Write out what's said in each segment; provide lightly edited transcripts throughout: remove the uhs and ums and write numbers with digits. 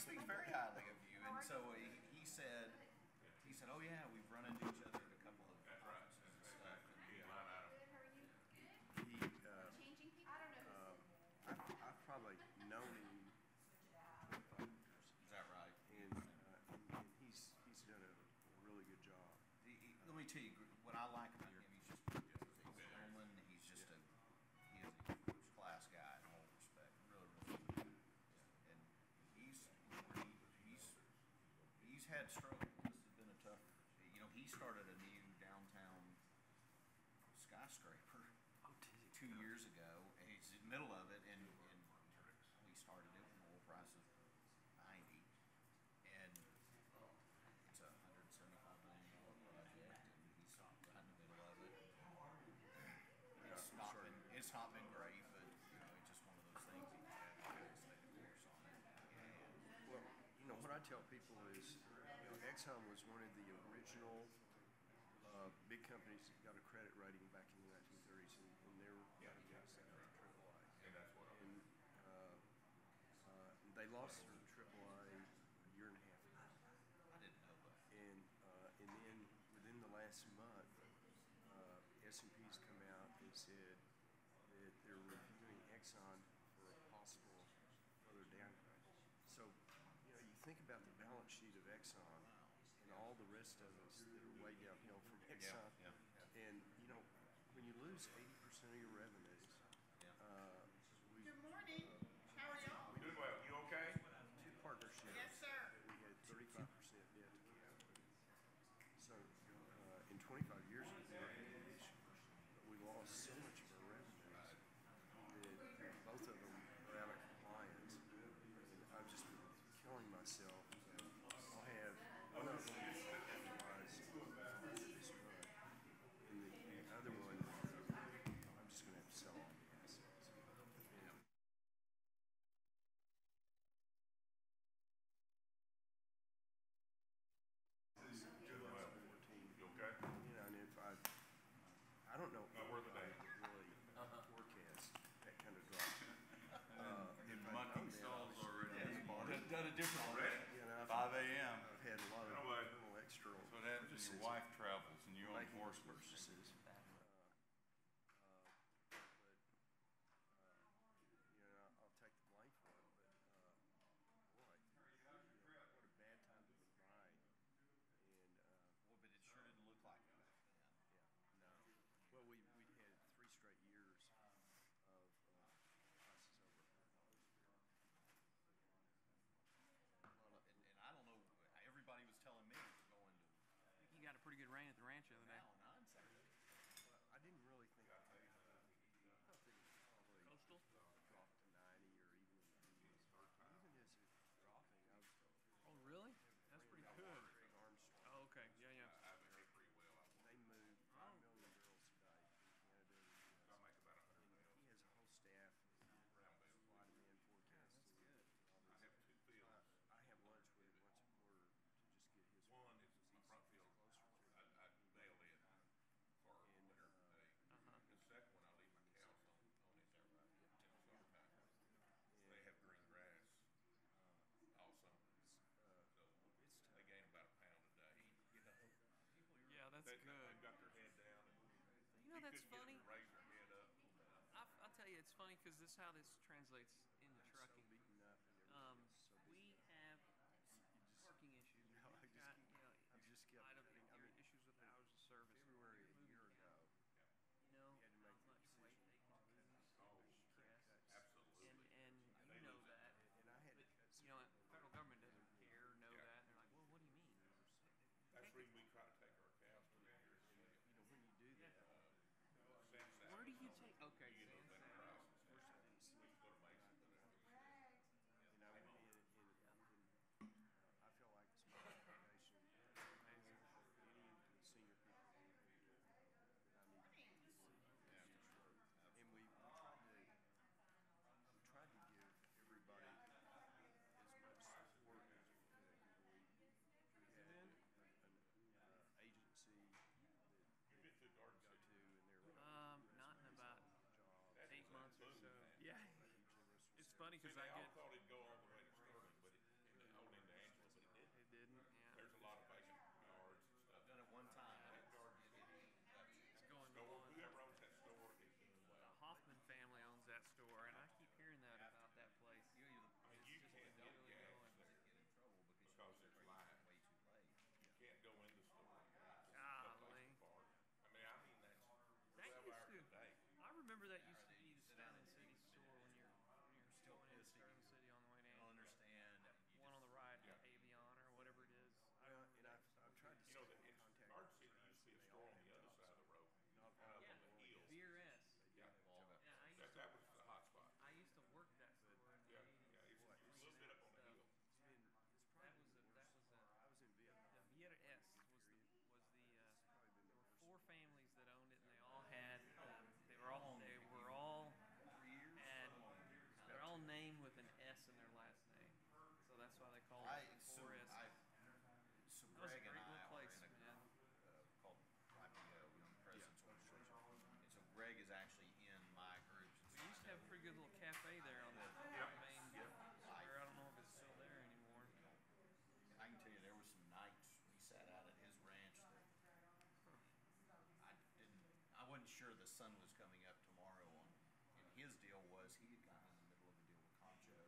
speaks very highly of you, and so he said, oh yeah, we've run into each other at a couple of conferences and stuff. And, He, I've probably known him 25 years, is that right? and he's done a really good job. Let me tell you what I like about him. He's just a gentleman. He's just he is a first class guy in all respect. Really, really good. And he's had struggles. This has been a tough. You know, he started a new downtown skyscraper 2 years ago, and he's in the middle of it, and we started it when oil prices 90, and it's a $175 million project, and he's right in the middle of it. It's not been great, but you know, it's just one of those things. He had to stay the course on it. Well, you know what I tell people is, you know, Exxon was one of the original big companies that got a credit rating back in the 1930s, and they were against that with AAA. And they lost their AAA a year and a half ago. I didn't know that. And then within the last month, S&P's come out and said that they're reviewing Exxon for a possible further downgrade. So, you know, you think about the balance sheet of Exxon and all the rest of us that are way downhill from Exxon. And, you know, when you lose 80% of your revenues, Good morning. How are y'all? Doing well. You okay? two partnerships. Yes, sir. We had 35% debt to cap. So in 25 years of mortgage, we lost so much of our revenues that both of them are out of compliance. And I've just been killing myself. I'll have one of them capitalized this month, and the other one, I'm just going to have to sell all the assets. You okay? You know, and if I don't know if anybody could really forecast that kind of drop. If I'd known that, Done a different already. you know, 5 a.m. I've had a lot of little extra. So what happens when your wife travels and you're on making horse purchases. You know, I'll take the blame for it, but boy, what a bad time to be buying. And Boy, but it sure didn't look like it back then. yeah, no. Well, we'd had 3 straight years of prices over And I don't know. Everybody was telling me we're going to You got a pretty good rain at the ranch the other day. now nonsense. Well, I didn't really think I thought it would probably Coastal? drop to 90 or even in the 80s. Even as it's dropping, I was Oh, really? That's pretty good. Big Armstrong. Oh, okay. Yeah, yeah. I behave pretty well. They move 5 million barrels a day from Canada to the So I US. make about 100 And miles. he has a whole staff supply demand forecasting. I have 2 fields. I have lunch with him once a quarter to just get his One is my front field. closer to I nailed it for And, winter day. The second one, I leave my cows on is that right? In the summertime. They have green grass all summer. So they gain about a pound a day. You know, Yeah, that's they've good. got their head down, and You know, that's couldn't get funny. them to raise their head up. I'll tell you, it's funny because this is how this translates into trucking. so beaten up and Um, everything is so we beaten have just- parking issues. You know, I We've just got, keep- you know, I just kept item, thinking, I your mean, issues with hours of service. February a year ago, You know, we had to make how the much weight decision. they can lose. Straight cuts. Absolutely. And They you know lose it. that. And I had to But, cut some. you know, the federal government doesn't care, know Yeah. that. And they're like, well, what do you mean? That's the reason we try to take our cows to the area. You know, when you do that, Where do you take? Okay, You get San those Sal. better prices. We go to Mason for that. and I went in and I felt like it's my obligation to any of the senior people that I need to work and we tried to give everybody as much support as we could. We had an agency You've been through Garden go City. to, and they're Not in about That's 8 months or so. man. Yeah. It's funny See, because they I all get. thought it'd go all the way to Sterling, but it wasn't sure the sun was coming up tomorrow on, and his deal was he had gotten in the middle of a deal with Concho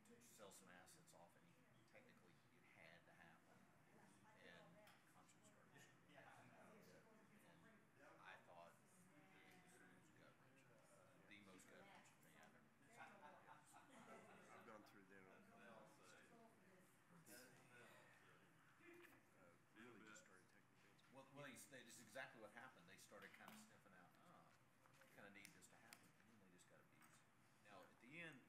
to sell some assets off, and technically it had to happen. And Concho started screwing up and I thought it was gut-wrenching, the most gut-wrenching thing I've ever seen. I've gone through that on a couple of these too. Really just started taking bets. Well, that's exactly what happened. They started kind of sniffing out, kind of need this to happen, and then they just got abused. Now, at the end,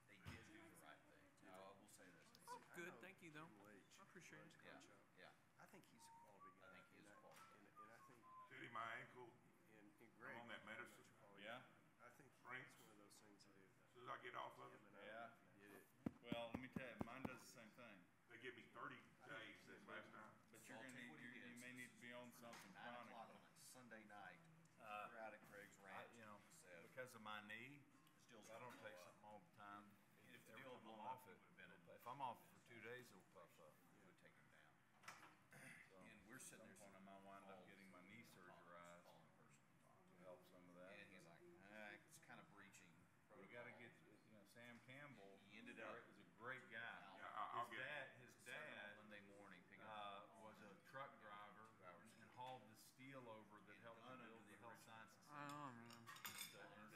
they did do the right thing. Now, I will say this. Oh, good. Thank you, though. Jim Leach I appreciate it. Yeah, Concho. yeah. I think he's a quality guy. I think he is a quality guy. And I think, See my ankle, and Greg. on that very medicine. much a quality Yeah. guy. I think Drinks. it's one of those things that if as soon as I get off of it, him and I, Yeah. if he did it, Well, let me tell you, mine does the same thing. they give me 30 days this last time. But So you're I'll gonna take need, what he you gets. may need to be on something 9 chronic. o'clock on a Sunday night. Uh, We're out at Craig's Ranch. You know, said, because of my knee, this deal's if I don't gonna take blow up. something all the time, And if the every deal time had I'm blown up, off it it, would have been if I'm off for 2 days, it'll puff up. It would take him down. So, And we're at sitting some there point, I saying, might wind up "Call getting my knee surgerized call in person and talk to to him." help some of that. And he's like, it's kind of breaching protocol. We gotta get, Sam Campbell. He ended up- is a great guy. Yeah, I'll His get dad, Monday morning picking up was a truck driver and hauled the steel over that helped done build under the the health original. sciences. I don't know. And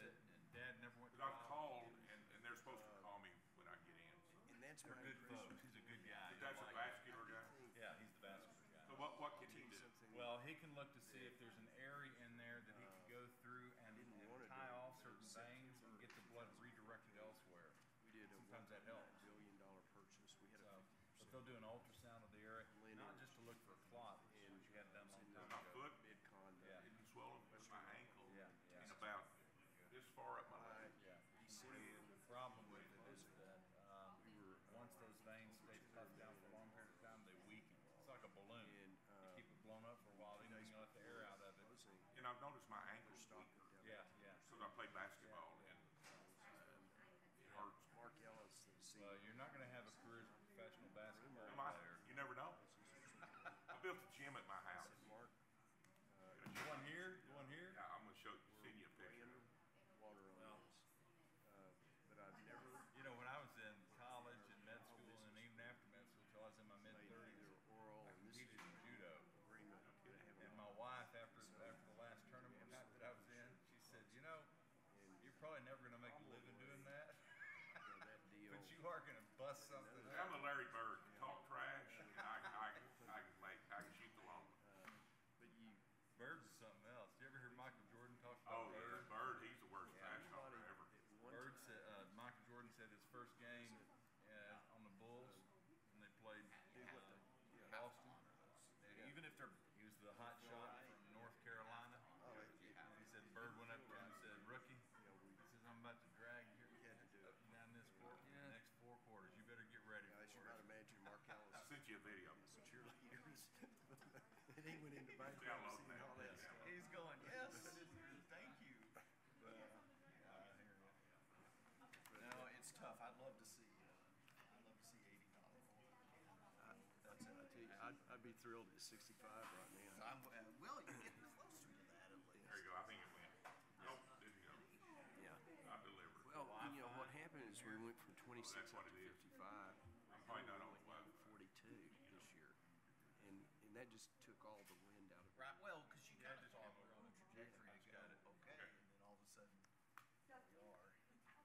Dad never went to Because I've college. called, and they're supposed to call me when I get in. and that's They're my good impression. folks. He's a good guy. But that's a vascular guy. Yeah, he's the vascular guy. So what can he do? Something Well, he can look to see if there's an area in there that he could go through and didn't wanna tie do it, off but certain it was veins and get the blood redirected elsewhere. we did a Sometimes that helps. $1.9 billion purchase. We had So, a but they'll do an ultrasound of the area, not just to look for a clot, which you had done a long time My ago. foot mid-con. Yeah. isn't swollen, but my ankle Yeah, yeah. is about this far up my leg. Yeah. December. The problem with it is that once those veins stay puffed down for a long period of time, they weaken. It's like a balloon. And, You keep it blown up for a while, then you can let the air out of it. closing, And I've noticed my ankle's weak Yeah, yeah. because I play basketball and it hurts. Mark Ellis, the Well, CEO. you're not going to have a career as a professional basketball Am I? player. You never know. I built a gym at my house. Mark, You want here? You want here? Yeah, I'm gonna send you a way picture. underwater on Well. this. But I've never You know, when I was in college and med school, and even after med school, till I was in my made mid-30s, either oral I and this competed in judo. agreement to have And a, my wife, after the last tournament that I was in, she said, you're probably never going to make a living doing that, that deal. but you are going to bust something I'm up. a Larry Bird. Talk trash, and I can shoot the long one. But you, Birds is something else. You ever hear Michael Jordan talk Oh, about yeah, Bird? Bird, he's the worst trash talker everybody ever. at one Bird time, said, Michael Jordan said his first game on the Bulls, when they played Boston, Even if they're he was the hot shot from North Carolina. He said Bird went up to him and said, "Rookie," he says, "I'm about to drag you up and down this court for the next 4 quarters. You better get ready as you for might it." imagine, Mark I Ellis, sent you a video. some cheerleaders. And he went into bankruptcy Download and all that that. stuff. he's going, yes, thank you. No, it's tough. I'd love to see $80. That's it. I tell you, I'd be thrilled at 65 right now. I'm, well, you're getting closer to that at least. There you go. I think it went. Nope, didn't go. Yeah. I delivered. Well, you know, what happened is we went from 26 that's up what to it is. 55. I'm probably not on the Went web. down to 42 this year. And that just took all the wind out of it. Right, well, because you kind of thought we're on a trajectory to go, okay, and then all of a sudden, we are.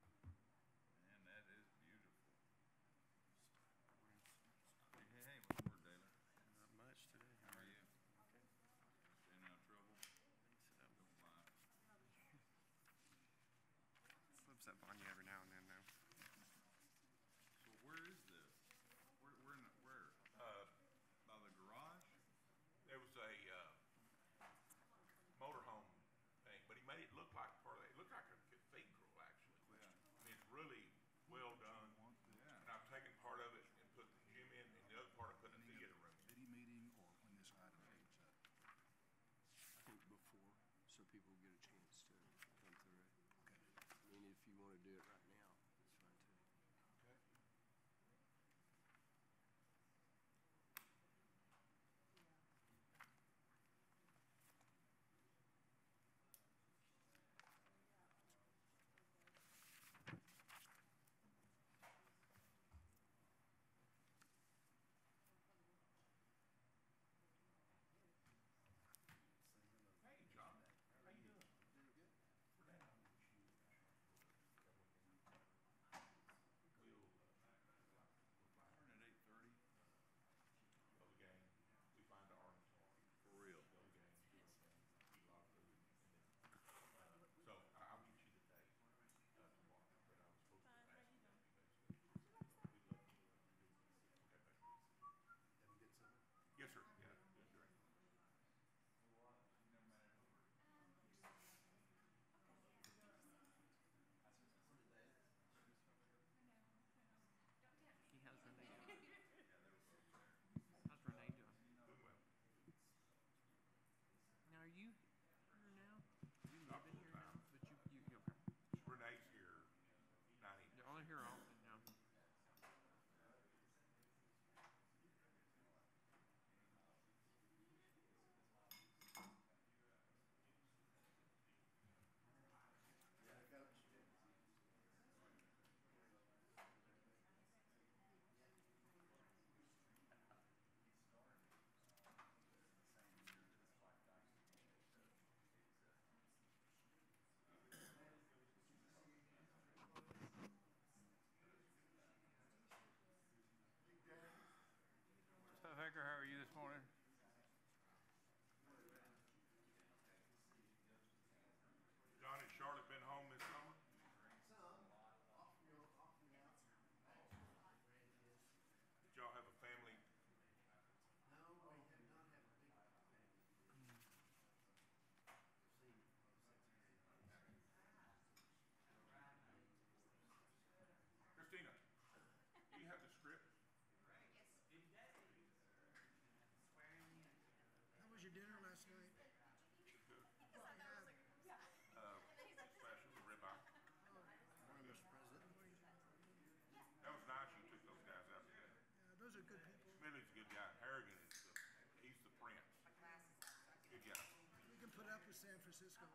Man, that is beautiful. Hey, what's the word, Taylor? Not much today. How are you? Staying out of trouble? Don't lie. Slips up on you every now San Francisco.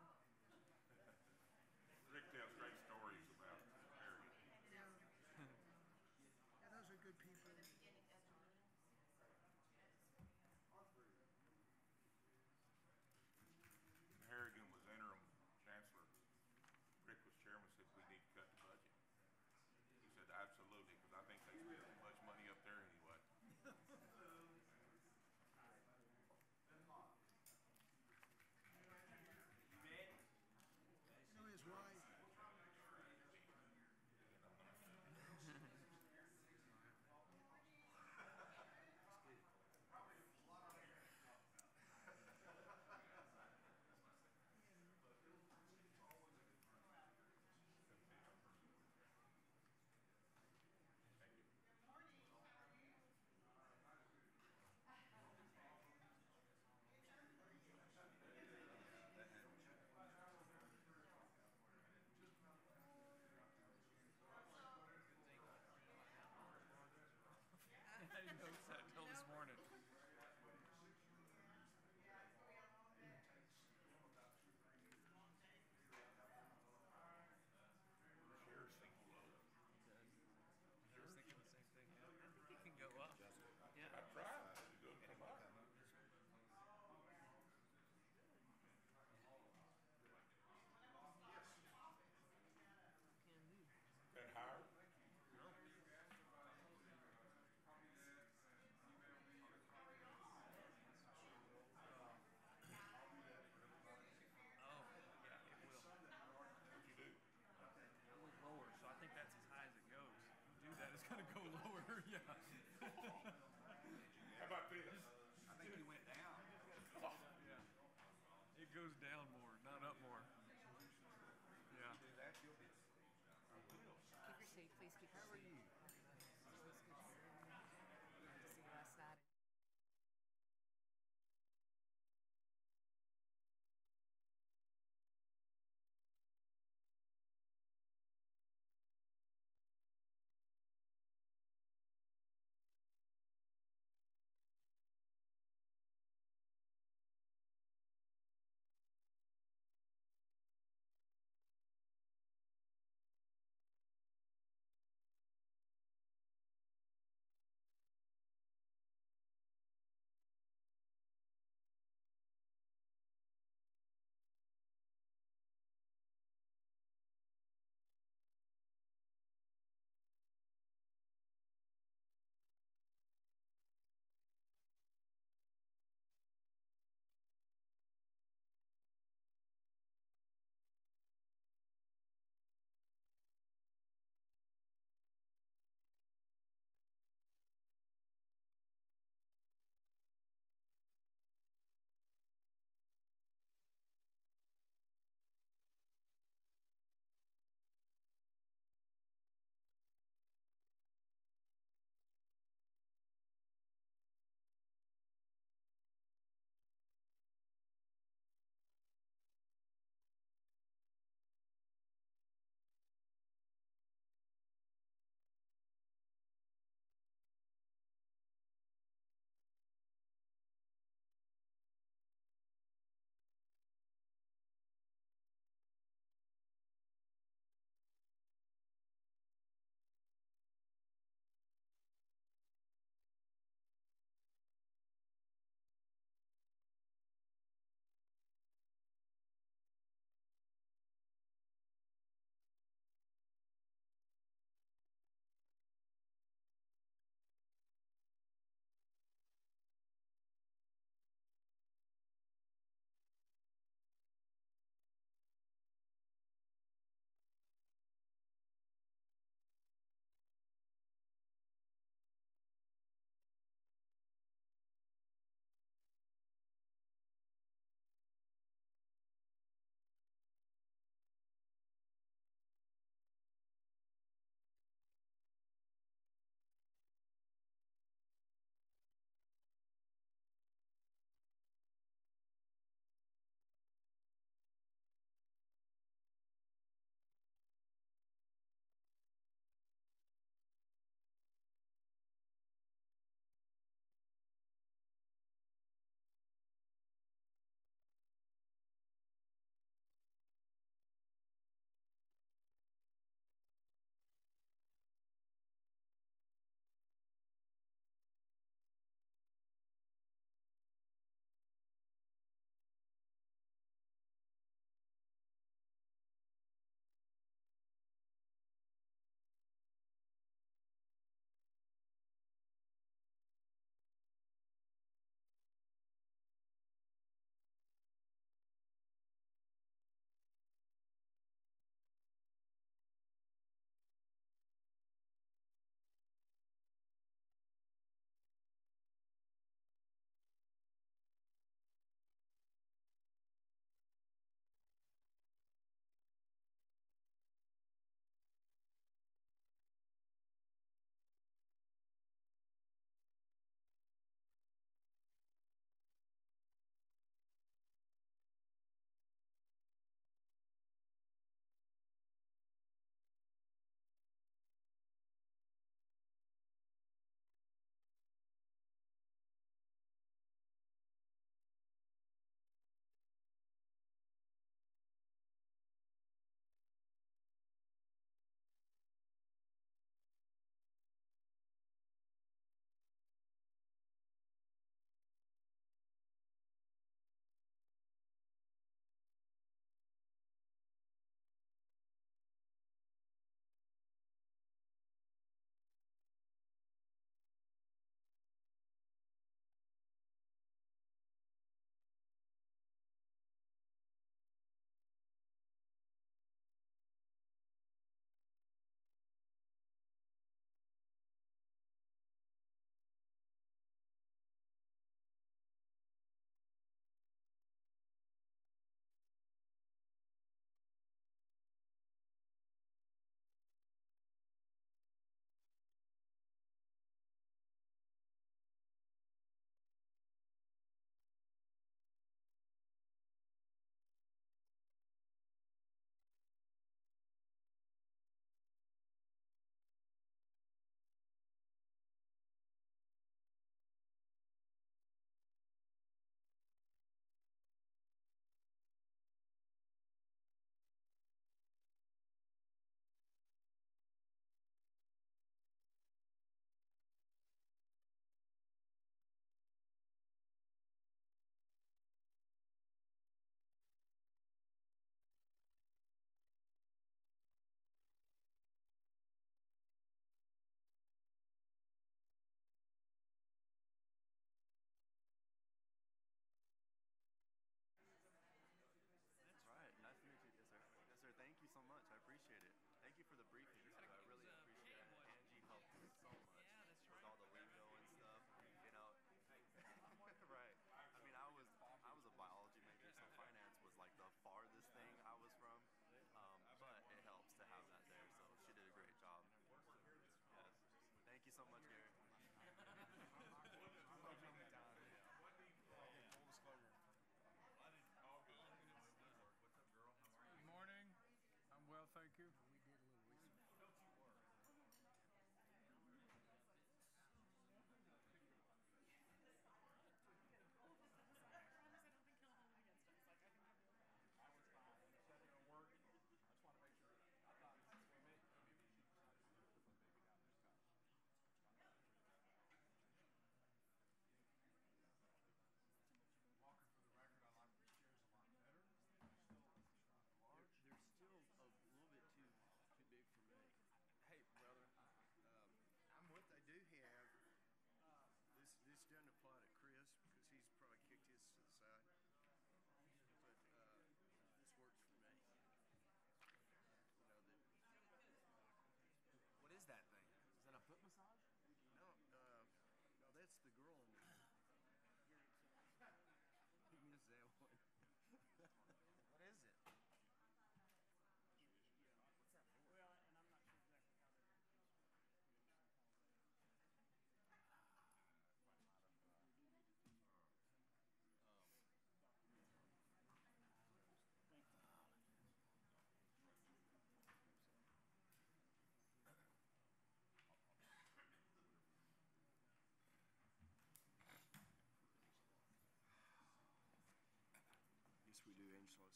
Rick tells great stories about Harrigan. Yeah. Yeah, those are good people. When Harrigan was interim chancellor, Rick was chairman, said we need to cut the budget. He said absolutely, because I think they spend too much money up there anyway.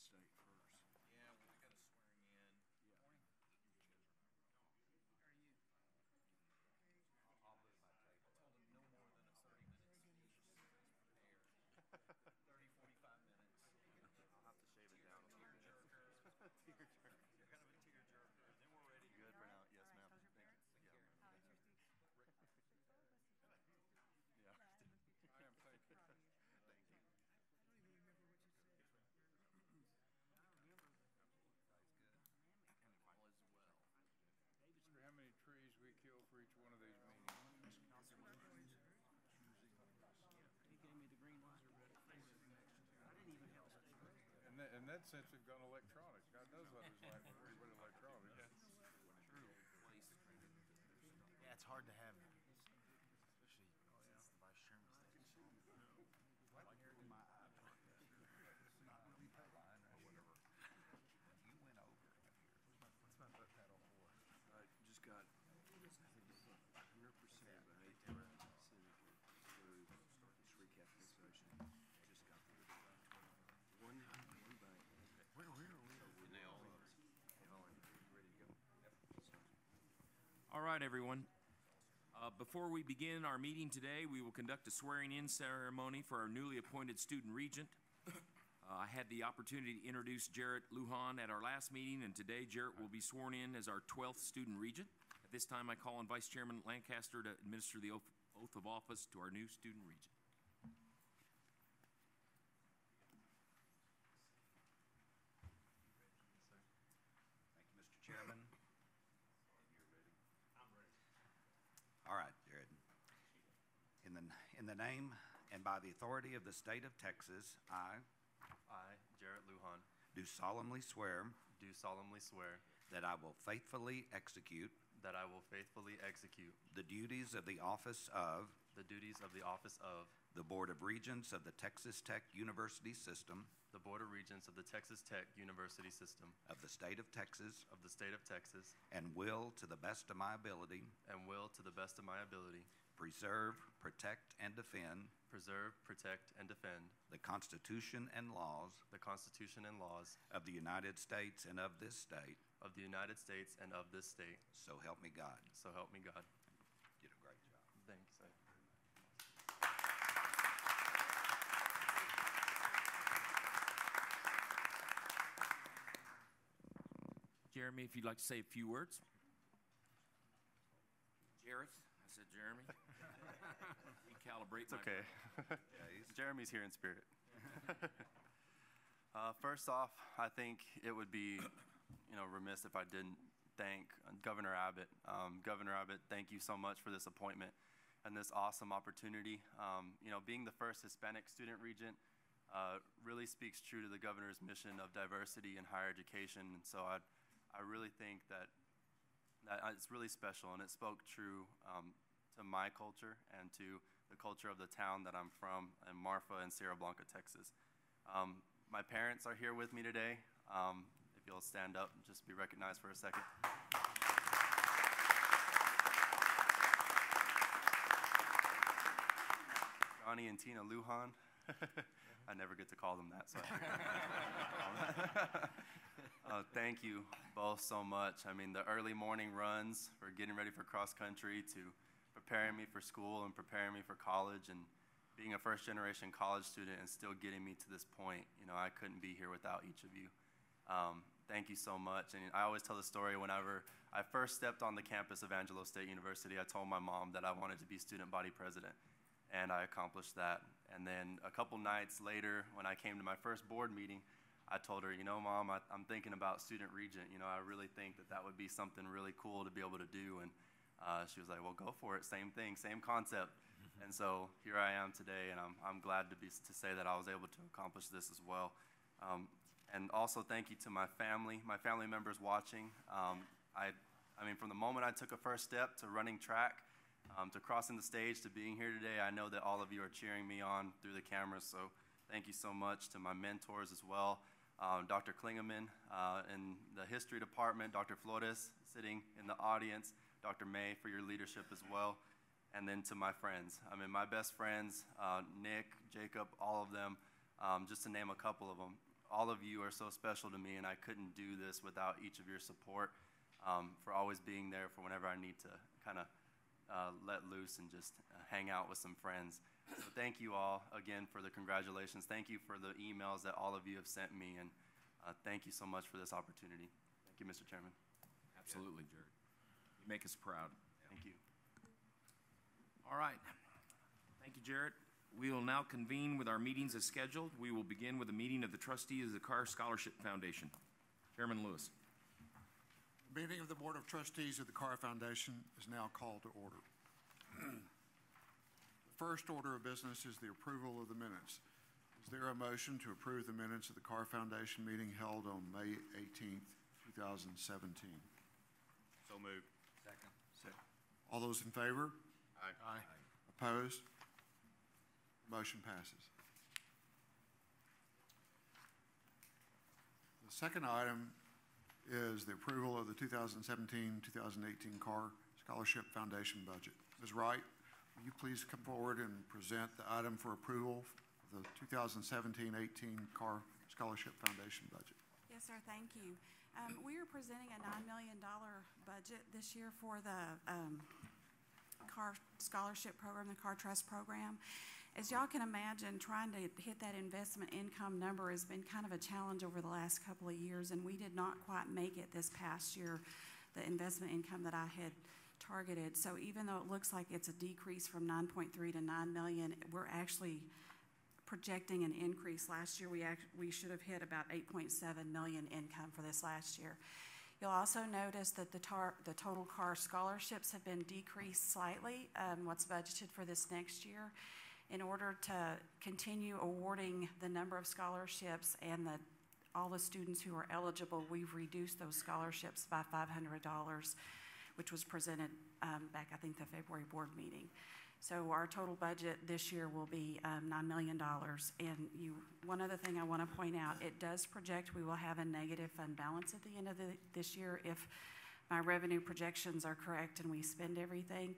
state first. Yeah, well, we got a swearing in. Yeah. How are you? I'll move my table. I told him no more than a 30-minute speech. He's prepared. 30, 45 minutes. I'll have to shave it down a little bit. Tearjerker. Tearjerker. You're kind of a tearjerker. And then we're ready. Good for now. Yes, ma'am. How's your Thank parents? you. Yeah. How is your Steve? Yeah. I am, thank you. Proud of you. Thank you. I don't even remember what you said. All is well. Wonder how many trees we kill for each one of these meetings. That's what I'm going to. He gave me the green ones. I didn't even have a statement. And that since we've gone electronic. God knows what it's like when we went electronic. True. Place. Yeah, it's hard to have, especially since the vice chairman stays. Like in my iPod. Not really per line or whatever. You went over here. What's my foot pedal for? I just got 100% behaved civic through this recap session. Just got one bank. Where are we? And they all are. Ready to go. All right, everyone. Before we begin our meeting today, we will conduct a swearing-in ceremony for our newly appointed student regent. I had the opportunity to introduce Jarrett Lujan at our last meeting, and today Jarrett will be sworn in as our 12th student regent. At this time, I call on Vice Chairman Lancaster to administer the oath of office to our new student regent. Thank you, Mr. Chairman. And you're ready? I'm ready. All right, Jared. In the name and by the authority of the state of Texas, I I, Jarrett Lujan, do solemnly swear that I will faithfully execute the duties of the office of the Board of Regents of the Texas Tech University System the Board of Regents of the Texas Tech University System of the state of Texas of the state of Texas and will, to the best of my ability, preserve, protect, and defend the Constitution and laws of the United States and of this state. So help me God. Did a great job. Thanks. Jeremy, if you'd like to say a few words. Jarrett, I said Jeremy. Recalibrate. It's okay. Yeah, Jeremy's here in spirit. First off, I think it would be, remiss if I didn't thank Governor Abbott. Governor Abbott, thank you so much for this appointment and this awesome opportunity. Being the first Hispanic student regent really speaks true to the governor's mission of diversity in higher education. And so I really think that it's really special, and it spoke true to my culture and to the culture of the town that I'm from in Marfa and Sierra Blanca, Texas. My parents are here with me today. If you'll stand up and just be recognized for a second. Johnny and Tina Lujan. I never get to call them that, so thank you both so much. I mean, the early morning runs for getting ready for cross country to preparing me for school and preparing me for college and being a first-generation college student and still getting me to this point. I couldn't be here without each of you. Thank you so much. And I always tell the story whenever I first stepped on the campus of Angelo State University, I told my mom that I wanted to be student body president, and I accomplished that. And then a couple nights later, when I came to my first board meeting, I told her, Mom, I'm thinking about student regent. I really think that would be something really cool to be able to do. And she was like, well, go for it. Same thing, same concept. And so here I am today, and I'm glad to say that I was able to accomplish this as well. And also thank you to my family members watching. I mean, from the moment I took a first step to running track, to crossing the stage, to being here today, I know that all of you are cheering me on through the cameras. So thank you so much to my mentors as well. Dr. Klingeman in the history department, Dr. Flores sitting in the audience, Dr. May for your leadership as well, and then to my friends. I mean, my best friends, Nick, Jacob, all of them, just to name a couple of them, all of you are so special to me, and I couldn't do this without each of your support, for always being there for whenever I need to kind of let loose and just hang out with some friends. So thank you all again for the congratulations. Thank you for the emails that all of you have sent me, and thank you so much for this opportunity. Thank you, Mr. Chairman. Absolutely, Jared. You make us proud. Thank you. All right. Thank you, Jarrett. We will now convene with our meetings as scheduled. We will begin with a meeting of the trustees of the Carr Scholarship Foundation. Chairman Lewis. The meeting of the Board of Trustees of the Carr Foundation is now called to order. The first order of business is the approval of the minutes. Is there a motion to approve the minutes of the Carr Foundation meeting held on May 18th, 2017? So moved. Second. All those in favor? Aye. Opposed? Motion passes. The second item is the approval of the 2017-2018 Carr Scholarship Foundation budget. Ms. Wright, will you please come forward and present the item for approval of the 2017-18 Carr Scholarship Foundation budget? Yes, sir. Thank you. We are presenting a $9 million budget this year for the Carr Scholarship Program, the Carr Trust Program. As y'all can imagine, trying to hit that investment income number has been kind of a challenge over the last couple of years, and we did not quite make it this past year, the investment income that I had targeted. So even though it looks like it's a decrease from 9.3 to 9 million, we're actually projecting an increase. Last year we should have hit about 8.7 million income for this last year. You'll also notice that the total Carr scholarships have been decreased slightly, what's budgeted for this next year. In order to continue awarding the number of scholarships and all the students who are eligible, we've reduced those scholarships by $500, which was presented back, I think, the February board meeting. So our total budget this year will be $9 million. And one other thing I want to point out, it does project we will have a negative fund balance at the end of this year if my revenue projections are correct and we spend everything.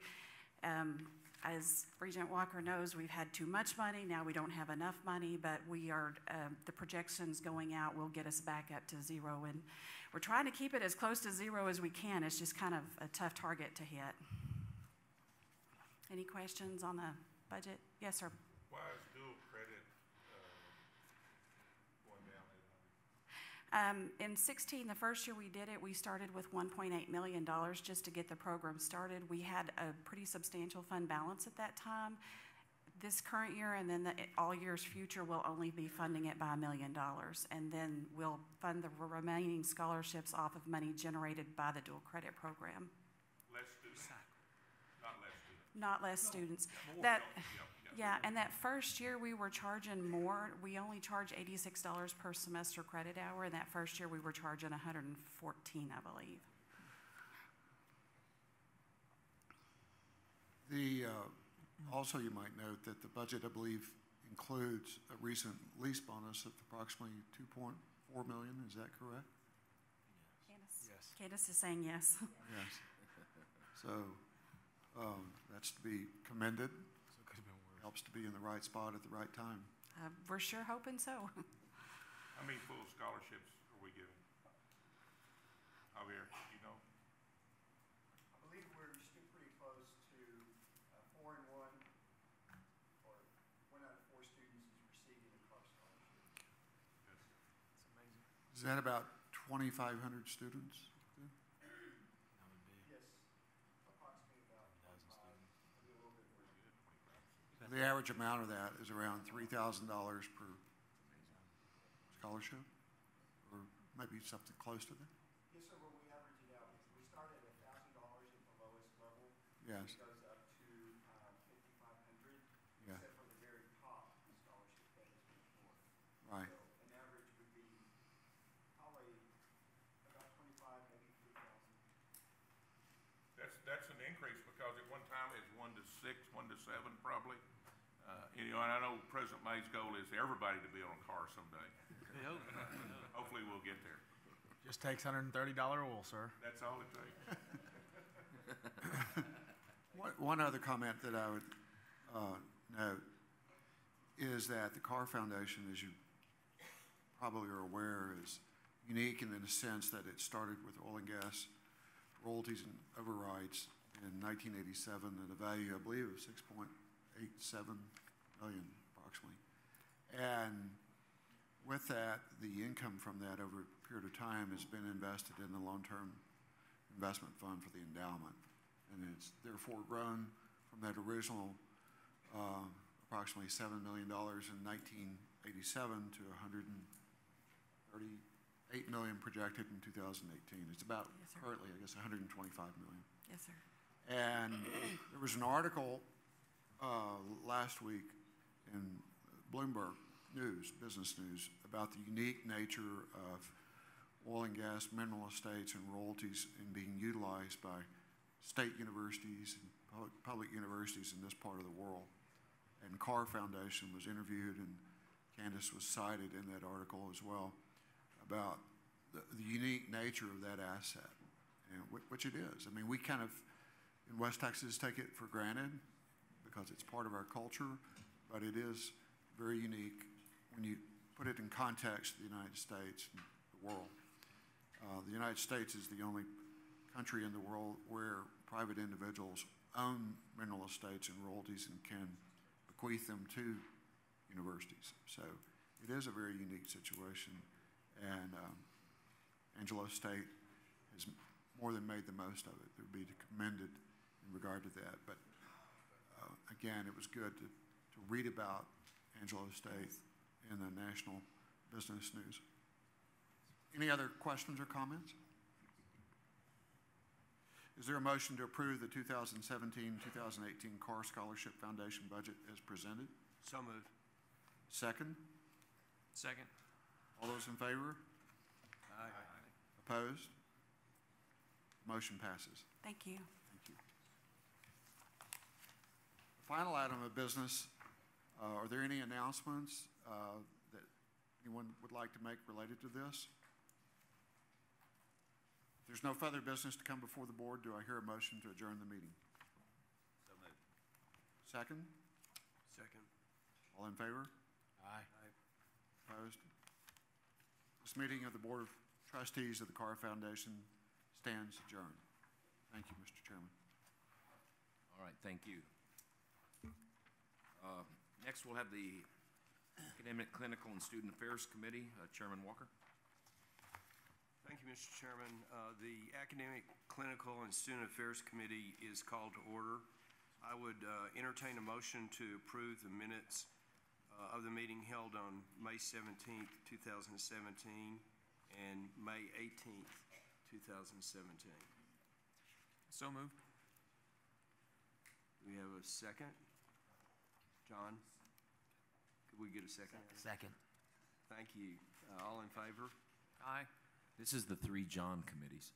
As Regent Walker knows, we've had too much money. Now we don't have enough money, but we are, the projections going out will get us back up to zero. And we're trying to keep it as close to zero as we can. It's just kind of a tough target to hit. Any questions on the budget? Yes, sir. Why is dual credit going down? In 16, the first year we did it, we started with $1.8 million just to get the program started. We had a pretty substantial fund balance at that time. This current year and then all years future, we'll only be funding it by $1 million. And then we'll fund the remaining scholarships off of money generated by the dual credit program. Less students? Not less students? Not less students. More. Yeah, and that first year we were charging more. We only charge $86 per semester credit hour, and that first year we were charging $114, I believe. Also, you might note that the budget, I believe, includes a recent lease bonus of approximately $2.4 million. Is that correct? Yes. Candace is saying yes. Yes. So that's to be commended. Helps to be in the right spot at the right time. We're sure hoping so. How many full scholarships are we giving? Javier, you know? I believe we're still pretty close to 4 and 1, or 1 out of 4 students is receiving a Carr scholarship. That's amazing. Is that about 2,500 students? Yes, approximately about 25, maybe a little bit more. The average amount of that is around $3,000 per scholarship, or maybe something close to that? Yes, sir, well, we average it out. We start at $1,000 at the lowest level. Yes. It goes up to $5,500, Yeah. except for the very top, the scholarship pay is much more. Right. So an average would be probably about 25, maybe 3,000. That's an increase because at one time it was 1 to 6, 1 to 7 probably. And I know President May's goal is everybody to be on a car someday. Hopefully we'll get there. Just takes $130 oil, sir. That's all it takes. One other comment that I would note is that the Carr Foundation, as you probably are aware, is unique in the sense that it started with oil and gas royalties and overrides in 1987 at a value, I believe, of $6.87 million approximately. And with that, the income from that over a period of time has been invested in the long-term investment fund for the endowment. And it's therefore grown from that original approximately $7 million in 1987 to $138 million projected in 2018. It's about currently, I guess, $125 million. Yes, sir. And there was an article last week in Bloomberg News, Business News, about the unique nature of oil and gas mineral estates and royalties in being utilized by state universities and public universities in this part of the world. And Carr Foundation was interviewed, and Candace was cited in that article as well about the unique nature of that asset, and which it is. I mean, we kind of, in West Texas, take it for granted because it's part of our culture, but it is very unique when you put it in context of the United States and the world. The United States is the only country in the world where private individuals own mineral estates and royalties and can bequeath them to universities. So it is a very unique situation, and Angelo State has more than made the most of it. There would be commended in regard to that. But again, it was good to read about Angelo State in the national business news. Any other questions or comments? Is there a motion to approve the 2017-2018 Carr Scholarship Foundation budget as presented? So moved. Second? Second. All those in favor? Aye. Opposed? Motion passes. Thank you. Thank you. The final item of business, are there any announcements that anyone would like to make related to this? If there's no further business to come before the board, do I hear a motion to adjourn the meeting? So moved. Second? Second. All in favor? Aye. Opposed? This meeting of the Board of Trustees of the Carr Foundation stands adjourned. Thank you, Mr. Chairman. All right, thank you. Next, we'll have the Academic, Clinical, and Student Affairs Committee. Chairman Walker. Thank you, Mr. Chairman. The Academic, Clinical, and Student Affairs Committee is called to order. I would entertain a motion to approve the minutes of the meeting held on May 17th, 2017, and May 18th, 2017. So moved. Do we have a second? John? Could we get a second? Second. Thank you. All in favor? Aye. This is the 3 John committees.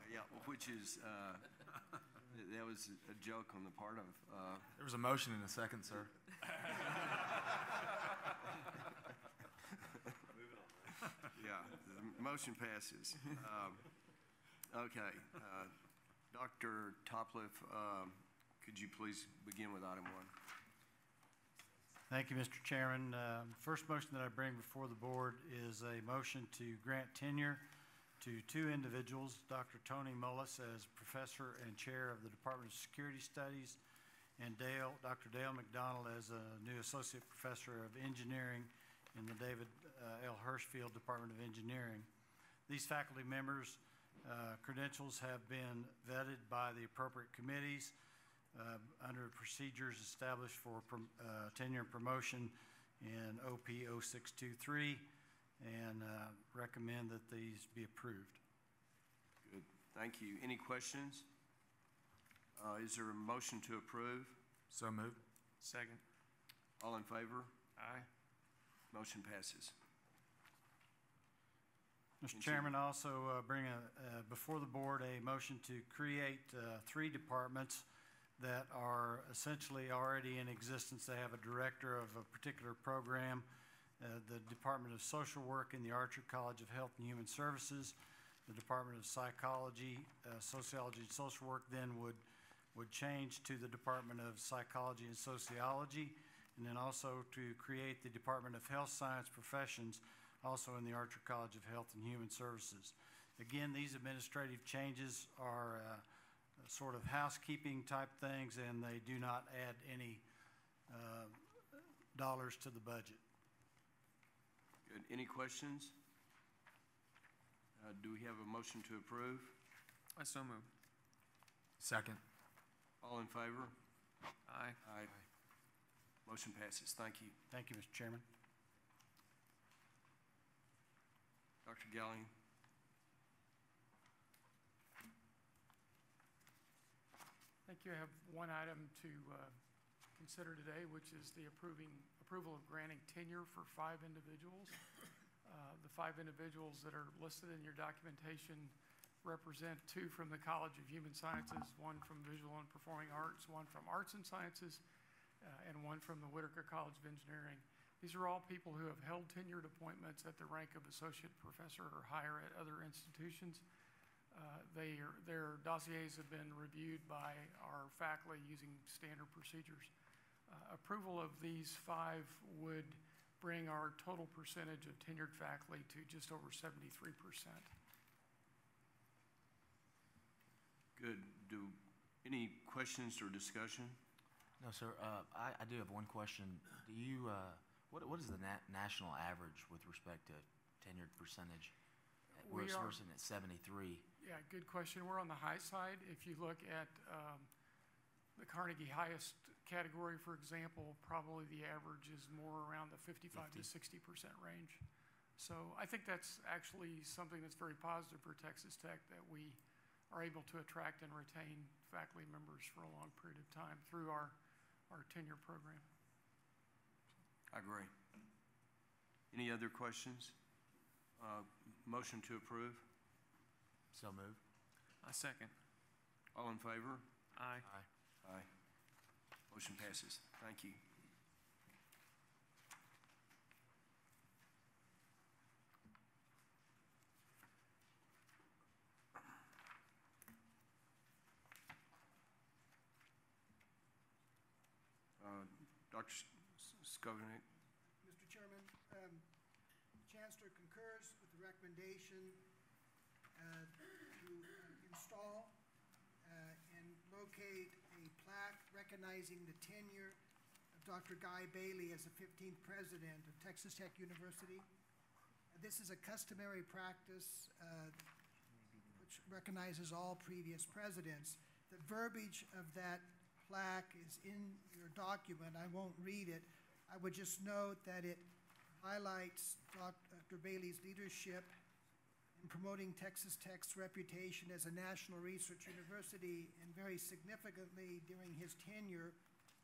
Yeah, which is, that was a joke on the part of. There was a motion in a second, sir. Yeah, the motion passes. Okay. Dr. Topliff, could you please begin with item 1? Thank you, Mr. Chairman. First motion that I bring before the board is a motion to grant tenure to 2 individuals, Dr. Tony Mullis as Professor and Chair of the Department of Security Studies, and Dr. Dale McDonald as a new Associate Professor of Engineering in the David L. Hirschfield Department of Engineering. These faculty members' credentials have been vetted by the appropriate committees under procedures established for tenure and promotion in OP 0623, and recommend that these be approved. Good. Thank you. Any questions? Is there a motion to approve? So moved. Second. All in favor? Aye. Motion passes. Mr. Chairman, I also bring before the board a motion to create 3 departments that are essentially already in existence. They have a director of a particular program, the Department of Social Work in the Archer College of Health and Human Services, the Department of Psychology, Sociology, and Social Work then would change to the Department of Psychology and Sociology, and then also to create the Department of Health Science Professions, also in the Archer College of Health and Human Services. Again, these administrative changes are sort of housekeeping type things, and they do not add any dollars to the budget. Good. Any questions? Do we have a motion to approve? I so move. Second. All in favor? Aye. Aye. Motion passes. Thank you. Thank you, Mr. Chairman. Dr. Gallion? Thank you. I have one item to consider today, which is the approval of granting tenure for 5 individuals. The 5 individuals that are listed in your documentation represent 2 from the College of Human Sciences, 1 from Visual and Performing Arts, 1 from Arts and Sciences, and 1 from the Whitaker College of Engineering. These are all people who have held tenured appointments at the rank of associate professor or higher at other institutions. Their dossiers have been reviewed by our faculty using standard procedures. Approval of these 5 would bring our total percentage of tenured faculty to just over 73%. Good. Any questions or discussion? No, sir. I do have one question. Do you, what is the national average with respect to tenured percentage? We're sitting at 73. Yeah, good question. We're on the high side. If you look at the Carnegie highest category, for example, probably the average is more around the 55 to 60% range. So I think that's actually something that's very positive for Texas Tech, that we are able to attract and retain faculty members for a long period of time through our tenure program. I agree. Any other questions? Motion to approve? So moved. I second. All in favor? Aye. Aye. Aye. Motion passes. Thank you. Dr. Skovnik? Mr. Chairman, Chancellor concurs with the recommendation to install and locate a plaque recognizing the tenure of Dr. Guy Bailey as the 15th president of Texas Tech University. This is a customary practice which recognizes all previous presidents. The verbiage of that plaque is in your document. I won't read it. I would just note that it highlights Dr. Bailey's leadership in promoting Texas Tech's reputation as a national research university, and very significantly during his tenure,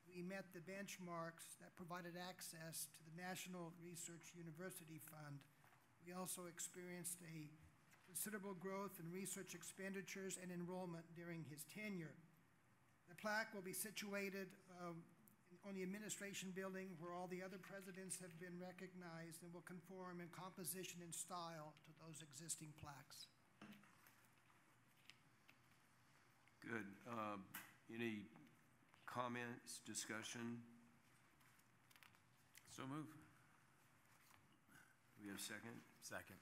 we met the benchmarks that provided access to the National Research University Fund. We also experienced a considerable growth in research expenditures and enrollment during his tenure. The plaque will be situated on the administration building where all the other presidents have been recognized, and will conform in composition and style to those existing plaques. Good. Any comments, discussion? So move. Do we have a second? Second.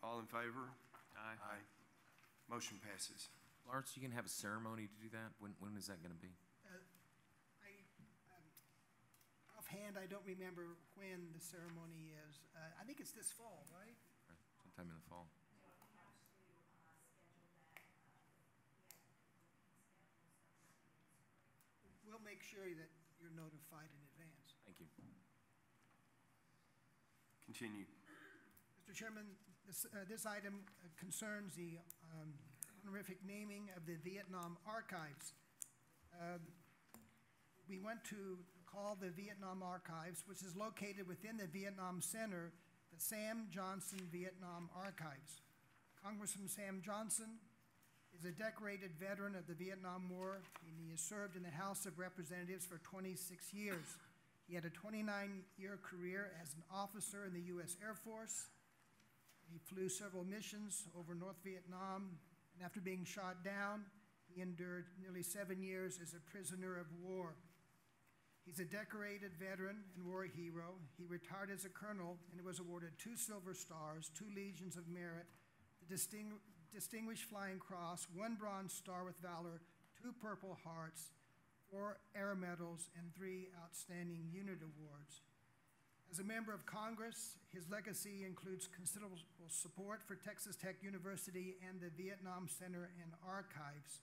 All in favor? Aye. Aye. Motion passes. Lawrence, you can have a ceremony to do that? When is that going to be? Offhand, I don't remember when the ceremony is. I think it's this fall, right? Sometime in the fall. We'll make sure that you're notified in advance. Thank you. Continue. Mr. Chairman, this item concerns the honorific naming of the Vietnam Archives. We went to call the Vietnam Archives, which is located within the Vietnam Center, the Sam Johnson Vietnam Archives. Congressman Sam Johnson is a decorated veteran of the Vietnam War, and he has served in the House of Representatives for 26 years. He had a 29-year career as an officer in the U.S. Air Force. He flew several missions over North Vietnam, and after being shot down, he endured nearly 7 years as a prisoner of war. He's a decorated veteran and war hero. He retired as a colonel and was awarded 2 Silver Stars, 2 Legions of Merit, the Distinguished Flying Cross, 1 Bronze Star with Valor, 2 Purple Hearts, 4 Air Medals, and 3 Outstanding Unit Awards. As a member of Congress, his legacy includes considerable support for Texas Tech University and the Vietnam Center and Archives.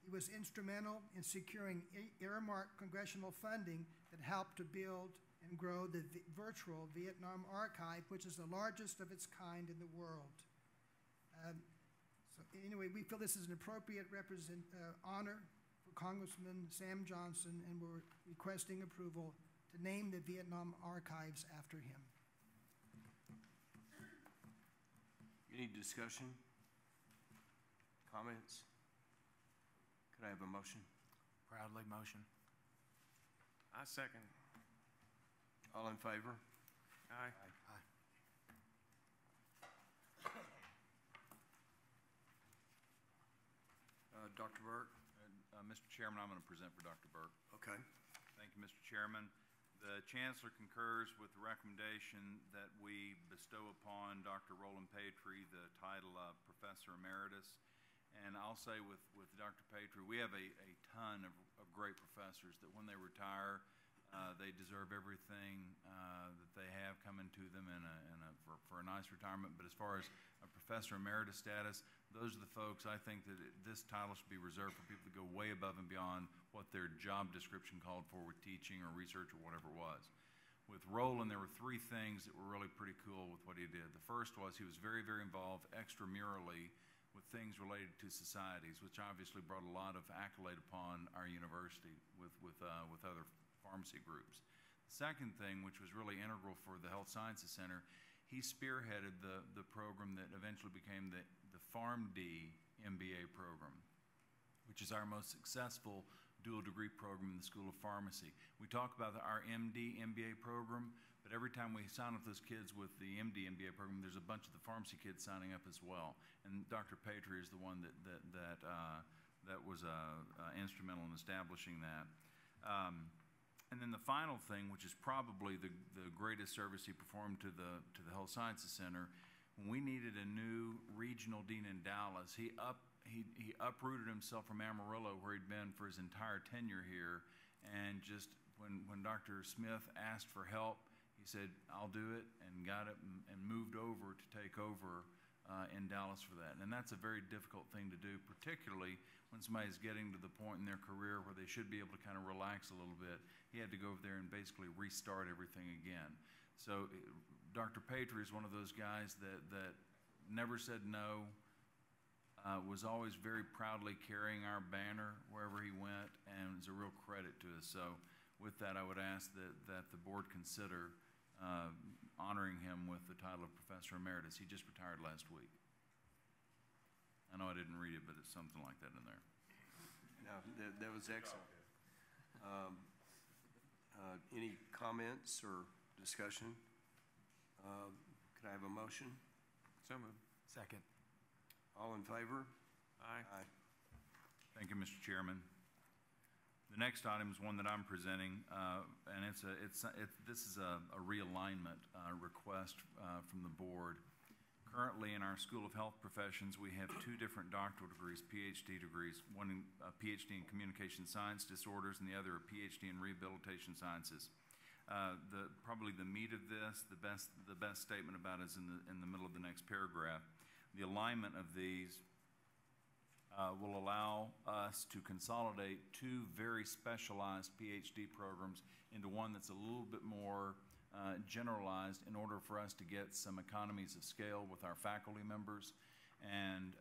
He was instrumental in securing earmarked congressional funding that helped to build and grow the virtual Vietnam Archive, which is the largest of its kind in the world. So anyway, we feel this is an appropriate honor for Congressman Sam Johnson, and we're requesting approval to name the Vietnam Archives after him. Any discussion? Comments? Could I have a motion? Proudly motion. I second. All in favor? Aye. Aye. Dr. Burke? Mr. Chairman, I'm going to present for Dr. Burke. Okay. Thank you, Mr. Chairman. The Chancellor concurs with the recommendation that we bestow upon Dr. Roland Patry the title of Professor Emeritus. And I'll say with Dr. Patry, we have a ton of great professors that when they retire, they deserve everything that they have coming to them for a nice retirement. But as far as a Professor Emeritus status, those are the folks I think that this title should be reserved for people to go way above and beyond what their job description called for with teaching or research or whatever it was. With Roland, there were 3 things that were really pretty cool with what he did. The first was he was very, very involved extramurally with things related to societies, which obviously brought a lot of accolade upon our university with other pharmacy groups. The second thing, which was really integral for the Health Sciences Center, he spearheaded the program that eventually became the PharmD MBA program, which is our most successful dual degree program in the School of Pharmacy. We talk about our MD MBA program, but every time we sign up those kids with the MD MBA program, there's a bunch of the pharmacy kids signing up as well. And Dr. Patry is the one that was instrumental in establishing that. And then the final thing, which is probably the greatest service he performed to the Health Sciences Center, when we needed a new regional dean in Dallas, he uprooted himself from Amarillo, where he'd been for his entire tenure here, and just when Dr. Smith asked for help, he said, "I'll do it," and got it and moved over to take over in Dallas for that. And that's a very difficult thing to do, particularly when somebody's getting to the point in their career where they should be able to kind of relax a little bit. He had to go over there and basically restart everything again. So Dr. Patry is one of those guys that never said no, was always very proudly carrying our banner wherever he went, and is a real credit to us. So with that, I would ask that the board consider honoring him with the title of Professor Emeritus. He just retired last week. I know I didn't read it, but it's something like that in there. No, that was excellent. Any comments or discussion? Could I have a motion? So moved. Second. All in favor? Aye. Aye. Thank you, Mr. Chairman. The next item is one that I'm presenting, and this is a realignment request from the board. Currently, in our School of Health Professions, we have 2 different doctoral degrees, PhD degrees, one a PhD in Communication Science Disorders and the other a PhD in Rehabilitation Sciences. Probably the meat of this, the best statement about it is in the middle of the next paragraph. The alignment of these will allow us to consolidate 2 very specialized PhD programs into one that's a little bit more generalized, in order for us to get some economies of scale with our faculty members. And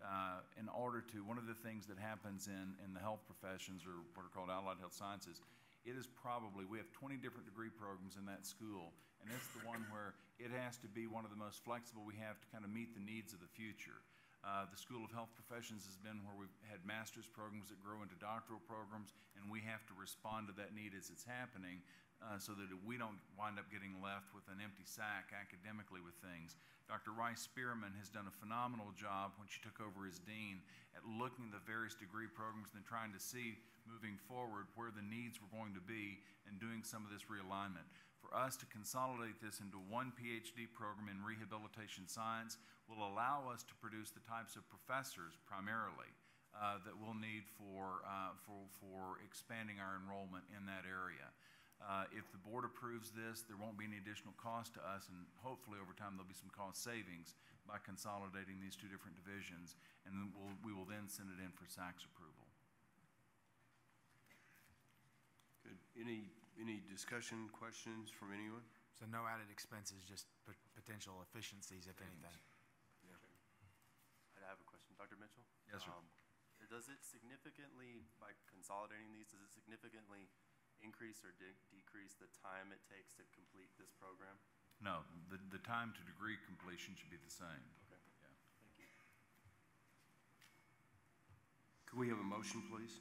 in order to, one of the things that happens in the health professions, or what are called allied health sciences, we have 20 different degree programs in that school, and it's the one where it has to be one of the most flexible we have to kind of meet the needs of the future. The School of Health Professions has been where we've had master's programs that grow into doctoral programs, and we have to respond to that need as it's happening, so that we don't wind up getting left with an empty sack academically with things. Dr. Rice Spearman has done a phenomenal job when she took over as dean at looking at the various degree programs and trying to see moving forward where the needs were going to be and doing some of this realignment. For us to consolidate this into one PhD program in rehabilitation science will allow us to produce the types of professors primarily that we'll need for expanding our enrollment in that area. If the board approves this, there won't be any additional cost to us, and hopefully over time there'll be some cost savings by consolidating these two different divisions, and then we will then send it in for SAC's approval. Good. Any discussion, questions from anyone? So no added expenses, just potential efficiencies, if anything. Yeah. I have a question. Dr. Mitchell? Yes, sir. Does it significantly, by consolidating these, does it significantly increase or decrease the time it takes to complete this program? No, the time to degree completion should be the same. Okay. Yeah. Thank you. Could we have a motion, please?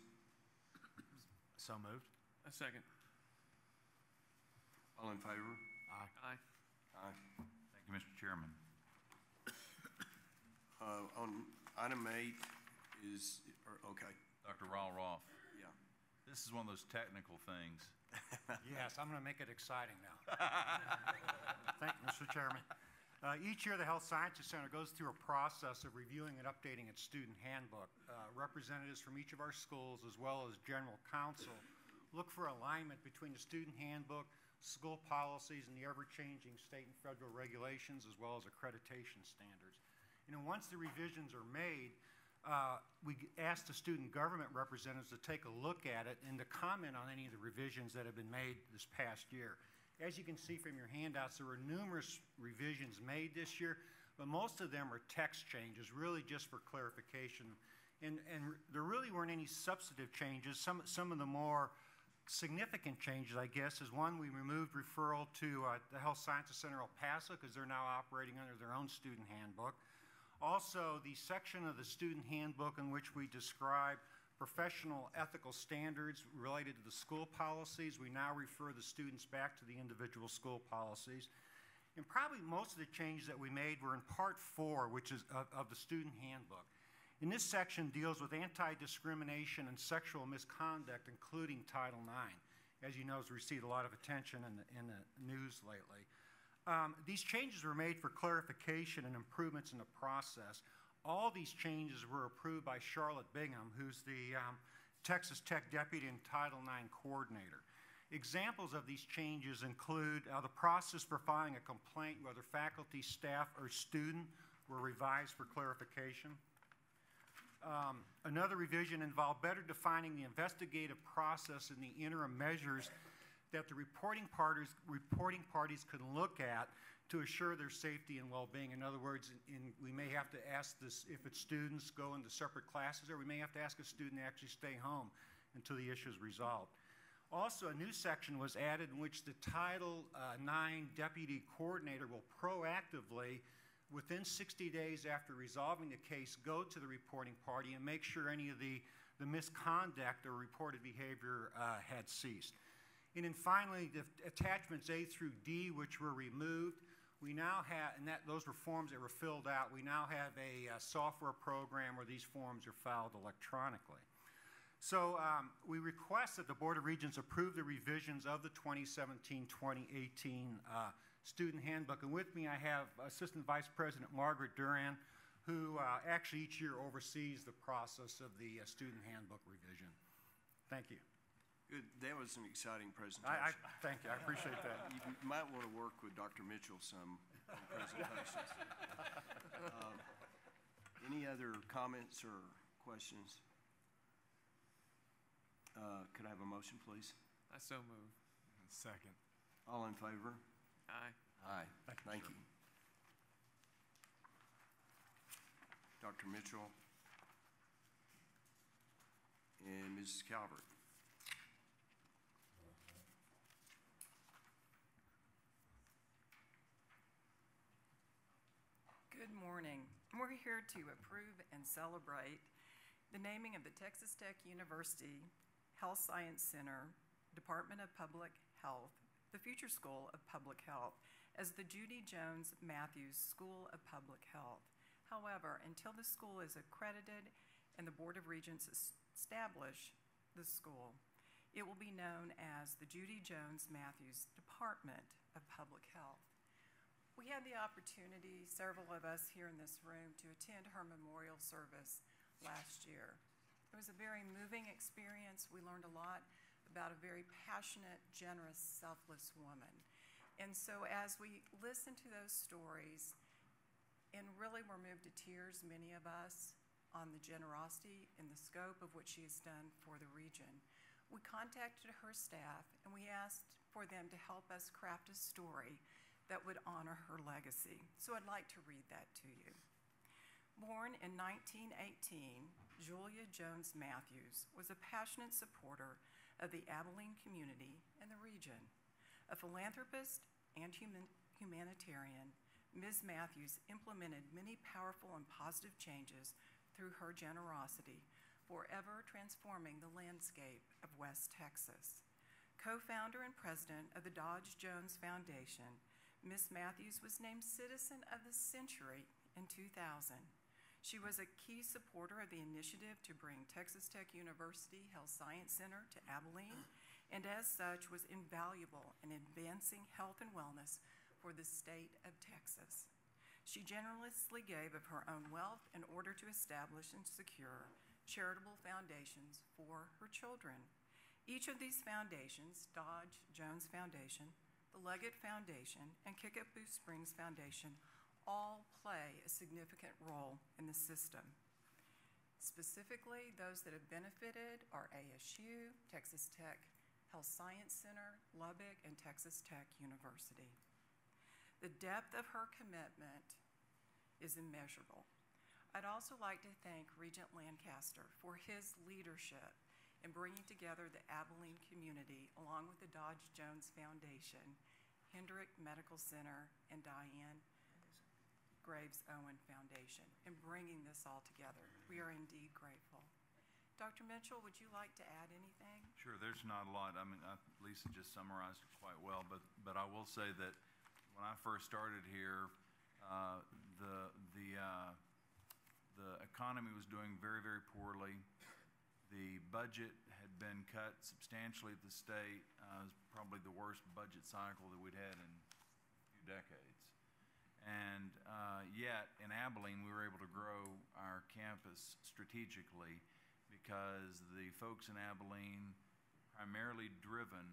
So moved. A second. All in favor? Aye. Aye. Aye. Thank you, Mr. Chairman. On item 8 is, okay, Dr. Rawl-Roth, yeah. this is one of those technical things. Yes, I'm going to make it exciting now. Thank you, Mr. Chairman. Each year, the Health Sciences Center goes through a process of reviewing and updating its student handbook. Representatives from each of our schools, as well as general counsel, look for alignment between the student handbook, school policies, and the ever-changing state and federal regulations, as well as accreditation standards. And then once the revisions are made, we ask the student government representatives to take a look at it and to comment on any of the revisions that have been made this past year. As you can see from your handouts, there were numerous revisions made this year, but most of them are text changes, really just for clarification. And there really weren't any substantive changes. Some of the more significant changes, I guess, is one, we removed referral to the Health Sciences Center El Paso because they're now operating under their own student handbook. Also, the section of the student handbook in which we describe professional ethical standards related to the school policies, we now refer the students back to the individual school policies. And probably most of the changes that we made were in Part 4, which is of the student handbook. And this section deals with anti-discrimination and sexual misconduct, including Title IX. As you know, it's received a lot of attention in the news lately. These changes were made for clarification and improvements in the process. All these changes were approved by Charlotte Bingham, who's the Texas Tech Deputy and Title IX Coordinator. Examples of these changes include the process for filing a complaint, whether faculty, staff, or student, were revised for clarification. Another revision involved better defining the investigative process and the interim measures that the reporting parties could look at to assure their safety and well-being. In other words, we may have to ask this, if it's students go into separate classes, or we may have to ask a student to actually stay home until the issue is resolved. Also, a new section was added in which the Title IX Deputy Coordinator will proactively, within 60 days after resolving the case, go to the reporting party and make sure any of the misconduct or reported behavior had ceased. And then finally, the attachments A through D, which were removed, we now have, and those were forms that were filled out, we now have a software program where these forms are filed electronically. So we request that the Board of Regents approve the revisions of the 2017-2018 student handbook. And with me, I have Assistant Vice President Margaret Duran, who actually each year oversees the process of the student handbook revision. Thank you. Good. That was an exciting presentation. Thank you. I appreciate that. You might want to work with Dr. Mitchell some on presentations. Any other comments or questions? Could I have a motion, please? I so move. Second. All in favor? Aye. Aye. Thank you. Dr. Mitchell and Mrs. Calvert. Good morning. We're here to approve and celebrate the naming of the Texas Tech University Health Science Center, Department of Public Health, the future School of Public Health, as the Judy Jones Matthews School of Public Health. However, until the school is accredited and the Board of Regents establish the school. It will be known as the Judy Jones Matthews Department of Public Health. We had the opportunity, several of us here in this room, to attend her memorial service last year. It was a very moving experience. We learned a lot about a very passionate, generous, selfless woman. And so as we listened to those stories, and really were moved to tears, many of us, on the generosity and the scope of what she has done for the region, we contacted her staff and we asked for them to help us craft a story that would honor her legacy. So I'd like to read that to you. Born in 1918, Julia Jones Matthews was a passionate supporter of the Abilene community and the region. A philanthropist and humanitarian, Ms. Matthews implemented many powerful and positive changes through her generosity, forever transforming the landscape of West Texas. Co-founder and president of the Dodge Jones Foundation, Ms. Matthews was named Citizen of the Century in 2000. She was a key supporter of the initiative to bring Texas Tech University Health Science Center to Abilene, and as such was invaluable in advancing health and wellness for the state of Texas. She generously gave of her own wealth in order to establish and secure charitable foundations for her children. Each of these foundations, Dodge Jones Foundation, the Leggett Foundation, and Kickapoo Springs Foundation, all play a significant role in the system. Specifically, those that have benefited are ASU, Texas Tech Health Science Center, Lubbock, and Texas Tech University. The depth of her commitment is immeasurable. I'd also like to thank Regent Lancaster for his leadership in bringing together the Abilene community along with the Dodge Jones Foundation, Hendrick Medical Center, and Diane Graves Owen Foundation in bringing this all together. We are indeed grateful. Dr. Mitchell, would you like to add anything? Sure, there's not a lot. I mean, Lisa just summarized it quite well, but I will say that when I first started here, the economy was doing very, very poorly. The budget had been cut substantially at the state. It was probably the worst budget cycle that we'd had in a few decades. And yet, in Abilene, we were able to grow our campus strategically because the folks in Abilene, primarily driven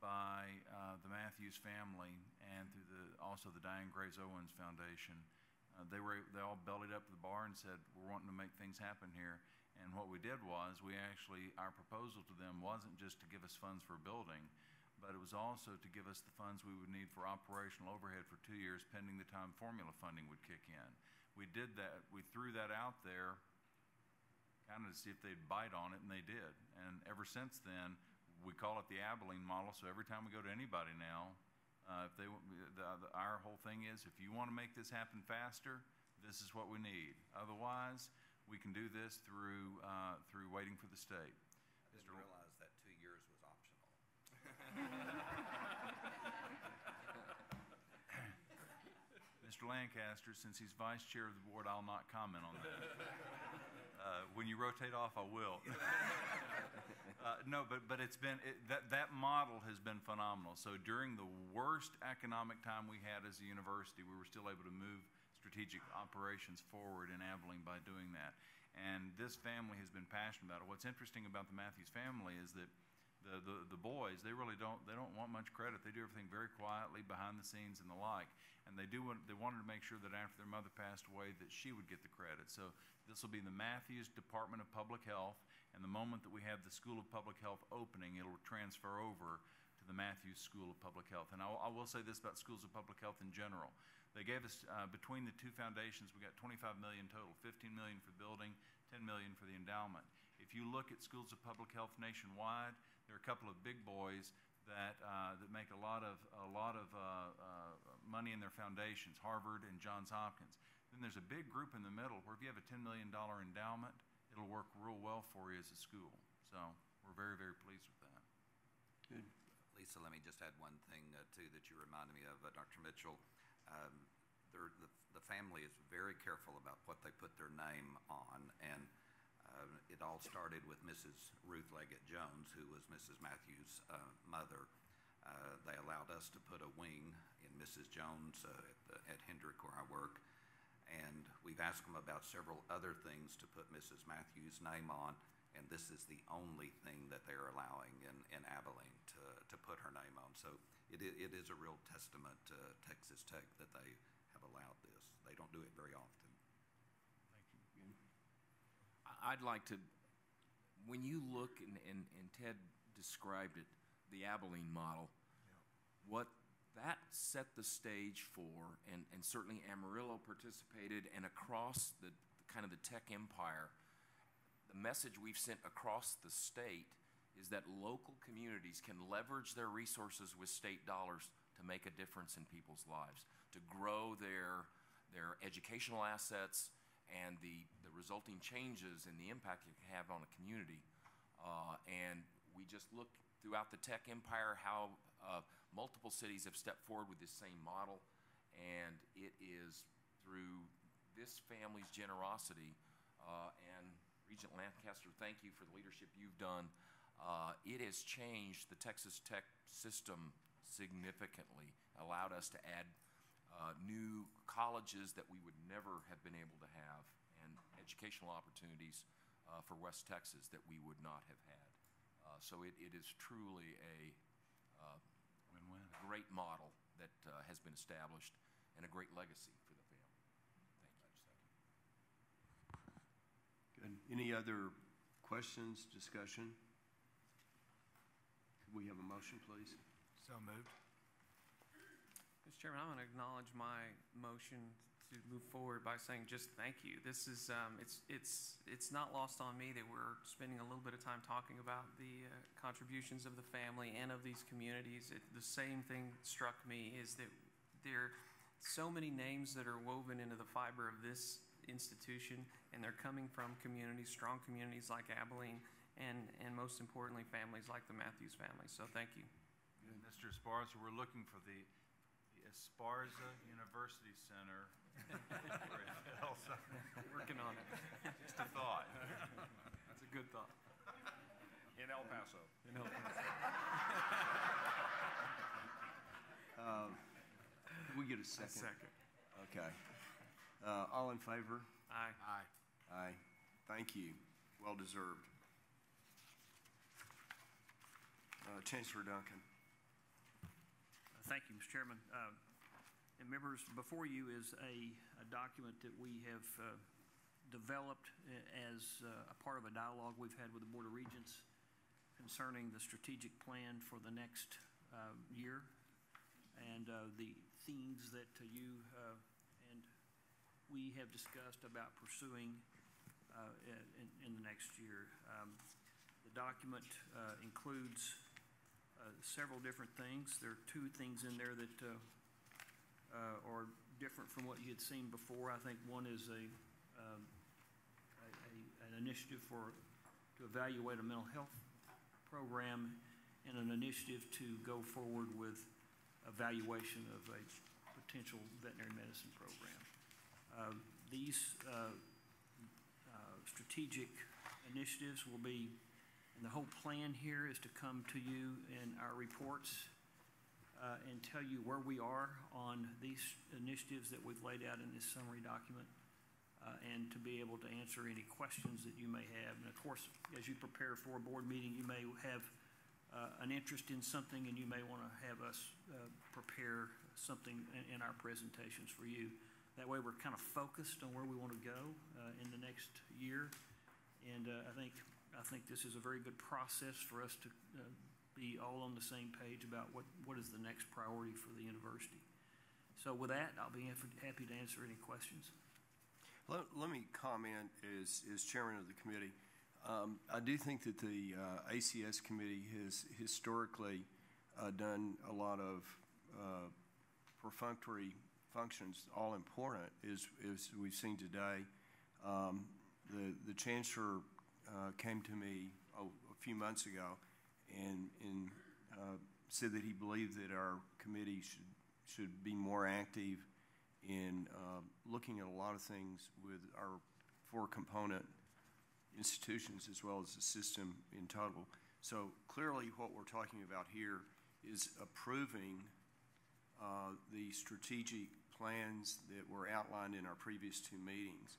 by the Matthews family and through also the Diane Graves Owens Foundation, they all bellied up to the bar and said, we're wanting to make things happen here. And what we did was, our proposal to them wasn't just to give us funds for a building, but it was also to give us the funds we would need for operational overhead for 2 years pending the time formula funding would kick in. We did that, we threw that out there kind of to see if they'd bite on it, and they did. And ever since then, we call it the Abilene model, so every time we go to anybody now, our whole thing is, if you want to make this happen faster, this is what we need. Otherwise, we can do this through waiting for the state. I didn't realize that 2 years was optional. Mr. Lancaster, since he's vice chair of the board, I'll not comment on that. When you rotate off, I will. No, but it's been, that model has been phenomenal. So during the worst economic time we had as a university, we were still able to move strategic operations forward in Abilene by doing that. And this family has been passionate about it. What's interesting about the Matthews family is that the boys, they don't want much credit. They do everything very quietly behind the scenes and the like. And they wanted to make sure that after their mother passed away that she would get the credit. So this will be the Matthews Department of Public Health, and the moment that we have the School of Public Health opening, it'll transfer over to the Matthews School of Public Health. And I will say this about schools of public health in general. They gave us, between the two foundations, we got $25 million total, $15 million for the building, $10 million for the endowment. If you look at schools of public health nationwide, there are a couple of big boys that make a lot of money in their foundations, Harvard and Johns Hopkins. Then there's a big group in the middle where if you have a $10 million endowment, it'll work real well for you as a school. So we're very, very pleased with that. Good. Lisa, let me just add one thing, too, that you reminded me of, Dr. Mitchell. The family is very careful about what they put their name on, and It all started with Mrs. Ruth Leggett Jones, who was Mrs. Matthews' mother. They allowed us to put a wing in Mrs. Jones at Hendrick, where I work, and we've asked them about several other things to put Mrs. Matthews' name on, and this is the only thing that they're allowing in Abilene to put her name on. So it is a real testament to Texas Tech that they have allowed this. They don't do it very often. I'd like to, when you look, and Ted described it, the Abilene model, what that set the stage for, and certainly Amarillo participated, and across the kind of the tech empire, the message we've sent across the state is that local communities can leverage their resources with state dollars to make a difference in people's lives, to grow their educational assets, and the resulting changes and the impact it can have on a community. And we just look throughout the tech empire how multiple cities have stepped forward with this same model, and it is through this family's generosity, and Regent Lancaster, thank you for the leadership you've done. It has changed the Texas Tech system significantly, allowed us to add new colleges that we would never have been able to have, and educational opportunities for West Texas that we would not have had. So it is truly a great model that has been established, and a great legacy for the family. Thank you. Good. Any other questions, discussion? Could we have a motion, please? So moved. Mr. Chairman, I'm going to acknowledge my motion to move forward by saying just thank you. This is it's not lost on me that we're spending a little bit of time talking about the contributions of the family and of these communities. The same thing struck me is that there are so many names that are woven into the fiber of this institution, and they're coming from communities, strong communities like Abilene, and most importantly, families like the Matthews family. So thank you. Mr. Esparza, we're looking for the Esparza University Center. Working on it. Just a thought. That's a good thought. In El Paso. In El Paso. Can we get a second? A second. Okay. All in favor? Aye. Aye. Aye. Thank you. Well deserved. Chancellor Duncan. Thank you, Mr. Chairman. And members, before you is a document that we have developed as a part of a dialogue we've had with the Board of Regents concerning the strategic plan for the next year, and the themes that you and we have discussed about pursuing in the next year. The document includes several different things. There are two things in there that are different from what you had seen before. I think one is an initiative to evaluate a mental health program, and an initiative to go forward with evaluation of a potential veterinary medicine program. These strategic initiatives will be, and the whole plan here is to come to you in our reports and tell you where we are on these initiatives that we've laid out in this summary document, and to be able to answer any questions that you may have. And of course, as you prepare for a board meeting, you may have an interest in something, and you may want to have us prepare something in our presentations for you. That way we're kind of focused on where we want to go in the next year. And I think this is a very good process for us to be all on the same page about what is the next priority for the university. So with that, I'll be happy to answer any questions. Let me comment as chairman of the committee. I do think that the ACS committee has historically done a lot of perfunctory functions, all important, as we've seen today. The chancellor came to me a few months ago and said that he believed that our committee should be more active in looking at a lot of things with our four-component institutions as well as the system in total. So clearly what we're talking about here is approving the strategic plans that were outlined in our previous two meetings.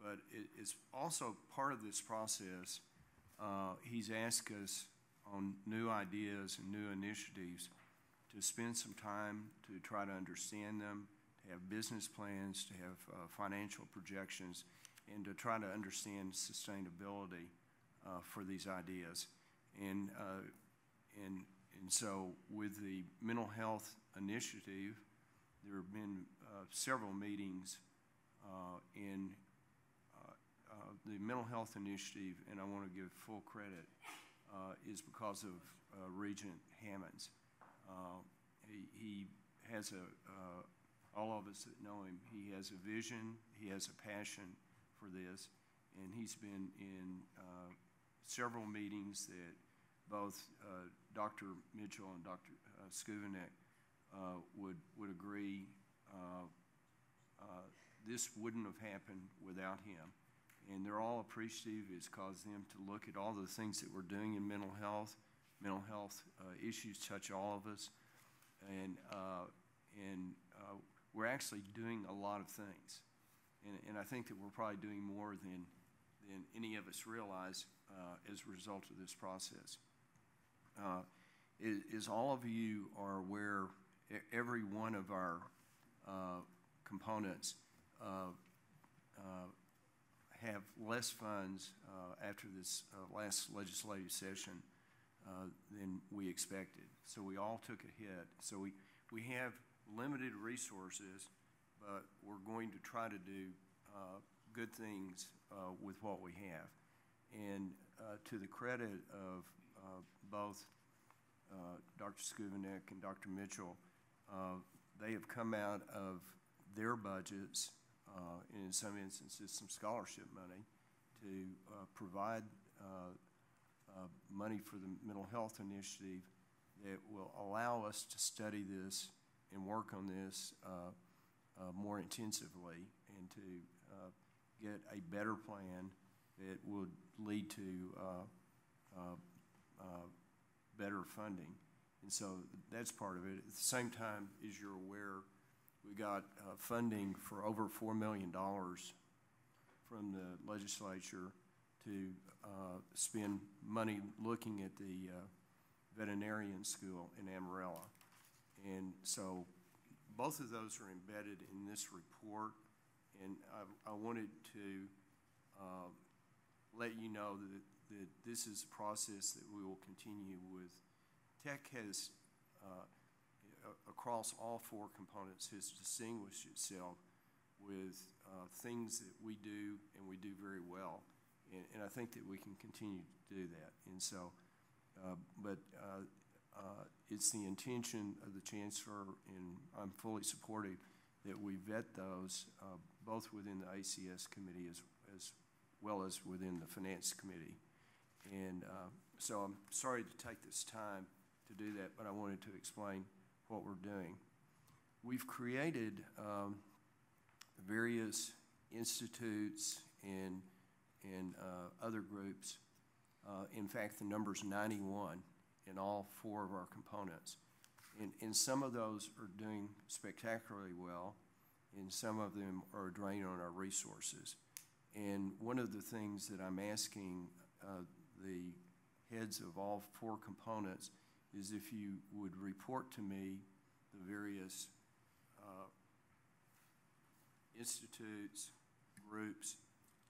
But it's also part of this process. He's asked us on new ideas and new initiatives to spend some time to try to understand them, to have business plans, to have financial projections, and to try to understand sustainability for these ideas. And so with the mental health initiative, there have been several meetings in the mental health initiative, and I want to give full credit, is because of Regent Hammonds. He has all of us that know him, he has a vision, he has a passion for this, and he's been in several meetings that both Dr. Mitchell and Dr. Skuvenek would agree this wouldn't have happened without him. And they're all appreciative. It's caused them to look at all the things that we're doing in mental health. Mental health issues touch all of us. And we're actually doing a lot of things. And I think that we're probably doing more than any of us realize as a result of this process. As all of you are aware, every one of our components have less funds after this last legislative session than we expected. So we all took a hit. So we have limited resources, but we're going to try to do good things with what we have. And to the credit of both Dr. Skuvenek and Dr. Mitchell, they have come out of their budgets, and in some instances some scholarship money, to provide money for the mental health initiative that will allow us to study this and work on this more intensively and to get a better plan that would lead to better funding. And so that's part of it. At the same time, as you're aware, we got funding for over $4 million from the legislature to spend money looking at the veterinarian school in Amarillo. And so both of those are embedded in this report, and I wanted to let you know that this is a process that we will continue with. Tech has, across all four components, has distinguished itself with things that we do and we do very well. And I think that we can continue to do that. And so, it's the intention of the Chancellor, and I'm fully supportive, that we vet those both within the ACS committee as well as within the Finance Committee. And so I'm sorry to take this time to do that, but I wanted to explain what we're doing. We've created various institutes and other groups. In fact, the number's 91 in all four of our components. And some of those are doing spectacularly well, and some of them are draining on our resources. And one of the things that I'm asking the heads of all four components is if you would report to me the various institutes, groups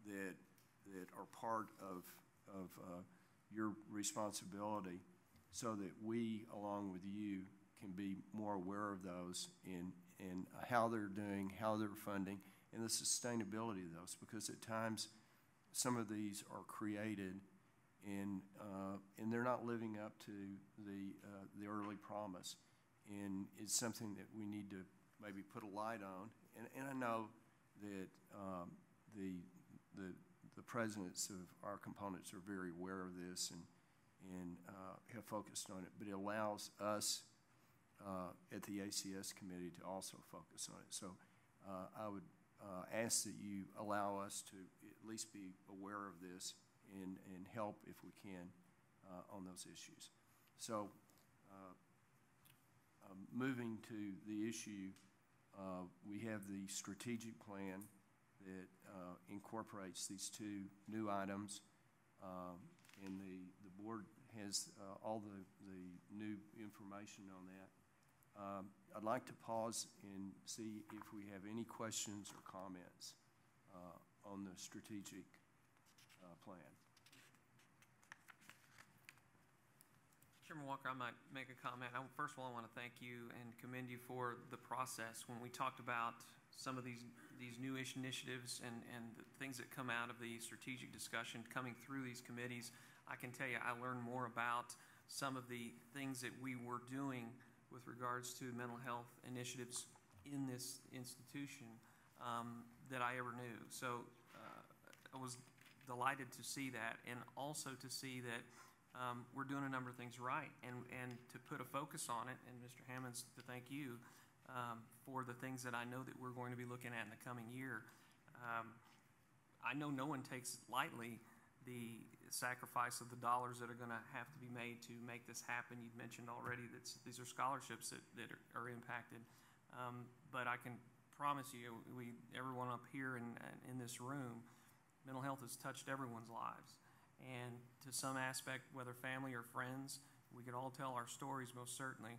that are part of your responsibility, so that we, along with you, can be more aware of those and how they're doing, how they're funding, and the sustainability of those. Because at times, some of these are created and they're not living up to the early promise, and it's something that we need to maybe put a light on. And I know that the presidents of our components are very aware of this and have focused on it, but it allows us at the ACS committee to also focus on it. So I ask that you allow us to at least be aware of this and help if we can on those issues. So moving to the issue, we have the strategic plan that incorporates these two new items, and the board has all the new information on that. I'd like to pause and see if we have any questions or comments on the strategic plan. Chairman Walker, I might make a comment. First of all, I want to thank you and commend you for the process. When we talked about some of these newish initiatives and the things that come out of the strategic discussion coming through these committees, I can tell you I learned more about some of the things that we were doing with regards to mental health initiatives in this institution that I ever knew. So I was delighted to see that, and also to see that we're doing a number of things right, and to put a focus on it, and Mr. Hammonds, to thank you for the things that I know that we're going to be looking at in the coming year. I know no one takes lightly the sacrifice of the dollars that are going to have to be made to make this happen. You've mentioned already that these are scholarships that are impacted, but I can promise you, everyone up here in this room, mental health has touched everyone's lives. And to some aspect, whether family or friends, we could all tell our stories most certainly.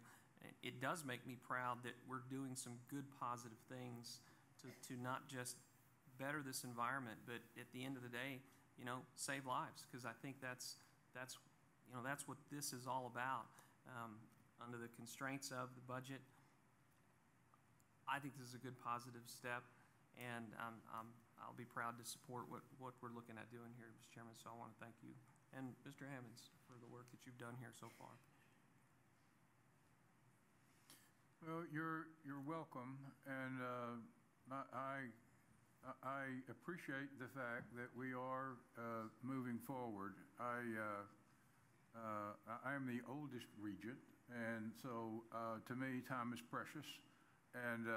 It does make me proud that we're doing some good positive things to not just better this environment, but at the end of the day, save lives, because I think that's what this is all about. Under the constraints of the budget, I think this is a good positive step, and I'll be proud to support what we're looking at doing here, Mr. Chairman, so I want to thank you. And Mr. Hammonds for the work that you've done here so far. Well, you're welcome, and I appreciate the fact that we are moving forward. I am the oldest regent, and so to me, time is precious. And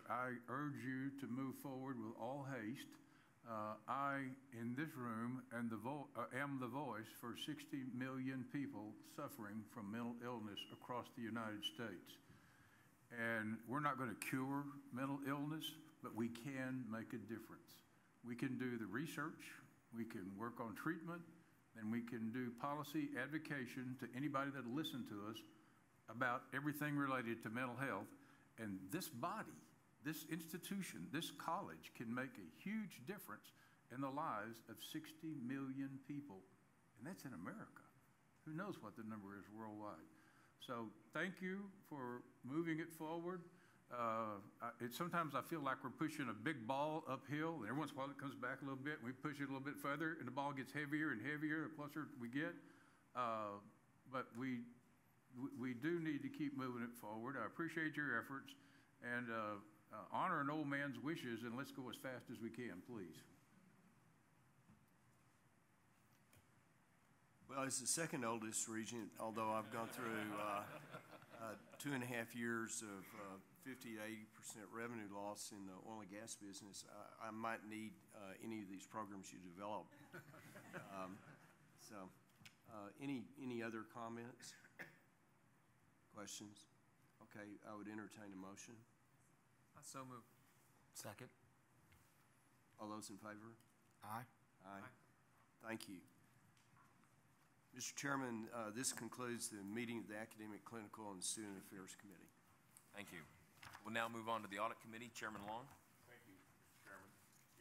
I urge you to move forward with all haste. I, in this room, am the voice for 60 million people suffering from mental illness across the United States. And we're not going to cure mental illness, but we can make a difference. We can do the research, we can work on treatment, and we can do policy advocation to anybody that will listen to us about everything related to mental health. And this body, this institution, this college can make a huge difference in the lives of 60 million people. And that's in America. Who knows what the number is worldwide? So thank you for moving it forward. Sometimes I feel like we're pushing a big ball uphill, and every once in a while it comes back a little bit, and we push it a little bit further, and the ball gets heavier and heavier the closer we get. But we do need to keep moving it forward. I appreciate your efforts, and honor an old man's wishes, and let's go as fast as we can, please. Well, as the second oldest regent, although I've gone through 2.5 years of 50 to 80% revenue loss in the oil and gas business, I might need any of these programs you develop. Any other comments? Questions? Okay, I would entertain a motion. I so move. Second. All those in favor? Aye. Aye. Thank you. Mr. Chairman, this concludes the meeting of the Academic, Clinical, and Student Affairs Committee. Thank you. We'll now move on to the Audit Committee. Chairman Long. Thank you, Mr. Chairman.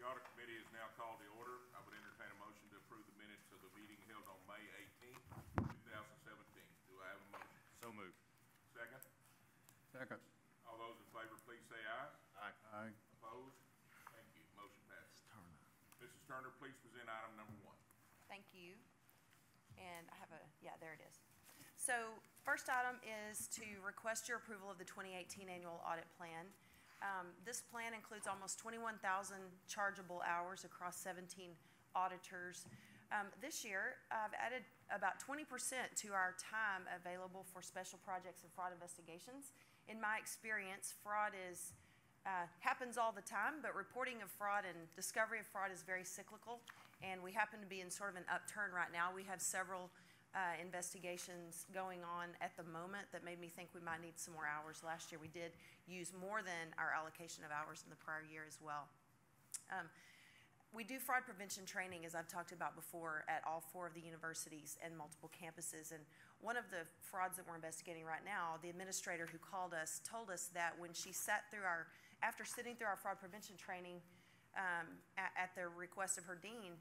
The Audit Committee is now called to order. I would entertain a motion to approve the minutes of the meeting held on May 18th, 2017. Do I have a motion? So moved. Second? Second. All those in favor, please say aye. Aye. Aye. Opposed? Thank you. Motion passes. Mrs. Turner, please present item number 1. Thank you. And I have there it is. So first item is to request your approval of the 2018 annual audit plan. This plan includes almost 21,000 chargeable hours across 17 auditors. This year, I've added about 20% to our time available for special projects and fraud investigations. In my experience, fraud is happens all the time, but reporting of fraud and discovery of fraud is very cyclical, and we happen to be in sort of an upturn right now. We have several investigations going on at the moment that made me think we might need some more hours. Last year we did use more than our allocation of hours in the prior year as well. We do fraud prevention training, as I've talked about before, at all 4 of the universities and multiple campuses. And one of the frauds that we're investigating right now, the administrator who called us told us that when she sat through after sitting through our fraud prevention training at the request of her dean,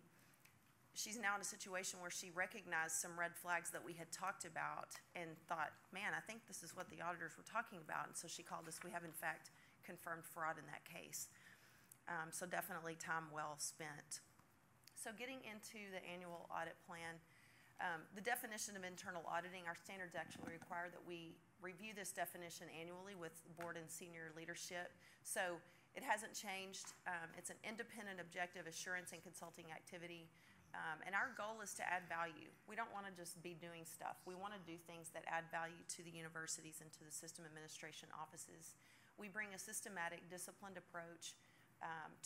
she's now in a situation where she recognized some red flags that we had talked about and thought, man, I think this is what the auditors were talking about. And so she called us. We have, in fact, confirmed fraud in that case. So definitely time well spent. So getting into the annual audit plan, the definition of internal auditing, our standards actually require that we review this definition annually with board and senior leadership. So it hasn't changed. It's an independent, objective assurance and consulting activity. And our goal is to add value. We don't want to just be doing stuff. We want to do things that add value to the universities and to the system administration offices. We bring a systematic, disciplined approach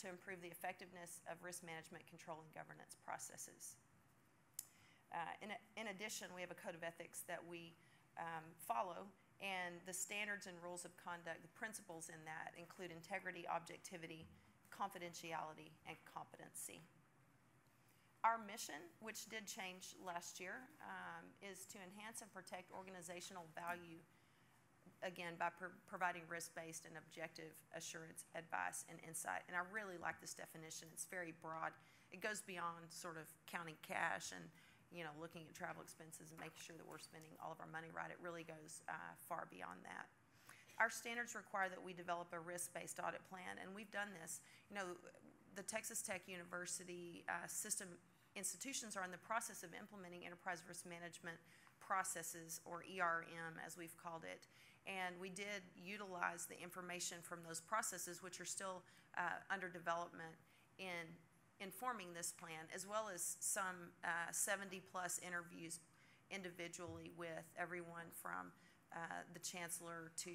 to improve the effectiveness of risk management, control, and governance processes. In addition, we have a code of ethics that we follow, and the standards and rules of conduct, the principles in that include integrity, objectivity, confidentiality, and competency. Our mission, which did change last year, is to enhance and protect organizational value, again, by providing risk-based and objective assurance, advice, and insight. And I really like this definition. It's very broad. It goes beyond sort of counting cash and, looking at travel expenses and making sure that we're spending all of our money right. It really goes far beyond that. Our standards require that we develop a risk-based audit plan, and we've done this. The Texas Tech University system institutions are in the process of implementing enterprise risk management processes, or ERM, as we've called it. And we did utilize the information from those processes, which are still under development, in informing this plan, as well as some 70-plus interviews individually with everyone from the chancellor to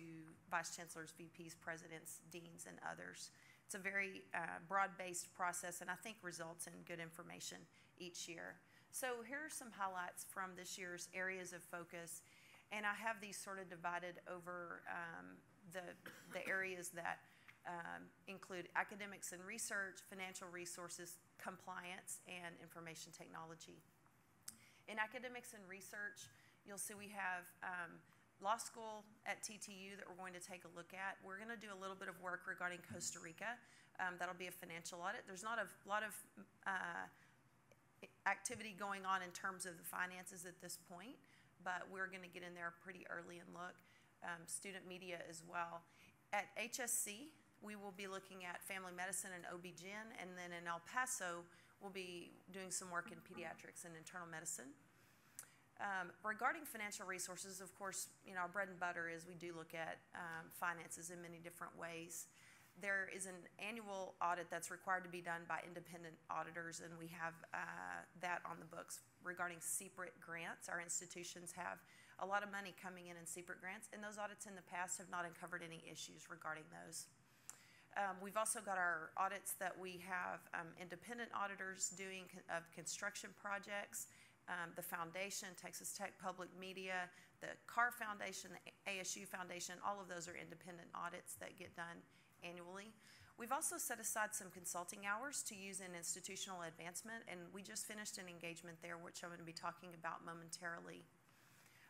vice chancellors, VPs, presidents, deans, and others. It's a very broad-based process, and I think results in good information each year. So here are some highlights from this year's areas of focus. And I have these sort of divided over the areas that include academics and research, financial resources, compliance, and information technology. In academics and research, you'll see we have law school at TTU that we're going to take a look at. We're going to do a little bit of work regarding Costa Rica. That'll be a financial audit. There's not a lot of activity going on in terms of the finances at this point, but we're going to get in there pretty early and look. Student media as well. At HSC, we will be looking at family medicine and OB-GYN, and then in El Paso, we'll be doing some work in pediatrics and internal medicine. Regarding financial resources, of course, our bread and butter is we do look at finances in many different ways. There is an annual audit that's required to be done by independent auditors, and we have that on the books regarding CPRIT grants. Our institutions have a lot of money coming in CPRIT grants, and those audits in the past have not uncovered any issues regarding those. We've also got our audits that we have independent auditors doing of construction projects, the foundation, Texas Tech Public Media, the CAR Foundation, the ASU Foundation. All of those are independent audits that get done annually. We've also set aside some consulting hours to use in institutional advancement, and we just finished an engagement there, which I'm going to be talking about momentarily.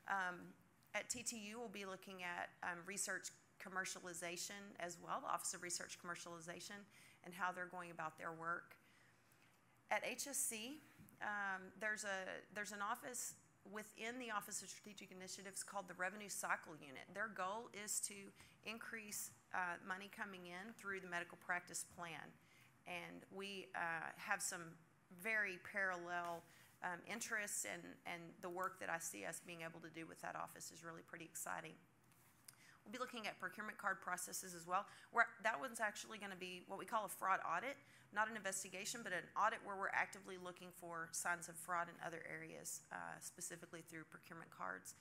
At TTU, we'll be looking at research commercialization as well, the Office of Research Commercialization, and how they're going about their work. At HSC, there's an office within the Office of Strategic Initiatives called the Revenue Cycle Unit. Their goal is to increase money coming in through the medical practice plan. And we have some very parallel interests, and the work that I see us being able to do with that office is really pretty exciting. We'll be looking at procurement card processes as well. That one's actually going to be what we call a fraud audit, not an investigation, but an audit where we're actively looking for signs of fraud in other areas, specifically through procurement cards.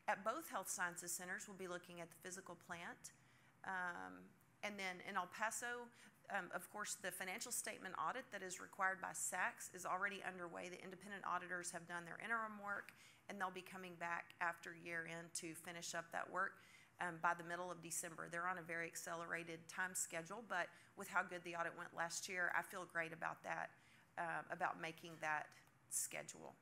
At both health sciences centers, we'll be looking at the physical plant, And then in El Paso, of course, the financial statement audit that is required by SACS is already underway. The independent auditors have done their interim work, and they'll be coming back after year end to finish up that work by the middle of December. They're on a very accelerated time schedule, but with how good the audit went last year, I feel great about that, about making that schedule.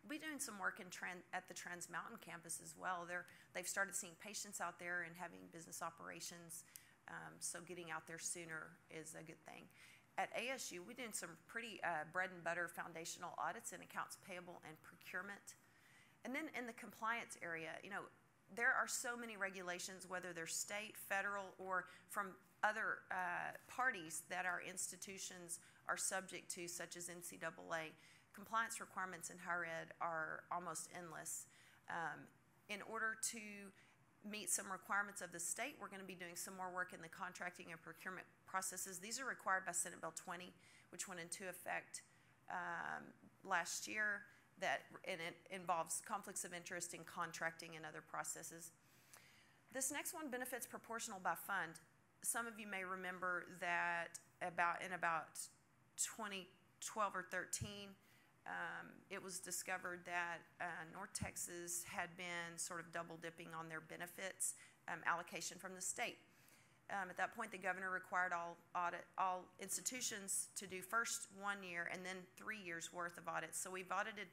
We'll be doing some work at the Trans Mountain campus as well. They've started seeing patients out there and having business operations, so getting out there sooner is a good thing. At ASU, we're doing some pretty bread and butter foundational audits in accounts payable and procurement. And then in the compliance area, there are so many regulations, whether they're state, federal, or from other parties that our institutions are subject to, such as NCAA. Compliance requirements in higher ed are almost endless. In order to meet some requirements of the state, we're going to be doing some more work in the contracting and procurement processes. These are required by Senate Bill 20, which went into effect last year, and it involves conflicts of interest in contracting and other processes. This next one, benefits proportional by fund. Some of you may remember that in about 2012 or 13, it was discovered that North Texas had been sort of double dipping on their benefits allocation from the state. At that point, the governor required all institutions to do first 1 year and then 3 years worth of audits. So we've audited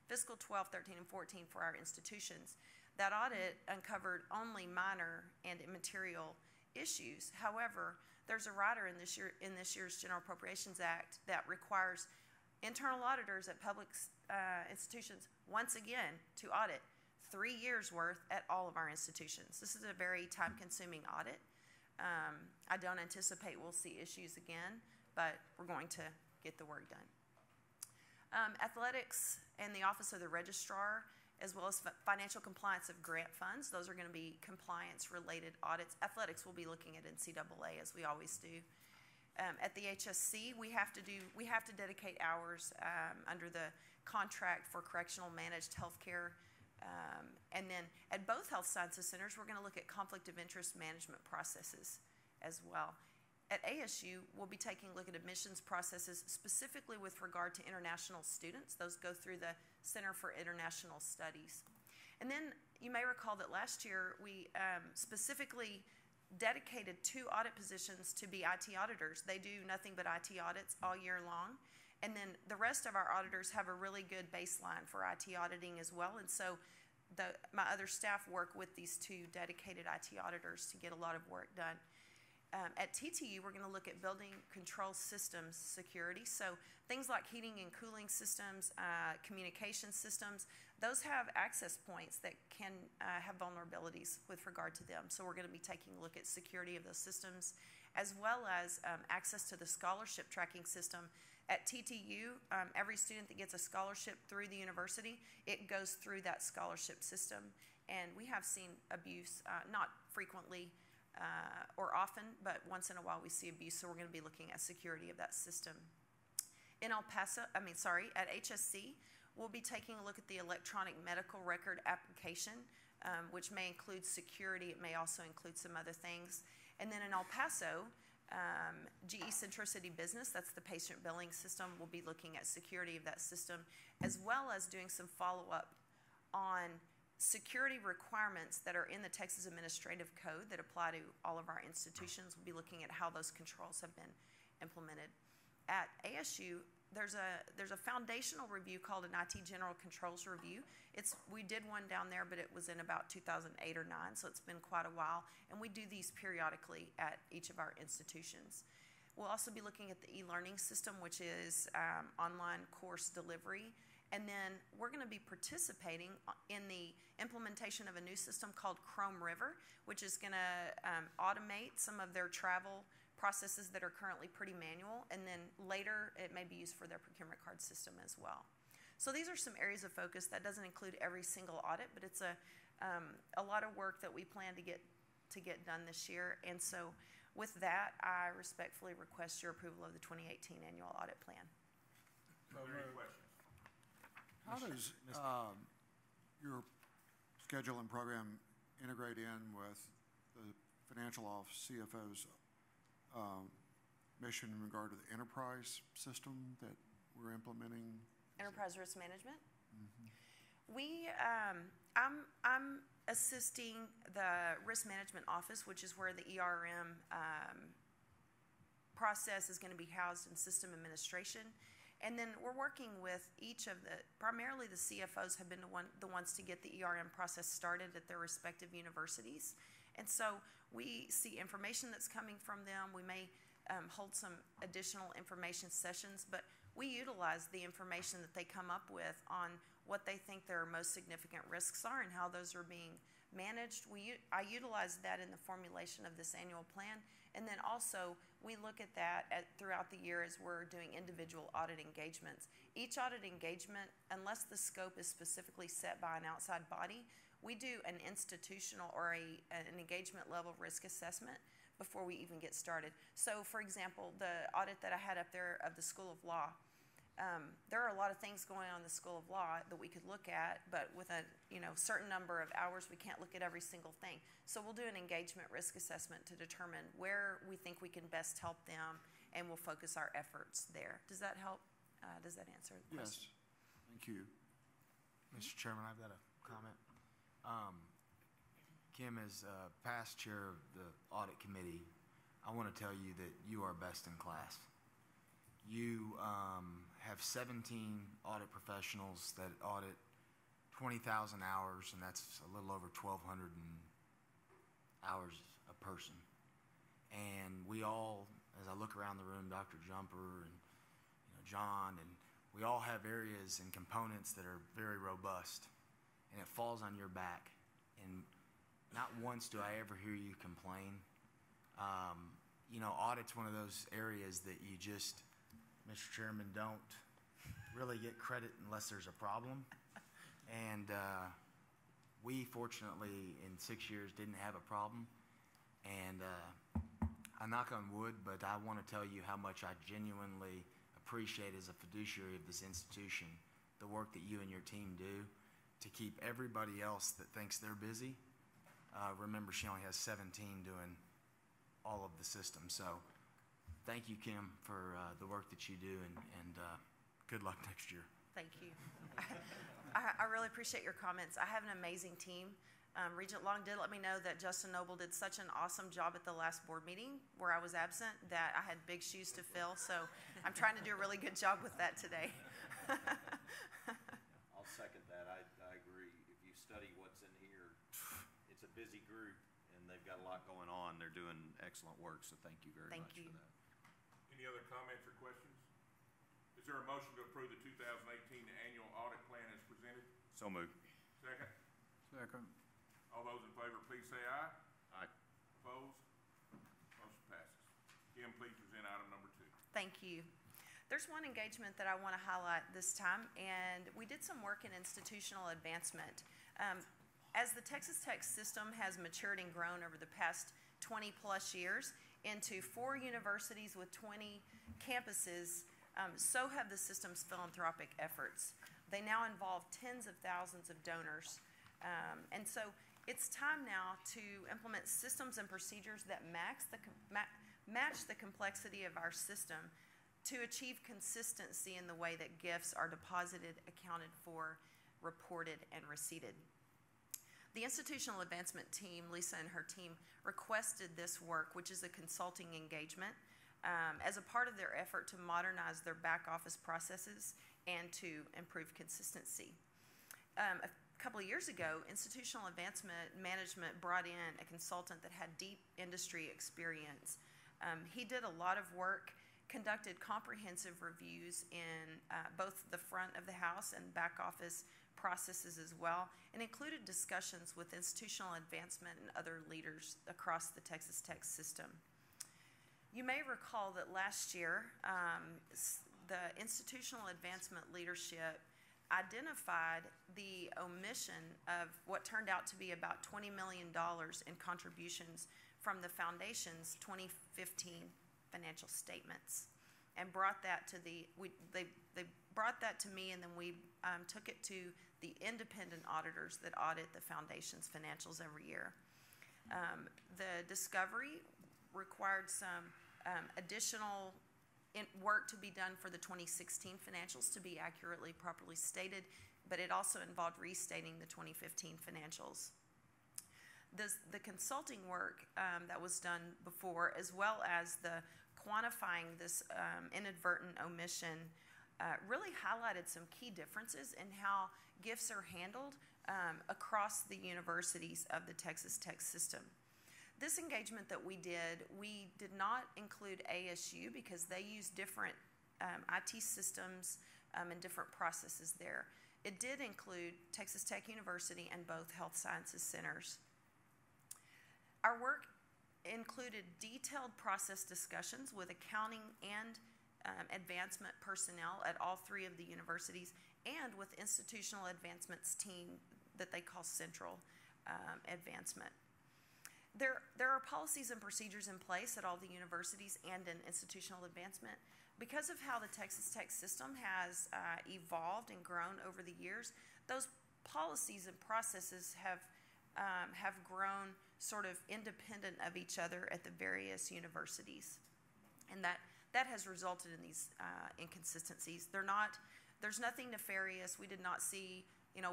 fiscal 12, 13, and 14 for our institutions. That audit uncovered only minor and immaterial issues. However, there's a rider in this year's General Appropriations Act that requires internal auditors at public institutions, once again, to audit 3 years worth at all of our institutions. This is a very time-consuming audit. I don't anticipate we'll see issues again, but we're going to get the work done. Athletics and the Office of the Registrar, as well as financial compliance of grant funds. Those are going to be compliance-related audits. Athletics will be looking at NCAA, as we always do. At the HSC, we have to dedicate hours under the contract for correctional managed healthcare. And then at both health sciences centers, we're going to look at conflict of interest management processes as well. At ASU, we'll be taking a look at admissions processes specifically with regard to international students. Those go through the Center for International Studies. And then you may recall that last year we specifically dedicated 2 audit positions to be IT auditors. They do nothing but IT audits all year long. And then the rest of our auditors have a really good baseline for IT auditing as well. And so my other staff work with these 2 dedicated IT auditors to get a lot of work done. At TTU, we're going to look at building control systems security. So things like heating and cooling systems, communication systems, those have access points that can have vulnerabilities with regard to them. So we're going to be taking a look at security of those systems, as well as access to the scholarship tracking system. At TTU, every student that gets a scholarship through the university, it goes through that scholarship system. And we have seen abuse, not frequently or often, but once in a while we see abuse, so we're going to be looking at security of that system. At HSC, we'll be taking a look at the electronic medical record application, which may include security. It may also include some other things. And then in El Paso, GE Centricity Business, that's the patient billing system, we'll be looking at security of that system, as well as doing some follow-up on security requirements that are in the Texas Administrative Code that apply to all of our institutions. We'll be looking at how those controls have been implemented. At ASU, there's a foundational review called an IT General Controls Review. We did one down there, but it was in about 2008 or 9, so it's been quite a while. And we do these periodically at each of our institutions. We'll also be looking at the e-learning system, which is online course delivery. And then we're going to be participating in the implementation of a new system called Chrome River, which is going to automate some of their travel processes that are currently pretty manual. And then later, it may be used for their procurement card system as well. So these are some areas of focus. That doesn't include every single audit, but it's a lot of work that we plan to get done this year. And so with that, I respectfully request your approval of the 2018 annual audit plan. Are there any questions? How does your schedule and program integrate in with the financial office, CFO's mission in regard to the enterprise system that we're implementing? Enterprise risk management? I'm assisting the risk management office, which is where the ERM process is going to be housed in system administration. And then we're working with each of primarily the CFOs have been the ones to get the ERM process started at their respective universities. And so we see information that's coming from them. We may hold some additional information sessions, but we utilize the information that they come up with on what they think their most significant risks are and how those are being managed. I utilize that in the formulation of this annual plan, and then also we look at that throughout the year as we're doing individual audit engagements. Each audit engagement, unless the scope is specifically set by an outside body, we do an institutional or an engagement level risk assessment before we even get started. So for example, the audit that I had up there of the School of Law, there are a lot of things going on in the School of Law that we could look at, but with a certain number of hours, we can't look at every single thing. So we'll do an engagement risk assessment to determine where we think we can best help them, and we'll focus our efforts there. Does that help? Does that answer the question? Yes. Thank you. Mr. Chairman, I've got a comment. Kim, as past chair of the audit committee, I want to tell you that you are best in class. You have 17 audit professionals that audit 20,000 hours, and that's a little over 1,200 hours a person. And we all, as I look around the room, Dr. Jumper and John, and we all have areas and components that are very robust, and it falls on your back. And not once do I ever hear you complain. Audit's one of those areas that you just, Mr. Chairman, don't really get credit unless there's a problem. And we, fortunately, in 6 years didn't have a problem. And I knock on wood, but I want to tell you how much I genuinely appreciate as a fiduciary of this institution the work that you and your team do to keep everybody else that thinks they're busy. Remember, she only has 17 doing all of the systems. So thank you, Kim, for the work that you do, and good luck next year. Thank you. I really appreciate your comments. I have an amazing team. Regent Long did let me know that Justin Noble did such an awesome job at the last board meeting where I was absent that I had big shoes to fill. So I'm trying to do a really good job with that today. I'll second that. I agree. If you study what's in here, it's a busy group, and they've got a lot going on. They're doing excellent work, so thank you very much for that. Any other comments or questions? Is there a motion to approve the 2018 annual audit plan as presented? So moved. Second. Second. All those in favor, please say aye. Aye. Opposed? Motion passes. Kim, please present item number 2. Thank you. There's one engagement that I want to highlight this time, and we did some work in institutional advancement. As the Texas Tech system has matured and grown over the past 20 plus years into 4 universities with 20 campuses, so have the system's philanthropic efforts. They now involve tens of thousands of donors. And so it's time now to implement systems and procedures that match the complexity of our system to achieve consistency in the way that gifts are deposited, accounted for, reported, and receipted. The institutional advancement team, Lisa and her team, requested this work, which is a consulting engagement, as a part of their effort to modernize their back office processes and to improve consistency. A couple of years ago, Institutional Advancement Management brought in a consultant that had deep industry experience. He did a lot of work, conducted comprehensive reviews in both the front of the house and back office processes as well, and included discussions with institutional advancement and other leaders across the Texas Tech system. You may recall that last year, the institutional advancement leadership identified the omission of what turned out to be about $20 million in contributions from the foundation's 2015 financial statements, and brought that to they brought that to me, and then we took it to the independent auditors that audit the foundation's financials every year. The discovery required some additional work to be done for the 2016 financials to be accurately, properly stated, but it also involved restating the 2015 financials. The consulting work that was done before, as well as the quantifying this inadvertent omission, really highlighted some key differences in how gifts are handled across the universities of the Texas Tech system. This engagement that we did not include ASU because they use different IT systems and different processes there. It did include Texas Tech University and both health sciences centers. Our work included detailed process discussions with accounting and advancement personnel at all three of the universities and with institutional advancements team that they call Central Advancement. There are policies and procedures in place at all the universities and in institutional advancement. Because of how the Texas Tech system has evolved and grown over the years, those policies and processes have grown sort of independent of each other at the various universities. And that has resulted in these inconsistencies. There's nothing nefarious. We did not see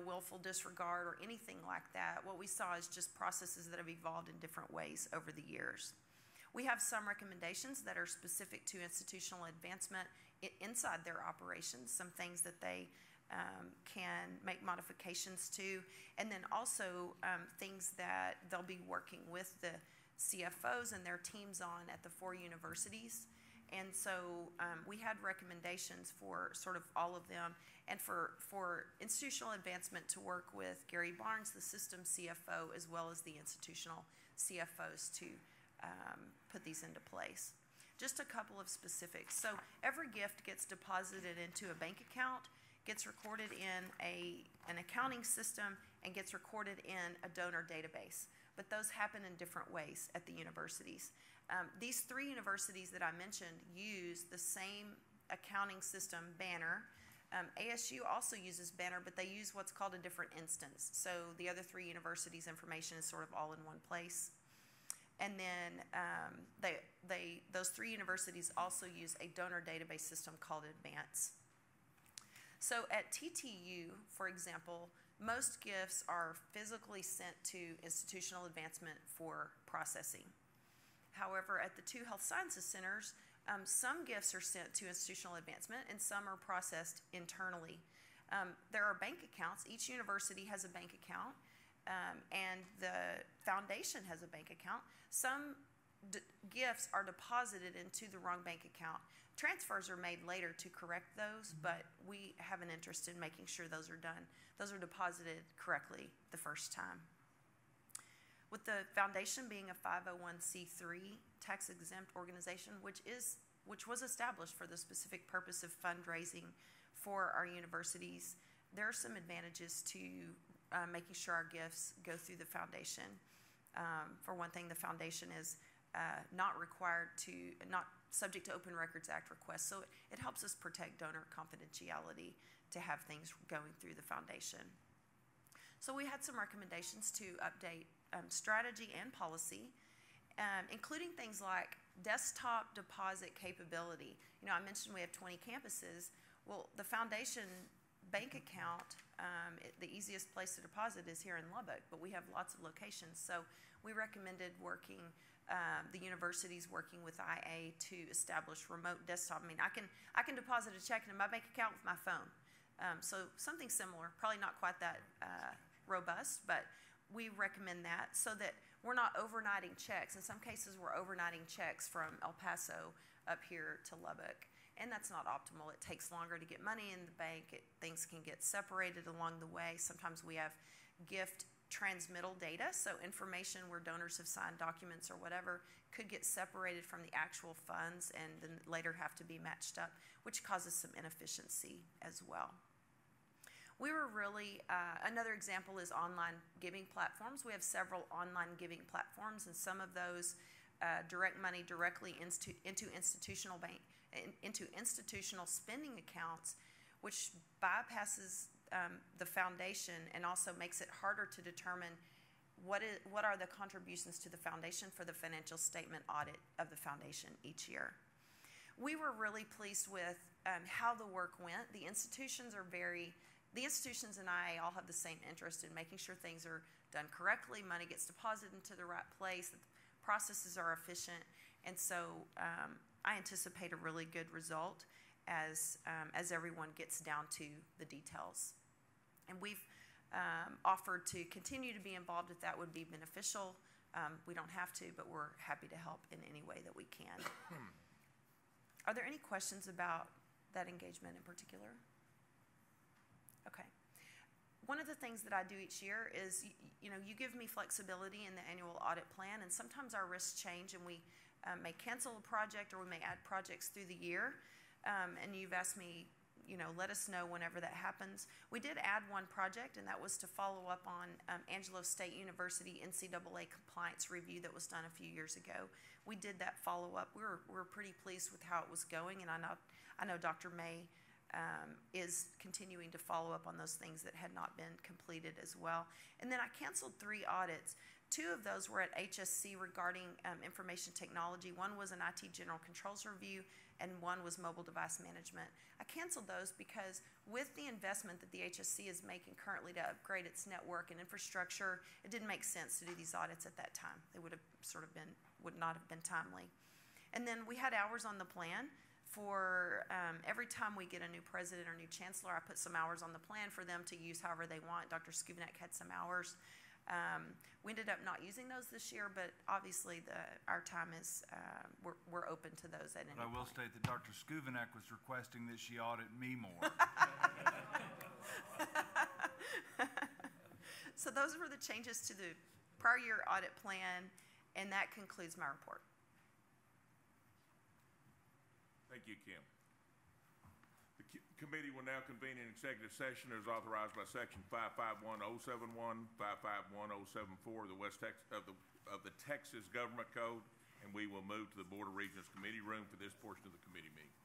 willful disregard or anything like that. What we saw is just processes that have evolved in different ways over the years. We have some recommendations that are specific to institutional advancement inside their operations, some things that they can make modifications to, and then also things that they'll be working with the CFOs and their teams on at the 4 universities. And so we had recommendations for sort of all of them, and for institutional advancement to work with Gary Barnes, the system CFO, as well as the institutional CFOs to put these into place. Just a couple of specifics. So every gift gets deposited into a bank account, gets recorded in an accounting system, and gets recorded in a donor database. But those happen in different ways at the universities. These 3 universities that I mentioned use the same accounting system, Banner. ASU also uses Banner, but they use what's called a different instance. So the other 3 universities' information is sort of all in one place. And then those 3 universities also use a donor database system called Advance. So at TTU, for example, most gifts are physically sent to institutional advancement for processing. However, at the 2 health sciences centers, some gifts are sent to institutional advancement and some are processed internally. There are bank accounts. Each university has a bank account, and the foundation has a bank account. Some gifts are deposited into the wrong bank account. Transfers are made later to correct those, but we have an interest in making sure those are done. Those are deposited correctly the first time. With the foundation being a 501c3 tax-exempt organization, which was established for the specific purpose of fundraising for our universities, there are some advantages to making sure our gifts go through the foundation. For one thing, the foundation is not subject to Open Records Act requests, so it helps us protect donor confidentiality to have things going through the foundation. So we had some recommendations to update strategy and policy, including things like desktop deposit capability. I mentioned we have 20 campuses. Well, the foundation bank account, the easiest place to deposit is here in Lubbock, but we have lots of locations. So we recommended the universities working with IA to establish remote desktop. I mean, I can deposit a check into my bank account with my phone. So something similar, probably not quite that robust, but we recommend that so that we're not overnighting checks. In some cases, we're overnighting checks from El Paso up here to Lubbock, and that's not optimal. It takes longer to get money in the bank. Things can get separated along the way. Sometimes we have gift transmittal data, so information where donors have signed documents or whatever could get separated from the actual funds and then later have to be matched up, which causes some inefficiency as well. We were really, another example is online giving platforms. We have several online giving platforms, and some of those direct money directly into institutional spending accounts, which bypasses the foundation and also makes it harder to determine what are the contributions to the foundation for the financial statement audit of the foundation each year. We were really pleased with how the work went. The institutions and I all have the same interest in making sure things are done correctly, money gets deposited into the right place, that the processes are efficient, and so I anticipate a really good result as everyone gets down to the details. And we've offered to continue to be involved if that would be beneficial. We don't have to, but we're happy to help in any way that we can. Are there any questions about that engagement in particular? Okay. One of the things that I do each year is, you give me flexibility in the annual audit plan, and sometimes our risks change and we may cancel a project or we may add projects through the year. And you've asked me, let us know whenever that happens. We did add one project, and that was to follow up on Angelo State University NCAA compliance review that was done a few years ago. We did that follow-up. We were pretty pleased with how it was going, and I know Dr. May is continuing to follow up on those things that had not been completed as well. And then I canceled 3 audits. 2 of those were at HSC regarding information technology. One was an IT general controls review, and one was mobile device management. I canceled those because with the investment that the HSC is making currently to upgrade its network and infrastructure, it didn't make sense to do these audits at that time. They would not have been timely. And then we had hours on the plan for every time we get a new president or new chancellor. I put some hours on the plan for them to use however they want. Dr. Skubinek had some hours. We ended up not using those this year, but obviously our time is, we're open to those at any But I will point. state that Dr. Skubinek was requesting that she audit me more. So those were the changes to the prior year audit plan, and that concludes my report. Thank you, Kim. The committee will now convene an executive session as authorized by Section 551071, 551074 of the Texas Government Code, and we will move to the Board of Regents Committee Room for this portion of the committee meeting.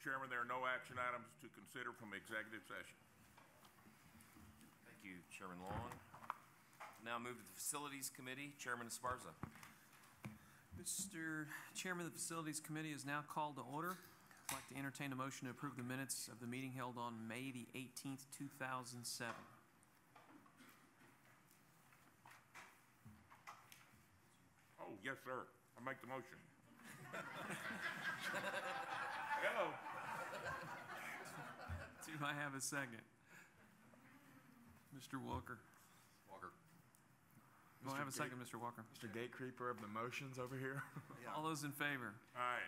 Chairman, there are no action items to consider from executive session. Thank you, Chairman Long. Now move to the Facilities Committee. Chairman Esparza. Mr. Chairman, the Facilities Committee is now called to order. I'd like to entertain a motion to approve the minutes of the meeting held on May the 18th, 2007. Oh, yes, sir. I make the motion. Hello. Do I have a second? Mr. Walker. Walker. Do I have a second, Mr. Walker? Mr. Gatekeeper of the motions over here. All those in favor? Aye.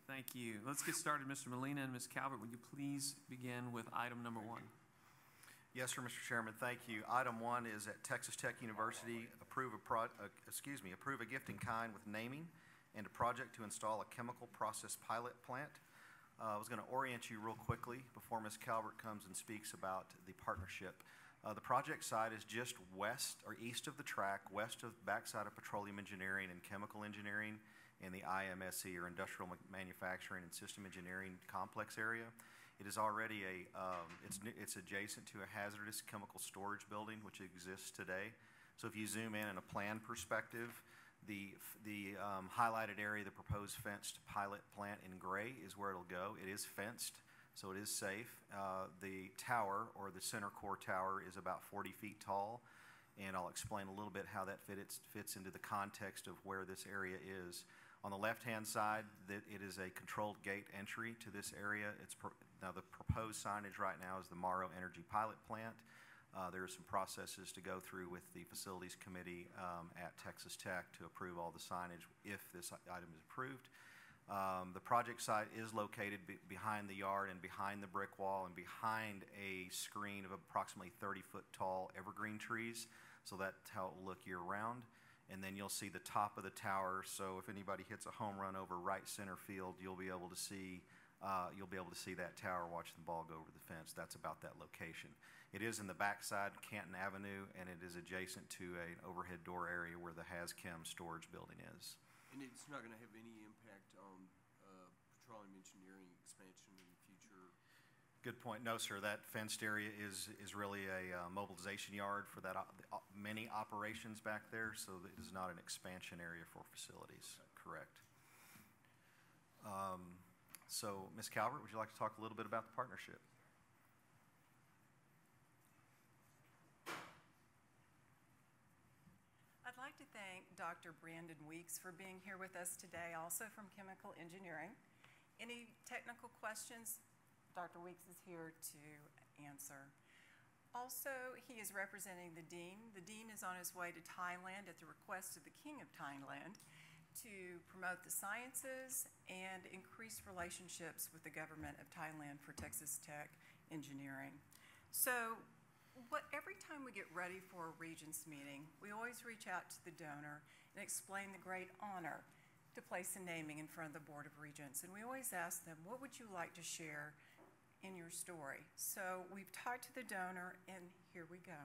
Thank you. Let's get started. Mr. Molina and Ms. Calvert, would you please begin with item number 1? Yes, sir, Mr. Chairman, thank you. Item 1 is at Texas Tech University, approve a gift in kind with naming and a project to install a chemical process pilot plant. I was going to orient you real quickly before Ms. Calvert comes and speaks about the partnership. The project site is just west or east of the track, west of the backside of petroleum engineering and chemical engineering in the IMSE, or Industrial Manufacturing and System Engineering complex area. It is already it's adjacent to a hazardous chemical storage building which exists today. So if you zoom in a plan perspective, the highlighted area, the proposed fenced pilot plant in gray is where it'll go. It is fenced, so it is safe. The tower, or the center core tower, is about 40 feet tall, and I'll explain a little bit how that fits into the context of where this area is. On the left-hand side, it is a controlled gate entry to this area. Now the proposed signage right now is the Morrow Energy Pilot Plant. There are some processes to go through with the Facilities Committee at Texas Tech to approve all the signage if this item is approved. The project site is located behind the yard and behind the brick wall and behind a screen of approximately 30-foot tall evergreen trees. So that's how it will look year-round. And then you'll see the top of the tower. So if anybody hits a home run over right center field, you'll be able to see that tower watch the ball go over the fence. That's about that location. It is in the backside, Canton Avenue, and it is adjacent to an overhead door area where the HazChem storage building is. And it's not going to have any impact on petroleum engineering expansion in the future? Good point. No, sir. That fenced area is really a mobilization yard for that many operations back there, so it is not an expansion area for facilities. Correct. So, Ms. Calvert, would you like to talk a little bit about the partnership? I'd like to thank Dr. Brandon Weeks for being here with us today, also from Chemical Engineering. Any technical questions? Dr. Weeks is here to answer. Also, he is representing the Dean. The Dean is on his way to Thailand at the request of the King of Thailand to promote the sciences and increase relationships with the government of Thailand for Texas Tech Engineering. So every time we get ready for a Regents meeting, we always reach out to the donor and explain the great honor to place a naming in front of the Board of Regents. And we always ask them, what would you like to share in your story? So we've talked to the donor, and here we go.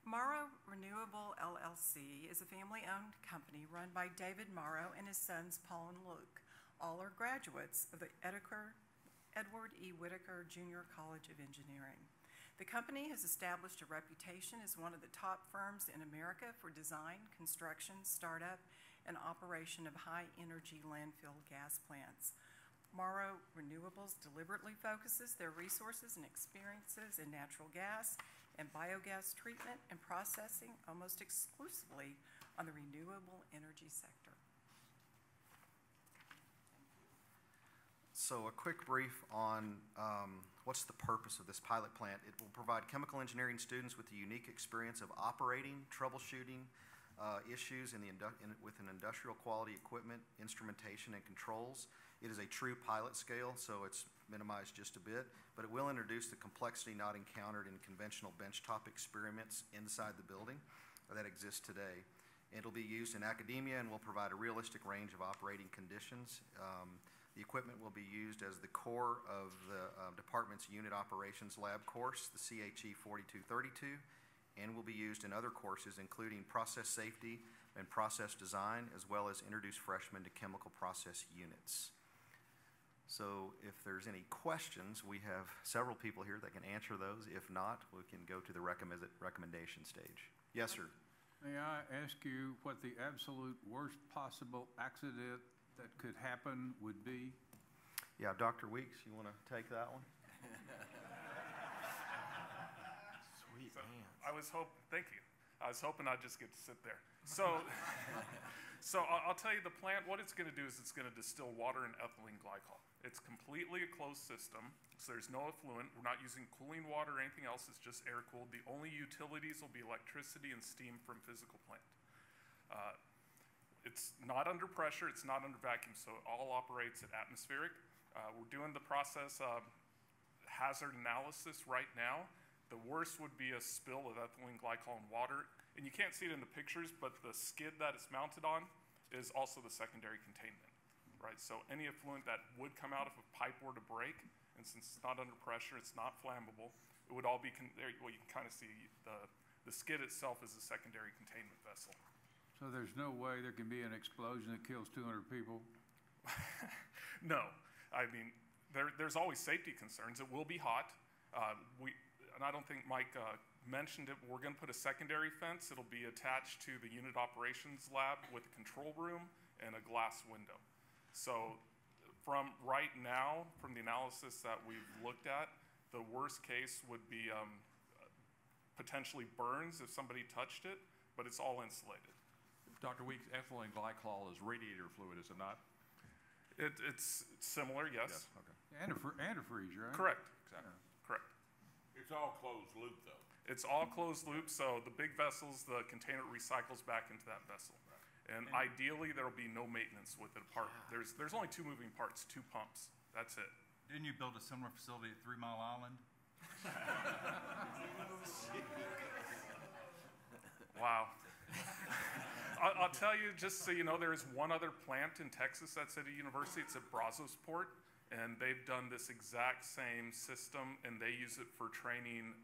Morrow Renewable LLC is a family-owned company run by David Morrow and his sons Paul and Luke. All are graduates of the Edward E. Whitaker Junior College of Engineering. The company has established a reputation as one of the top firms in America for design, construction, startup, and operation of high-energy landfill gas plants. Morrow Renewables deliberately focuses their resources and experiences in natural gas and biogas treatment and processing almost exclusively on the renewable energy sector. So a quick brief on what's the purpose of this pilot plant. It will provide chemical engineering students with the unique experience of operating, troubleshooting issues with an industrial quality equipment, instrumentation, and controls. It is a true pilot scale, so it's minimized just a bit, but it will introduce the complexity not encountered in conventional benchtop experiments inside the building that exist today. It'll be used in academia and will provide a realistic range of operating conditions. The equipment will be used as the core of the department's unit operations lab course, the CHE 4232, and will be used in other courses including process safety and process design, as well as introduce freshmen to chemical process units. So if there's any questions, we have several people here that can answer those. If not, we can go to the recommendation stage. Yes, sir. May I ask you what the absolute worst possible accident that could happen would be? Yeah, Dr. Weeks, you want to take that one? Sweet hands. Thank you. I was hoping I'd just get to sit there. So, I'll tell you the plant, what it's going to do is it's going to distill water and ethylene glycol. It's completely a closed system, so there's no effluent. We're not using cooling water or anything else. It's just air cooled. The only utilities will be electricity and steam from physical plant. It's not under pressure. It's not under vacuum, so it all operates at atmospheric. We're doing the process of hazard analysis right now. The worst would be a spill of ethylene glycol in water. And you can't see it in the pictures, but the skid that it's mounted on is also the secondary containment. Right, so any effluent that would come out if a pipe were to break, and since it's not under pressure, it's not flammable, it would all be, there. Well, you can kind of see the skid itself is a secondary containment vessel. So there's no way there can be an explosion that kills 200 people? No, I mean, there's always safety concerns. It will be hot. And I don't think Mike mentioned it, we're gonna put a secondary fence. It'll be attached to the unit operations lab with a control room and a glass window. So from right now, from the analysis that we've looked at, the worst case would be potentially burns if somebody touched it, but it's all insulated. Dr. Weeks, ethylene glycol is radiator fluid, is it not? It's similar, yes. Okay. Antifreeze, right? Correct. Exactly. Correct. It's all closed loop, though. It's all closed loop, so the big vessels, the container recycles back into that vessel. And ideally, there will be no maintenance with it apart. There's only two moving parts, two pumps. That's it. Didn't you build a similar facility at 3 Mile Island? Wow. I'll tell you, just so you know, there is one other plant in Texas that's at a university. It's at Brazosport, and they've done this exact same system, and they use it for training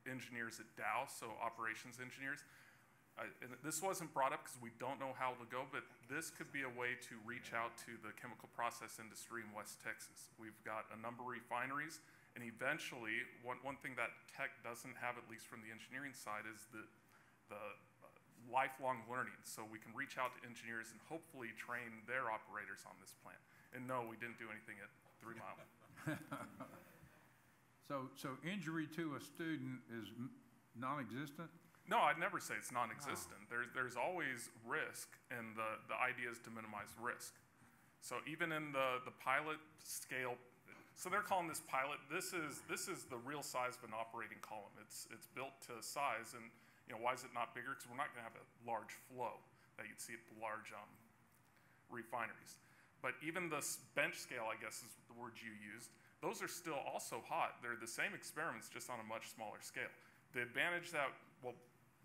engineers at Dow, so operations engineers. And this wasn't brought up because we don't know how it'll go, but this could be a way to reach out to the chemical process industry in West Texas. We've got a number of refineries, and eventually, one thing that tech doesn't have, at least from the engineering side, is the lifelong learning. So we can reach out to engineers and hopefully train their operators on this plant. And no, we didn't do anything at 3 Mile. So injury to a student is non-existent? No, I'd never say it's non-existent. There's always risk, and the idea is to minimize risk. So even in the pilot scale, so they're calling this pilot. This is the real size of an operating column. It's built to size, and why is it not bigger? Because we're not going to have a large flow that you'd see at the large refineries. But even the bench scale, I guess is the word you used. Those are still also hot. They're the same experiments, just on a much smaller scale. The advantage that, well,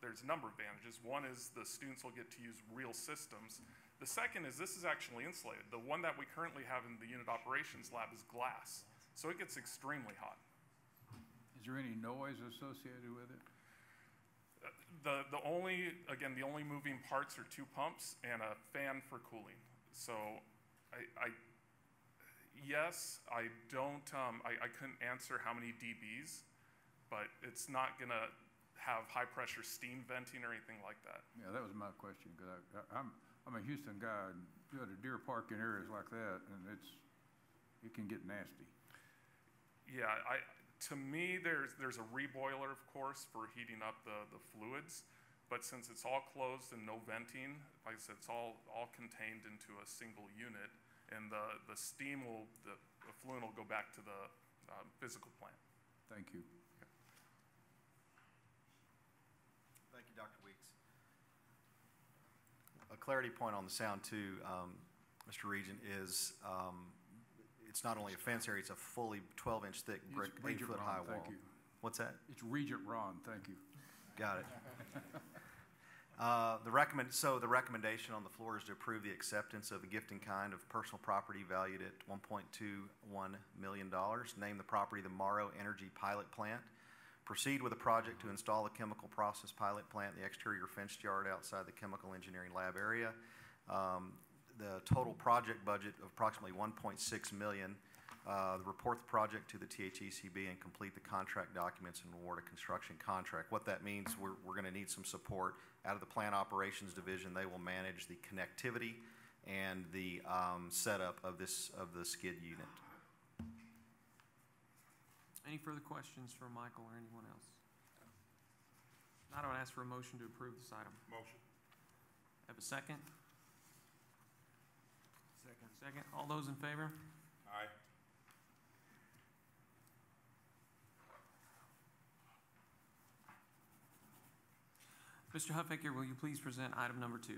there's a number of advantages. One is the students will get to use real systems. The second is this is actually insulated. The one that we currently have in the unit operations lab is glass, so it gets extremely hot. Is there any noise associated with it? The only moving parts are two pumps and a fan for cooling. So yes, I couldn't answer how many dBs, but it's not gonna have high pressure steam venting or anything like that. Yeah, that was my question, because I'm a Houston guy, and go to Deer Park in areas like that, and it can get nasty. Yeah, to me, there's a reboiler, of course, for heating up the fluids, but since it's all closed and no venting, like I said, it's all contained into a single unit, and the steam the effluent will go back to the physical plant. Thank you. Thank you, Dr. Weeks. A clarity point on the sound too, Mr. Regent, is it's not only a fence area, it's a fully 12-inch thick brick, 8-foot high wall. Thank you. What's that? It's Regent Ron, thank you. Got it. The recommendation on the floor is to approve the acceptance of a gift in kind of personal property valued at $1.21 million. Name the property the Morrow Energy Pilot Plant. Proceed with a project to install a chemical process pilot plant in the exterior fenced yard outside the chemical engineering lab area. The total project budget of approximately $1.6 million report the project to the THECB and complete the contract documents and award a construction contract. What that means, we're going to need some support out of the plant operations division. They will manage the connectivity and the setup of the skid unit. Any further questions for Michael or anyone else? Not, I would ask for a motion to approve this item. Motion. Have a second? Second. All those in favor? Aye. Mr. Huffaker, will you please present item number 2?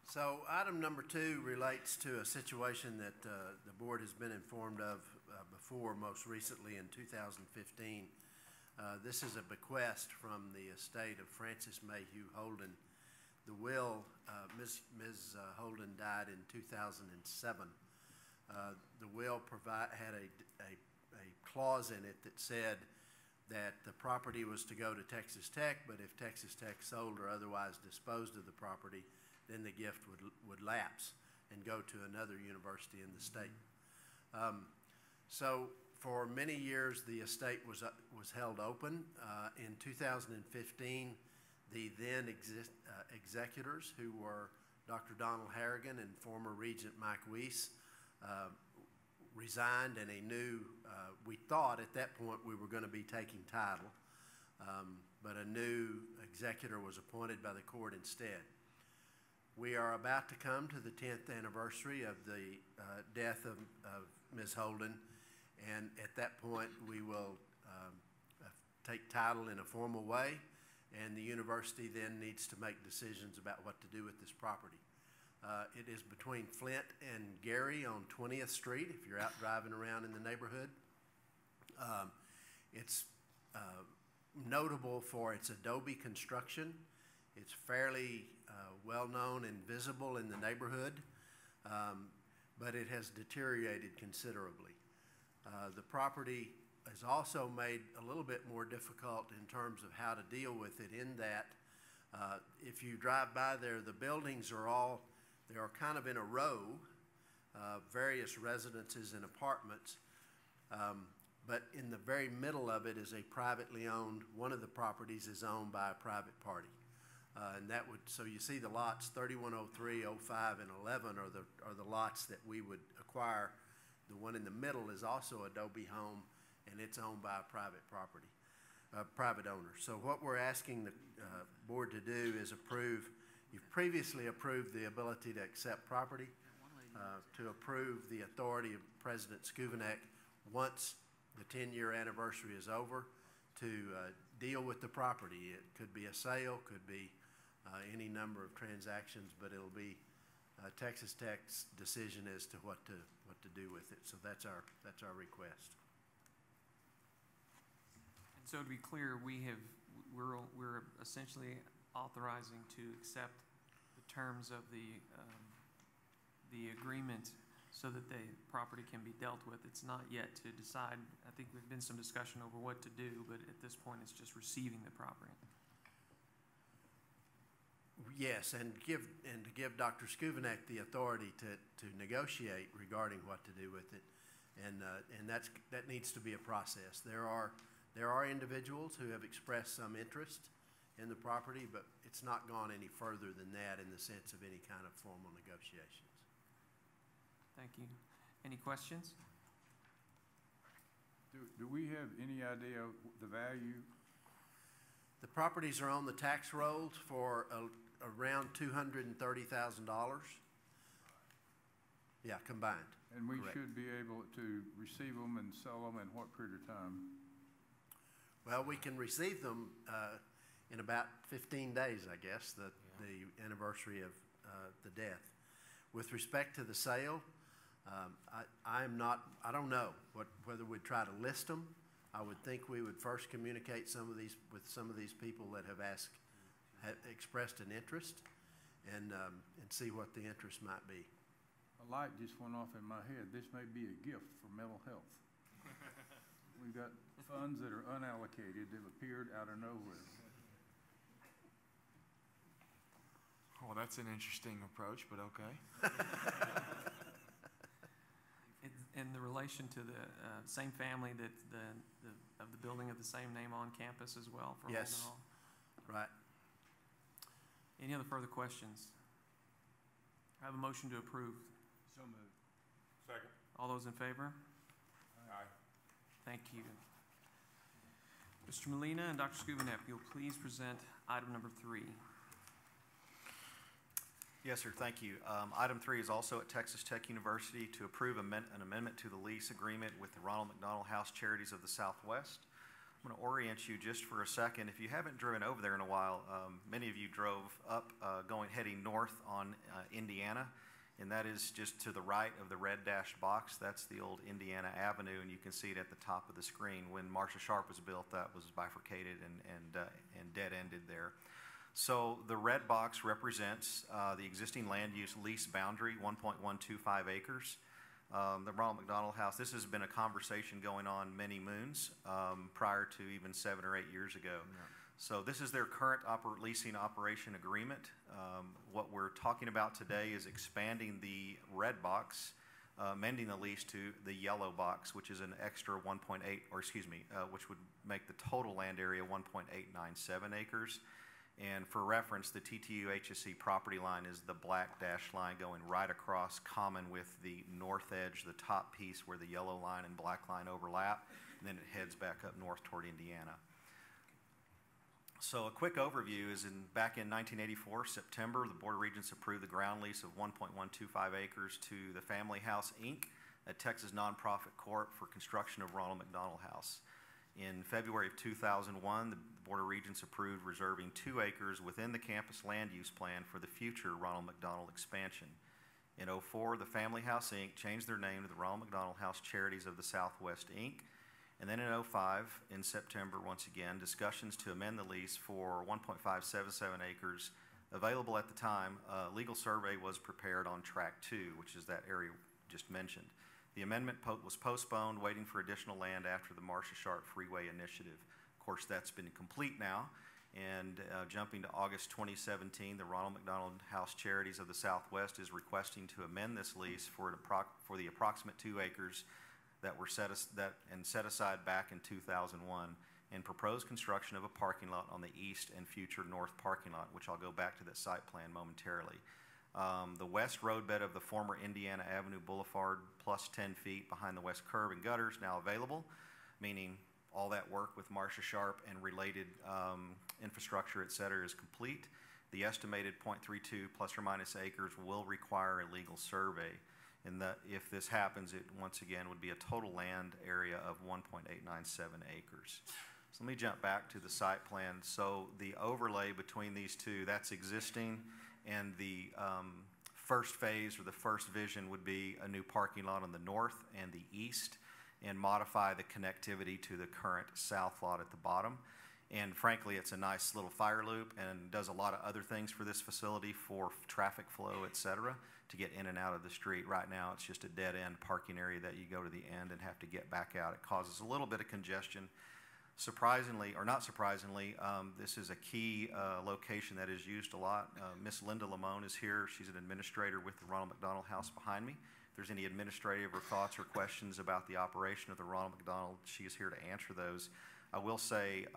So item number 2 relates to a situation that the board has been informed of before, most recently in 2015. This is a bequest from the estate of Frances Mayhew Holden. The will, Ms. Holden died in 2007. The will had a clause in it that said that the property was to go to Texas Tech, but if Texas Tech sold or otherwise disposed of the property, then the gift would lapse and go to another university in the state. So for many years, the estate was held open. In 2015, the then executors, who were Dr. Donald Harrigan and former Regent Mike Weiss, resigned, and we thought at that point we were going to be taking title, but a new executor was appointed by the court instead. We are about to come to the 10th anniversary of the death of Ms. Holden, and at that point we will take title in a formal way, and the university then needs to make decisions about what to do with this property. It is between Flint and Gary on 20th Street, if you're out driving around in the neighborhood. It's notable for its adobe construction. It's fairly well-known and visible in the neighborhood, but it has deteriorated considerably. The property is also made a little bit more difficult in terms of how to deal with it, in that if you drive by there, the buildings they are kind of in a row, various residences and apartments, but in the very middle of it is a privately owned, one of the properties is owned by a private party. So you see the lots 3103, 05, and 11 are the lots that we would acquire. The one in the middle is also Adobe Home, and it's owned by a private owner. So what we're asking the board to do is approve. You've previously approved the ability to accept property, to approve the authority of President Skuvenek once the 10-year anniversary is over to deal with the property. It could be a sale, could be any number of transactions, but it'll be Texas Tech's decision as to what to do with it. So that's our request. And so to be clear, we're essentially authorizing to accept the terms of the agreement so that the property can be dealt with. It's not yet to decide. I think there's been some discussion over what to do, but at this point it's just receiving the property. Yes, and to give Dr. Skuvenek the authority to negotiate regarding what to do with it, and that needs to be a process. There are individuals who have expressed some interest in the property, but it's not gone any further than that in the sense of any kind of formal negotiations. Thank you. Any questions? Do we have any idea of the value? The properties are on the tax rolls for around $230,000. Yeah, combined. And we Correct. should be able to receive them and sell them in what period of time? Well, we can receive them in about 15 days, I guess, the anniversary of the death. With respect to the sale, I don't know whether we'd try to list them. I would think we would first communicate with some of these people that have expressed an interest, and see what the interest might be. A light just went off in my head. This may be a gift for mental health. We've got funds that are unallocated that have appeared out of nowhere. Well, that's an interesting approach, but okay. In the relation to the same family that of the building of the same name on campus as well for Yes. Holden Hall. Right. Any other further questions? I have a motion to approve. So moved. Second. All those in favor? Aye. Thank you. Mr. Molina and Dr. Scubanep, you'll please present item number 3. Yes, sir. Thank you. Item 3 is also at Texas Tech University to approve an amendment to the lease agreement with the Ronald McDonald House Charities of the Southwest. I'm going to orient you just for a second. If you haven't driven over there in a while, many of you drove up heading north on Indiana, and that is just to the right of the red dashed box. That's the old Indiana Avenue, and you can see it at the top of the screen. When Marcia Sharp was built, that was bifurcated and dead-ended there. So the red box represents the existing land use lease boundary, 1.125 acres. The Ronald McDonald House, this has been a conversation going on many moons prior to even 7 or 8 years ago. Yeah. So this is their current leasing operation agreement. What we're talking about today is expanding the red box, amending the lease to the yellow box, which is an extra which would make the total land area 1.897 acres. And for reference, the TTU HSC property line is the black dashed line going right across common with the north edge, the top piece where the yellow line and black line overlap, and then it heads back up north toward Indiana. So a quick overview is back in 1984, September, the Board of Regents approved the ground lease of 1.125 acres to the Family House, Inc., a Texas nonprofit corp for construction of Ronald McDonald House. In February of 2001, the Board of Regents approved reserving 2 acres within the campus land use plan for the future Ronald McDonald expansion. In 2004, the Family House, Inc. changed their name to the Ronald McDonald House Charities of the Southwest, Inc. And then in 2005, in September, once again, discussions to amend the lease for 1.577 acres available at the time. Legal survey was prepared on Track 2, which is that area just mentioned. The amendment was postponed, waiting for additional land after the Marcia Sharp Freeway Initiative. Of course, that's been complete now. And jumping to August 2017, the Ronald McDonald House Charities of the Southwest is requesting to amend this lease for the approximate 2 acres that were set aside back in 2001 and propose construction of a parking lot on the east and future north parking lot, which I'll go back to that site plan momentarily. The west roadbed of the former Indiana Avenue Boulevard plus 10 feet behind the west curb and gutters now available, meaning all that work with Marcia Sharp and related infrastructure, et cetera, is complete. The estimated 0.32 plus or minus acres will require a legal survey. And that if this happens, it once again would be a total land area of 1.897 acres. So let me jump back to the site plan. So the overlay between these two, that's existing, and the first phase or the first vision would be a new parking lot on the north and the east and modify the connectivity to the current south lot at the bottom. And frankly, it's a nice little fire loop and does a lot of other things for this facility for traffic flow, et cetera, to get in and out of the street. Right now, it's just a dead-end parking area that you go to the end and have to get back out. It causes a little bit of congestion. Surprisingly, or not surprisingly, this is a key location that is used a lot. Miss Linda Lamone is here. She's an administrator with the Ronald McDonald House behind me. If there's any administrative or thoughts or questions about the operation of the Ronald McDonald, she is here to answer those. I will say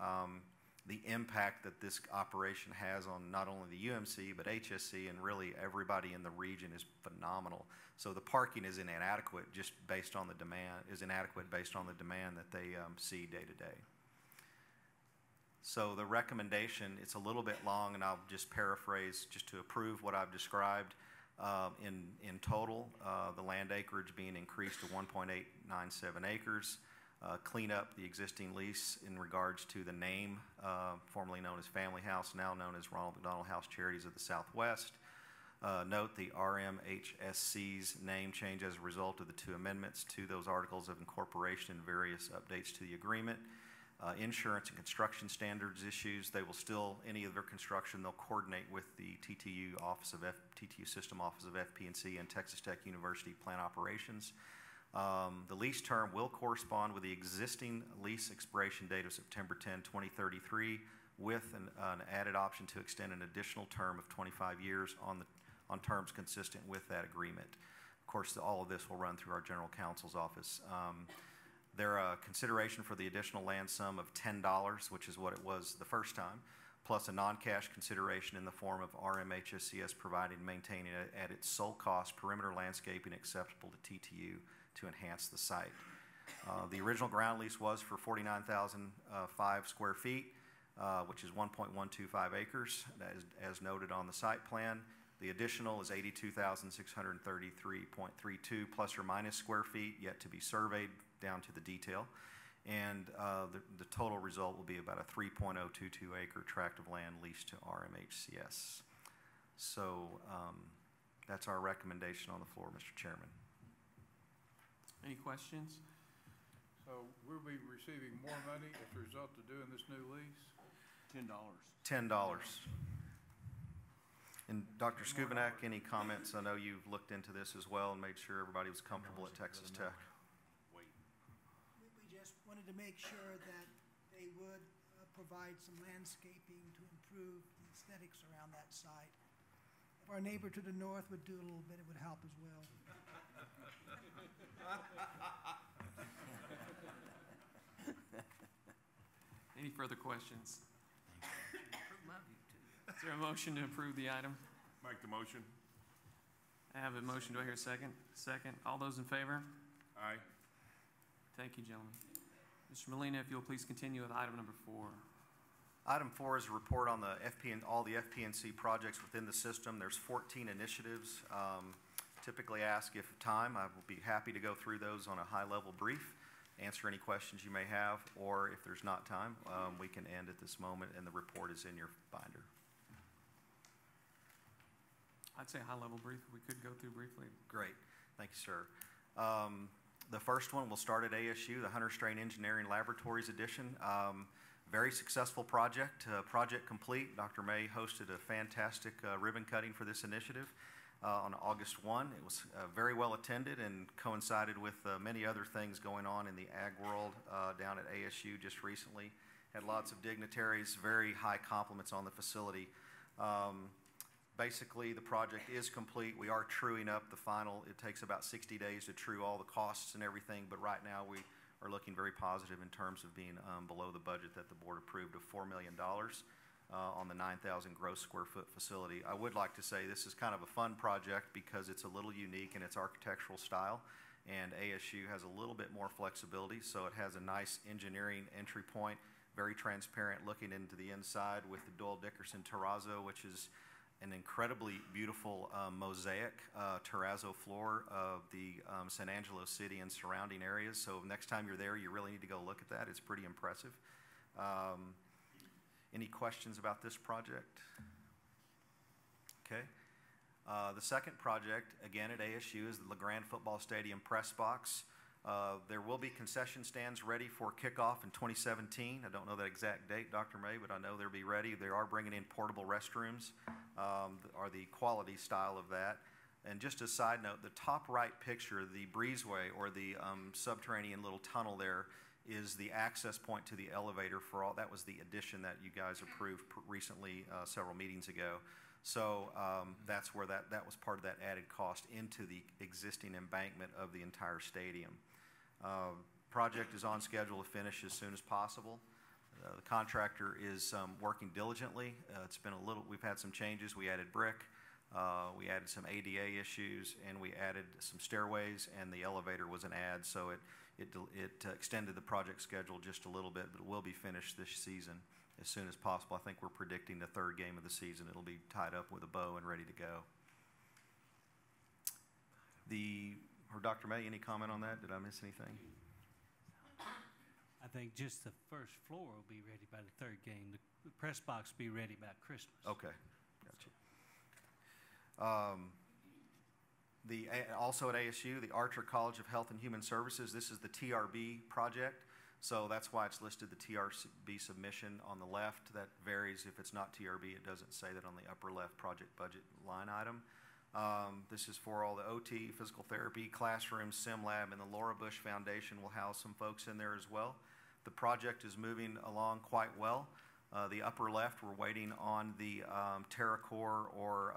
the impact that this operation has on not only the UMC, but HSC and really everybody in the region is phenomenal. So the parking is inadequate just based on the demand, that they see day to day. So the recommendation, it's a little bit long, and I'll just paraphrase just to approve what I've described. In total, the land acreage being increased to 1.897 acres. Clean up the existing lease in regards to the name, formerly known as Family House, now known as Ronald McDonald House Charities of the Southwest. Note the RMHSC's name change as a result of the 2 amendments to those articles of incorporation and various updates to the agreement. Insurance and construction standards issues, they will still, any of their construction, they'll coordinate with the TTU System Office of FP&C and Texas Tech University Plant Operations. The lease term will correspond with the existing lease expiration date of September 10, 2033, with an added option to extend an additional term of 25 years on terms consistent with that agreement. Of course, all of this will run through our general counsel's office. Their consideration for the additional land sum of $10, which is what it was the first time, plus a non-cash consideration in the form of RMHSCS providing and maintaining at its sole cost perimeter landscaping acceptable to TTU to enhance the site. The original ground lease was for 49,005 square feet, which is 1.125 acres, as noted on the site plan. The additional is 82,633.32 plus or minus square feet, yet to be surveyed down to the detail. And the total result will be about a 3.022 acre tract of land leased to RMHCS. So that's our recommendation on the floor, Mr. Chairman. Any questions? So we'll be receiving more money as a result of doing this new lease? $10. $10. And Dr. Skubanak, any comments? I know you've looked into this as well and made sure everybody was comfortable at Texas Tech. We just wanted to make sure that they would provide some landscaping to improve the aesthetics around that site. If our neighbor to the north would do a little bit, it would help as well. Any further questions? Is there a motion to approve the item? Make the motion. I have a motion. Do I hear a second? Second. All those in favor? Aye. Thank you, gentlemen. Mr. Molina, if you'll please continue with item number 4. Item 4 is a report on the all the FP&C projects within the system. There's 14 initiatives. Typically ask if time. I will be happy to go through those on a high-level brief, answer any questions you may have, or if there's not time, we can end at this moment, and the report is in your binder. I'd say high-level brief, we could go through briefly. Great. Thank you, sir. The first one will start at ASU, the Hunter Strain Engineering Laboratories Edition. Very successful project. Project complete. Dr. May hosted a fantastic ribbon cutting for this initiative on August 1. It was very well attended and coincided with many other things going on in the ag world down at ASU just recently. Had lots of dignitaries, very high compliments on the facility. Basically, the project is complete. We are truing up the final. It takes about 60 days to true all the costs and everything, but right now we are looking very positive in terms of being below the budget that the board approved of $4 million on the 9,000 gross square foot facility. I would like to say this is kind of a fun project because it's a little unique in its architectural style, and ASU has a little bit more flexibility, so it has a nice engineering entry point, very transparent looking into the inside with the Doyle Dickerson terrazzo, which is an incredibly beautiful mosaic terrazzo floor of the San Angelo City and surrounding areas. So next time you're there, you really need to go look at that. It's pretty impressive. Any questions about this project? Okay. The second project, again at ASU, is the LeGrand Football Stadium press box. There will be concession stands ready for kickoff in 2017. I don't know the exact date, Dr. May, but I know they'll be ready. They are bringing in portable restrooms, are the quality style of that. And just a side note, the top right picture, the breezeway or the subterranean little tunnel there is the access point to the elevator for all. That was the addition that you guys approved recently, several meetings ago. So that's where that was part of that added cost into the existing embankment of the entire stadium. Project is on schedule to finish as soon as possible. The contractor is working diligently. It's been we've had some changes. We added brick, we added some ADA issues, and we added some stairways, and the elevator was an add, so it extended the project schedule just a little bit, but it will be finished this season as soon as possible. I think we're predicting the third game of the season. It'll be tied up with a bow and ready to go. Dr. May, any comment on that? Did I miss anything? I think just the first floor will be ready by the third game. The press box will be ready by Christmas. Okay, gotcha. Also at ASU, the Archer College of Health and Human Services, this is the TRB project. So that's why it's listed the TRB submission on the left. That varies. If it's not TRB, it doesn't say that on the upper left project budget line item. This is for all the OT, physical therapy, classrooms, sim lab, and the Laura Bush Foundation will house some folks in there as well. The project is moving along quite well. The upper left, we're waiting on the TerraCore, or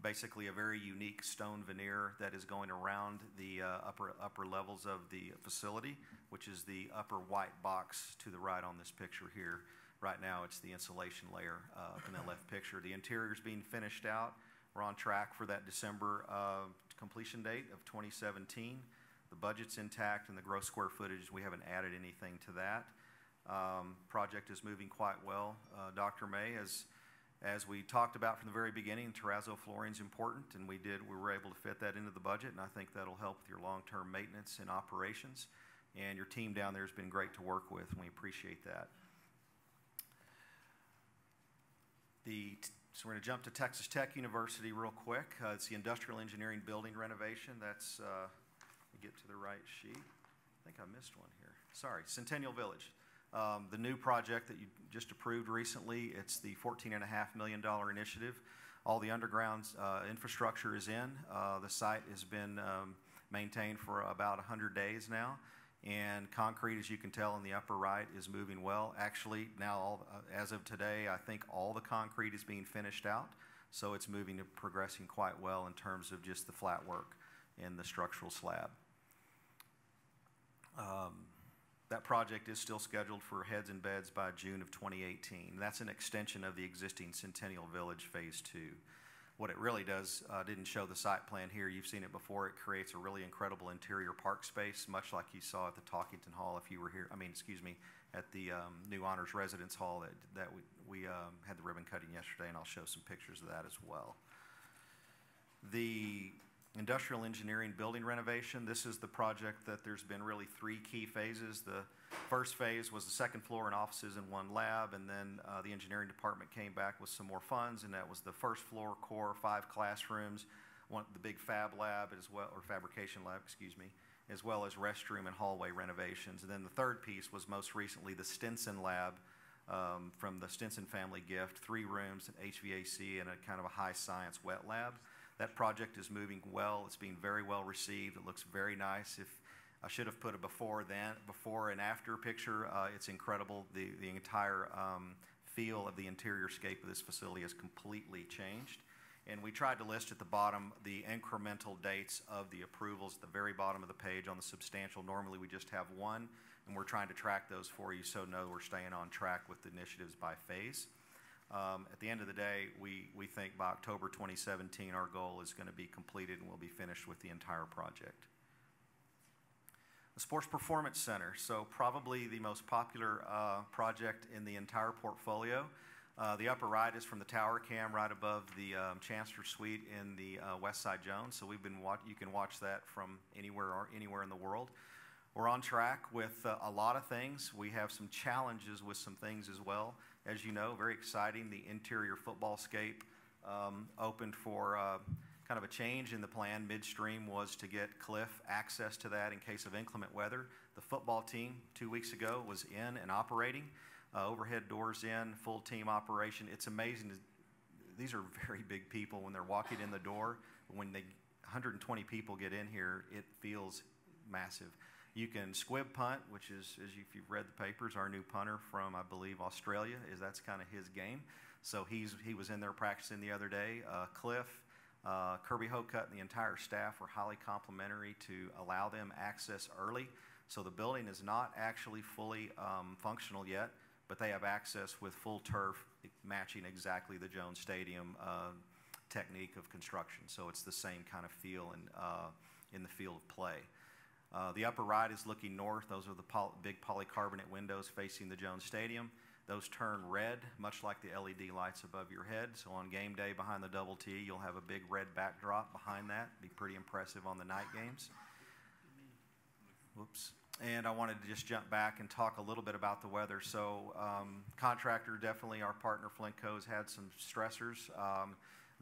basically a very unique stone veneer that is going around the upper levels of the facility, which is the upper white box to the right on this picture here. Right now, it's the insulation layer in that left picture. The interior is being finished out. We're on track for that December completion date of 2017. The budget's intact, and the gross square footage, we haven't added anything to that. Project is moving quite well. Dr. May, as we talked about from the very beginning, terrazzo flooring is important, and we were able to fit that into the budget, and I think that'll help with your long-term maintenance and operations. And your team down there has been great to work with, and we appreciate that. So we're going to jump to Texas Tech University real quick. It's the industrial engineering building renovation. That's, let me get to the right sheet. I think I missed one here. Sorry, Centennial Village. The new project that you just approved recently, it's the $14.5 million initiative. All the underground infrastructure is in. The site has been maintained for about 100 days now. And concrete, as you can tell in the upper right, is moving well. Actually, now, as of today, I think all the concrete is being finished out. So it's moving and progressing quite well in terms of just the flat work and the structural slab. That project is still scheduled for heads and beds by June of 2018. That's an extension of the existing Centennial Village Phase 2. What it really does, didn't show the site plan here. You've seen it before. It creates a really incredible interior park space, much like you saw at the Talkington Hall if you were here. At the new Honors Residence Hall that we had the ribbon cutting yesterday, and I'll show some pictures of that as well. The industrial engineering building renovation, this is the project that there's been really 3 key phases. The first phase was the second floor and offices and 1 lab, and then the engineering department came back with some more funds, and that was the first floor core, 5 classrooms, the big fab lab as well, or fabrication lab, excuse me, as well as restroom and hallway renovations. And then the third piece was most recently the Stinson lab from the Stinson family gift, 3 rooms, an HVAC, and a kind of a high science wet lab. That project is moving well. It's being very well received. It looks very nice. If I should have put a before and after picture, it's incredible. The entire feel of the interior scape of this facility has completely changed. And we tried to list at the bottom the incremental dates of the approvals at the very bottom of the page on the substantial. Normally we just have 1, and we're trying to track those for you so know we're staying on track with the initiatives by phase. At the end of the day, we think by October 2017 our goal is going to be completed and we'll be finished with the entire project. The Sports Performance Center, so probably the most popular project in the entire portfolio. The upper right is from the tower cam right above the Chancellor Suite in the West Side Jones. So you can watch that from anywhere in the world. We're on track with a lot of things. We have some challenges with some things as well. As you know, very exciting, the interior football scape opened for kind of a change in the plan. Midstream was to get Cliff access to that in case of inclement weather. The football team 2 weeks ago was in and operating. Overhead doors in, full team operation. It's amazing. These are very big people when they're walking in the door. When 120 people get in here, it feels massive. You can squib punt, which is, if you've read the papers, our new punter from, I believe, Australia, that's kind of his game. So he was in there practicing the other day. Cliff, Kirby Hocutt, and the entire staff were highly complimentary to allow them access early. So the building is not actually fully functional yet, but they have access with full turf matching exactly the Jones Stadium technique of construction. So it's the same kind of feel in the field of play. The upper right is looking north. Those are the big polycarbonate windows facing the Jones Stadium. Those turn red, much like the LED lights above your head. So on game day behind the double T, you'll have a big red backdrop behind that. Be pretty impressive on the night games. Whoops. And I wanted to just jump back and talk a little bit about the weather. So contractor, definitely our partner Flintco has had some stressors.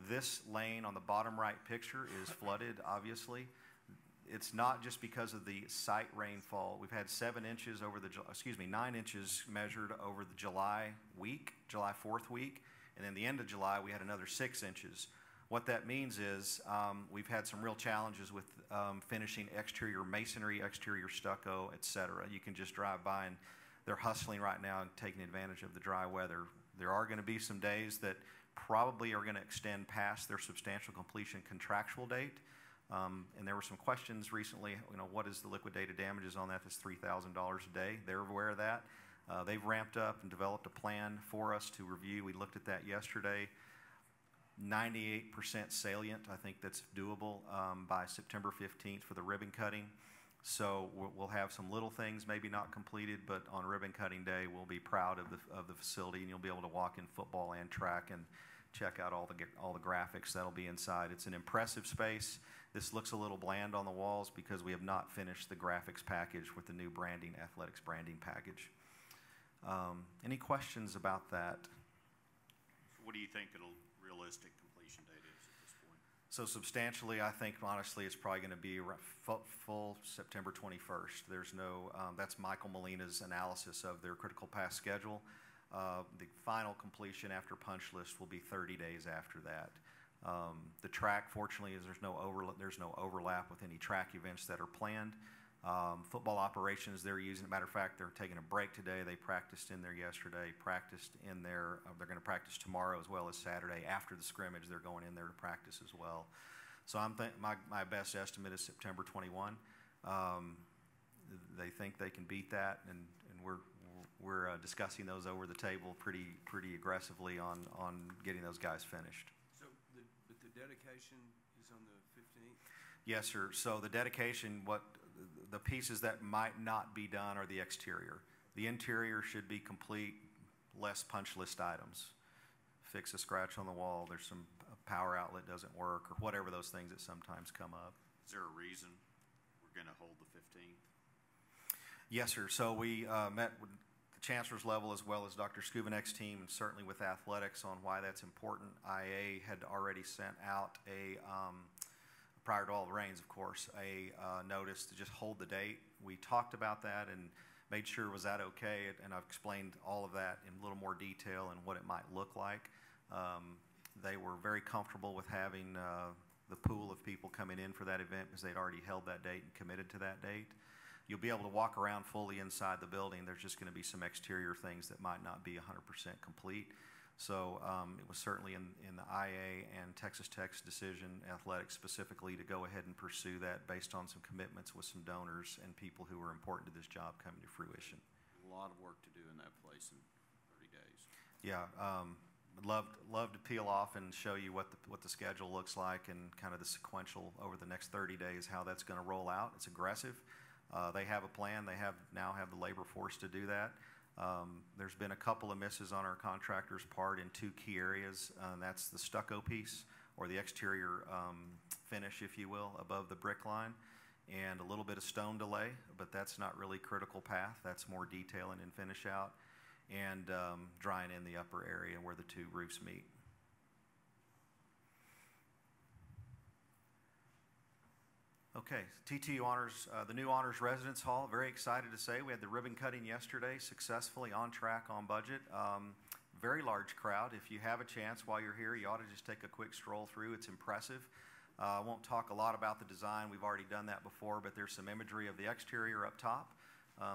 This lane on the bottom right picture is flooded, obviously. It's not just because of the site rainfall. We've had 9 inches measured over the July 4th week, and then the end of July we had another 6 inches. What that means is we've had some real challenges with finishing exterior masonry, exterior stucco, etc. You can just drive by and they're hustling right now and taking advantage of the dry weather. There are going to be some days that probably are going to extend past their substantial completion contractual date. And there were some questions recently, what is the liquidated damages on that? That's $3,000 a day. They're aware of that. They've ramped up and developed a plan for us to review. We looked at that yesterday. 98% salient. I think that's doable by September 15th for the ribbon cutting. So we'll have some little things maybe not completed, but on ribbon cutting day, we'll be proud of the facility, and you'll be able to walk in football and track and check out all the graphics that'll be inside. It's an impressive space. This looks a little bland on the walls because we have not finished the graphics package with the new branding, athletics branding package. Any questions about that? What do you think realistic completion date is at this point? So substantially, I think honestly, it's probably going to be full September 21st. There's no, that's Michael Molina's analysis of their critical path schedule. The final completion after punch list will be 30 days after that. The track, fortunately, is there's no overlap with any track events that are planned. Football operations they're using. Matter of fact, they're taking a break today. They practiced in there yesterday, practiced in there. They're going to practice tomorrow as well as Saturday. After the scrimmage, they're going in there to practice as well. So my best estimate is September 21. They think they can beat that, and we're discussing those over the table pretty aggressively on getting those guys finished. So, but the dedication is on the 15th? Yes, sir. So the dedication, the pieces that might not be done are the exterior. The interior should be complete, less punch list items. Fix a scratch on the wall, there's some power outlet doesn't work, or whatever those things that sometimes come up. Is there a reason we're going to hold the 15th? Yes, sir. So we met with the chancellor's level as well as Dr. Skubanek's team, and certainly with athletics on why that's important. IA had already sent out prior to all the rains, of course, a notice to just hold the date. We talked about that and made sure, was that okay? And I've explained all of that in a little more detail and what it might look like. They were very comfortable with having the pool of people coming in for that event because they'd already held that date and committed to that date. You'll be able to walk around fully inside the building. There's just going to be some exterior things that might not be 100% complete. So it was certainly in the IA and Texas Tech's decision, athletics specifically, to go ahead and pursue that based on some commitments with some donors and people who are important to this job coming to fruition. A lot of work to do in that place in 30 days. Yeah, love to peel off and show you what the schedule looks like and kind of the sequential over the next 30 days, how that's going to roll out. It's aggressive. They have a plan. They now have the labor force to do that. There's been a couple of misses on our contractor's part in two key areas. That's the stucco piece, or the exterior finish, if you will, above the brick line, and a little bit of stone delay, but that's not really critical path. That's more detailing and finish out, and drying in the upper area where the two roofs meet. Okay, TT Honors, the new Honors Residence Hall, very excited to say. We had the ribbon cutting yesterday, successfully, on track, on budget. Very large crowd. If you have a chance while you're here, you ought to just take a quick stroll through. It's impressive. I won't talk a lot about the design. We've already done that before, but there's some imagery of the exterior up top.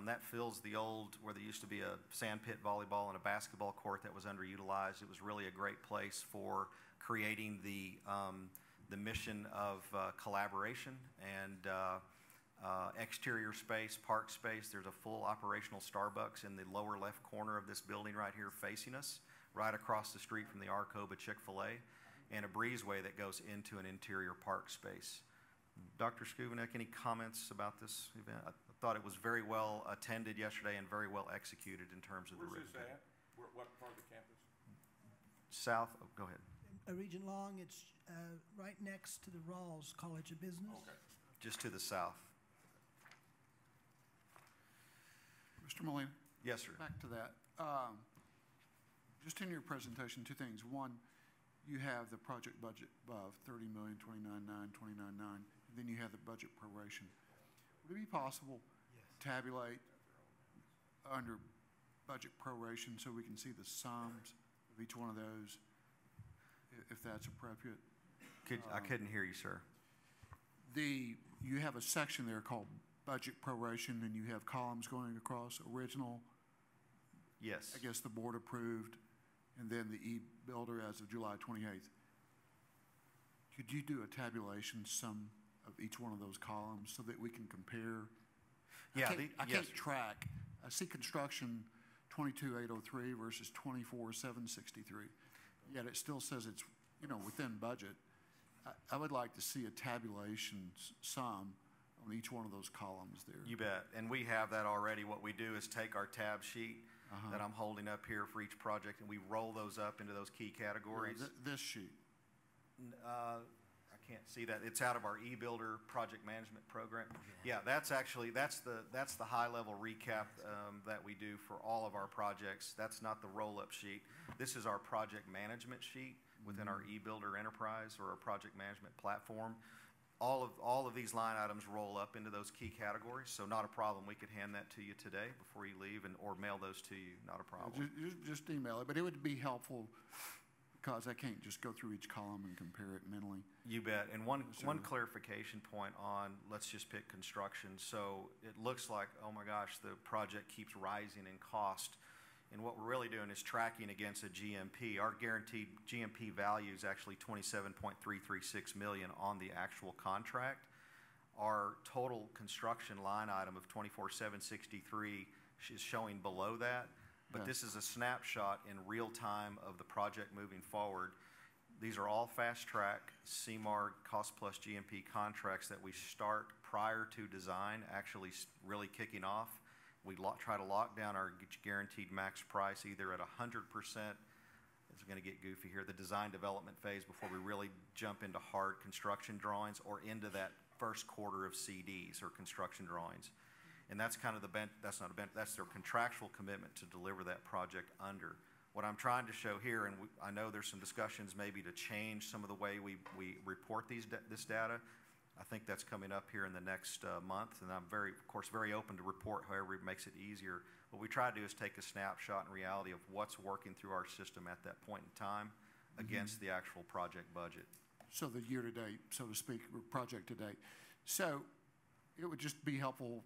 That fills the old, where there used to be a sand pit volleyball and a basketball court that was underutilized. It was really a great place for creating the mission of collaboration and exterior space, park space. There's a full operational Starbucks in the lower left corner of this building right here facing us, right across the street from the Arcoba Chick-fil-A, and a breezeway that goes into an interior park space. Dr. Skubanek, any comments about this event? I thought it was very well attended yesterday and very well executed in terms of the ribbon cutting. Where's this at? What part of the campus? South, go ahead. Regent Long, it's right next to the Rawls College of Business. Okay. Just to the south. Mr. Molina? Yes, sir. Back to that. Just in your presentation, two things. One, you have the project budget above $30 million, $29.9, $29.9, and then you have the budget proration. Would it be possible to tabulate under budget proration so we can see the sums of each one of those, if that's appropriate? I couldn't hear you, sir. You have a section there called budget proration, and you have columns going across: original, Yes. I guess the board approved, and then the e-builder as of July 28th. Could you do a tabulation sum of each one of those columns so that we can compare? Yeah, I can't track. I see construction 22,803 versus 24,763. Yet it still says it's, within budget. I would like to see a tabulation sum on each one of those columns there. You bet. And we have that already. What we do is take our tab sheet that I'm holding up here for each project, and we roll those up into those key categories. This sheet. I can't see that. It's out of our e-builder project management program. Yeah, that's the high-level recap that we do for all of our projects. That's not the roll-up sheet. This is our project management sheet within our e-builder enterprise or our project management platform. All of these line items roll up into those key categories, so not a problem. We could hand that to you today before you leave, or mail those to you. Not a problem. Just email it, but it would be helpful because I can't just go through each column and compare it mentally. You bet. And one clarification point on, let's just pick construction. So it looks like, oh my gosh, the project keeps rising in cost. And what we're really doing is tracking against a GMP. Our guaranteed GMP value is actually $27.336 million on the actual contract. Our total construction line item of $24,763 is showing below that. But this is a snapshot in real time of the project moving forward. These are all fast track CMAR cost plus GMP contracts that we start prior to design actually really kicking off. We try to lock down our guaranteed max price either at 100%, it's going to get goofy here, the design development phase before we really jump into hard construction drawings, or into that first quarter of CDs or construction drawings. And that's kind of that's their contractual commitment to deliver that project under. What I'm trying to show here, and I know there's some discussions maybe to change some of the way we report this data. I think that's coming up here in the next month, and I'm of course, very open to report however it makes it easier. What we try to do is take a snapshot in reality of what's working through our system at that point in time against the actual project budget. So the year to date, so to speak, or project to date. So it would just be helpful,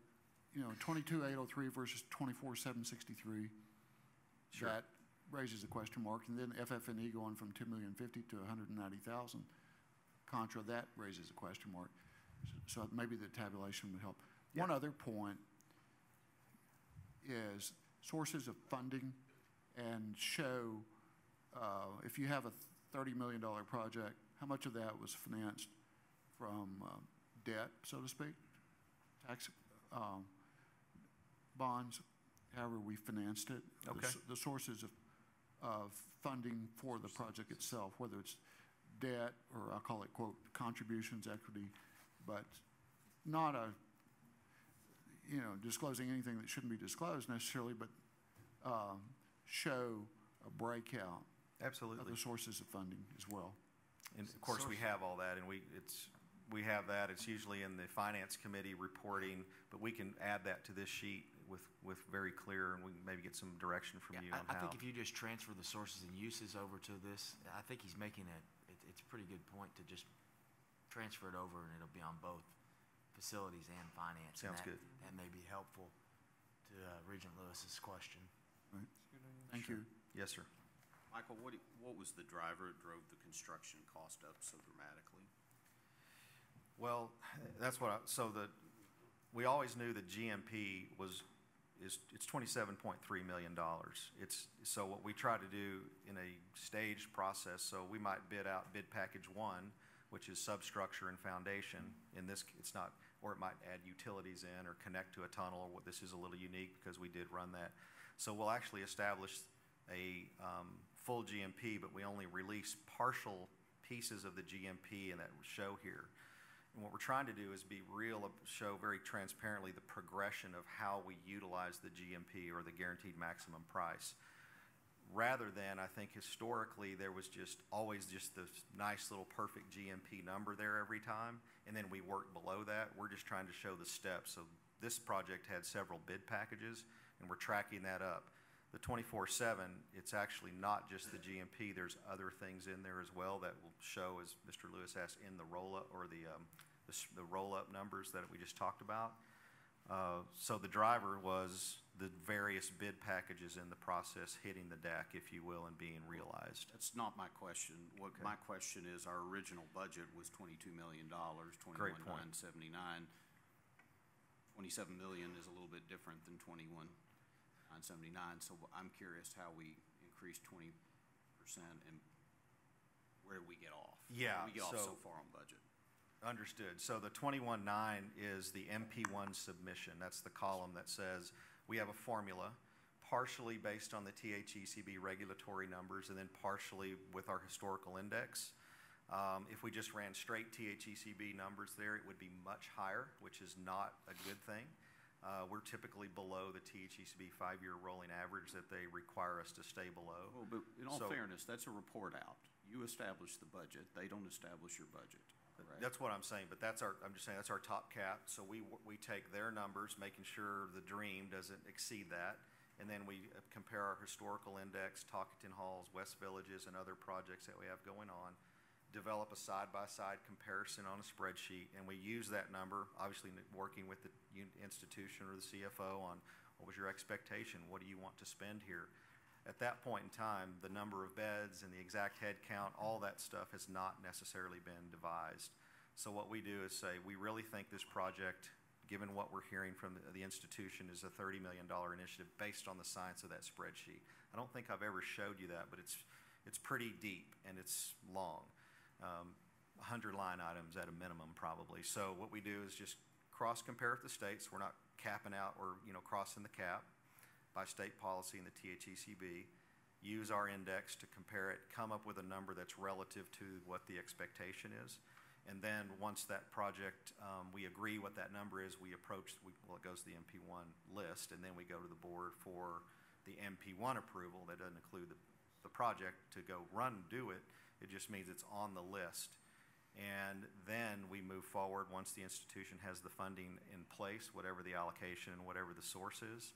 22,803 versus 24,763. Sure. That raises a question mark, and then FF&E going from $2,050,000 to $190,000. Contra, that raises a question mark. So maybe the tabulation would help. Yeah. One other point is sources of funding, and show if you have a $30 million project, how much of that was financed from debt, so to speak, tax bonds, however we financed it. Okay. The sources of funding for the project itself, whether it's debt, or I'll call it, quote, contributions, equity, but not disclosing anything that shouldn't be disclosed necessarily, but show a breakout. Absolutely. Of the sources of funding as well. And of course, we have all that, and we have that. It's usually in the finance committee reporting, but we can add that to this sheet with very clear, and we can maybe get some direction from you on how. I think if you just transfer the sources and uses over to this, I think he's making it's a pretty good point to just transfer it over, and it'll be on both facilities and finance. Sounds good. That may be helpful to Regent Lewis's question. Right. Thank you. Yes, sir. Michael, what was the driver that drove the construction cost up so dramatically? Well, that's what we always knew that GMP it's $27.3 million. So what we try to do in a staged process, so we might bid out bid package 1, which is substructure and foundation. In this, it's not, or it might add utilities in or connect to a tunnel, or what this is a little unique because we did run that. So we'll actually establish a full GMP, but we only release partial pieces of the GMP, and that show here. And what we're trying to do is be real, show very transparently the progression of how we utilize the GMP, or the guaranteed maximum price. Rather than, I think historically, there was always this nice little perfect GMP number there every time, and then we work below that. We're just trying to show the steps. So this project had several bid packages, and we're tracking that up. The 24/7, it's actually not just the GMP. There's other things in there as well that will show, as Mr. Lewis asked, in the roll-up, or the roll-up numbers that we just talked about. So the driver was the various bid packages in the process hitting the deck, if you will, and being realized. That's not my question. What Okay. my question is, our original budget was $22 million, Great point. 21,979. 27 million is a little bit different than 21,979. So I'm curious how we increased 20% and where did we get off? Yeah, Where did we get off so- so far on budget? Understood. So the 21.9 is the MP1 submission. That's the column that says we have a formula, partially based on the THECB regulatory numbers and then partially with our historical index. If we just ran straight THECB numbers there, it would be much higher, which is not a good thing. We're typically below the THECB 5-year rolling average that they require us to stay below. Well, but in all So- fairness, that's a report out. You establish the budget. They don't establish your budget. Correct? That's what I'm saying, but I'm just saying that's our top cap. So we take their numbers, making sure the dream doesn't exceed that. And then we compare our historical index, Talkington Halls, West Villages, and other projects that we have going on, develop a side-by-side comparison on a spreadsheet, and we use that number, obviously working with the institution or the CFO on what was your expectation, what do you want to spend here. At that point in time, the number of beds and the exact head count, all that stuff has not necessarily been devised. So what we do is say, we really think this project, given what we're hearing from the institution, is a $30 million initiative based on the science of that spreadsheet. I don't think I've ever showed you that, but it's pretty deep and it's long. 100 line items at a minimum probably. So what we do is just cross-compare with the states. We're not capping out or crossing the cap by state policy in the THECB, use our index to compare it, come up with a number that's relative to what the expectation is. And then once that project, we agree what that number is, it goes to the MP1 list, and then we go to the board for the MP1 approval. That doesn't include the project to go run and do it. It just means it's on the list. And then we move forward once the institution has the funding in place, whatever the allocation and whatever the source is.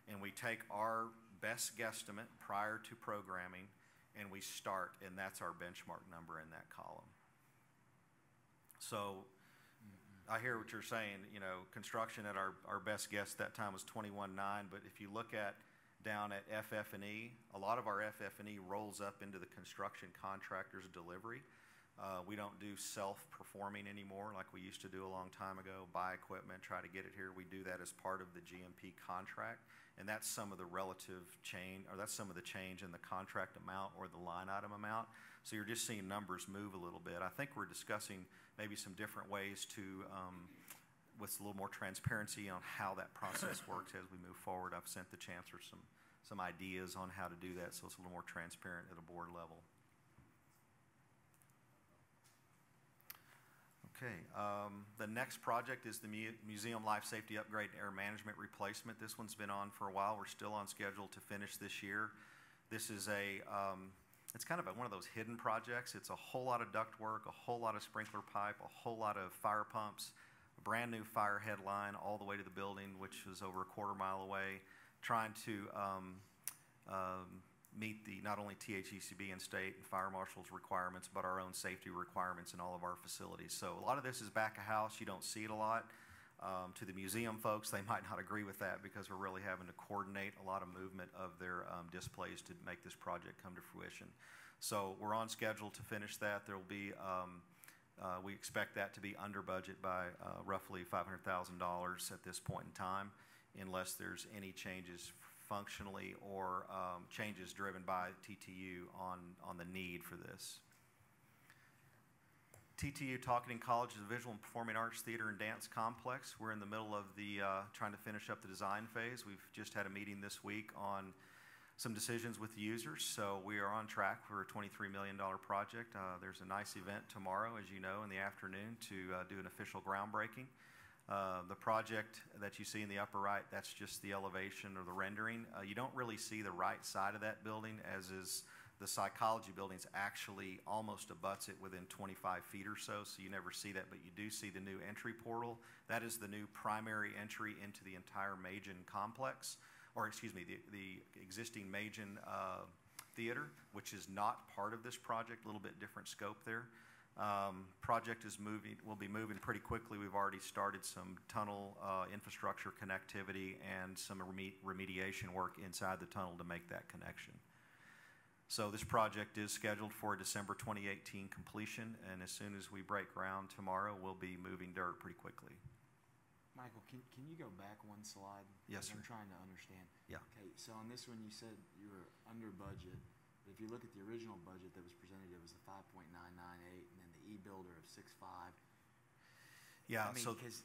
And we take our best guesstimate prior to programming and we start, and that's our benchmark number in that column. So I hear what you're saying, construction at our best guess that time was 21.9, but if you look at down at FF&E, a lot of our FF&E rolls up into the construction contractor's delivery. We don't do self-performing anymore like we used to do a long time ago, buy equipment, try to get it here. We do that as part of the GMP contract, and that's some of the relative change, or that's some of the change in the contract amount or the line item amount. So you're just seeing numbers move a little bit. I think we're discussing maybe some different ways to, with a little more transparency on how that process works as we move forward. I've sent the chancellor some ideas on how to do that so it's a little more transparent at a board level. Okay, the next project is the Museum Life Safety Upgrade and Air Management Replacement. This one's been on for a while. We're still on schedule to finish this year. This is it's kind of one of those hidden projects. It's a whole lot of duct work, a whole lot of sprinkler pipe, a whole lot of fire pumps, a brand new fire head line all the way to the building, which is over a quarter mile away, trying to meet the not only THECB and state and fire marshal's requirements, but our own safety requirements in all of our facilities. So a lot of this is back of house. You don't see it a lot. To the museum folks, they might not agree with that because we're really having to coordinate a lot of movement of their displays to make this project come to fruition. So we're on schedule to finish that. There will be, we expect that to be under budget by roughly $500,000 at this point in time, unless there's any changes functionally or changes driven by TTU on the need for this. TTU Talkington College is a visual and performing arts theater and dance complex. We're in the middle of the trying to finish up the design phase. We've just had a meeting this week on some decisions with the users, so we are on track for a $23 million project. There's a nice event tomorrow, as you know, in the afternoon to do an official groundbreaking. The project that you see in the upper right, that's just the elevation or the rendering. You don't really see the right side of that building, as is the psychology building's actually almost abuts it within 25 feet or so, so you never see that, but you do see the new entry portal. That is the new primary entry into the entire Machen complex, or excuse me, the existing Machen theater, which is not part of this project, a little bit different scope there. Project is moving, will be moving pretty quickly. We've already started some tunnel infrastructure connectivity and some remediation work inside the tunnel to make that connection. So this project is scheduled for a December 2018 completion, and as soon as we break ground tomorrow, we'll be moving dirt pretty quickly. Michael, can you go back one slide? Yes, sir. I'm trying to understand. Yeah. Okay, so on this one, you said you were under budget. But if you look at the original budget that was presented, it was the 5.998, and then the e-builder of 6.5. Yeah, I mean, so because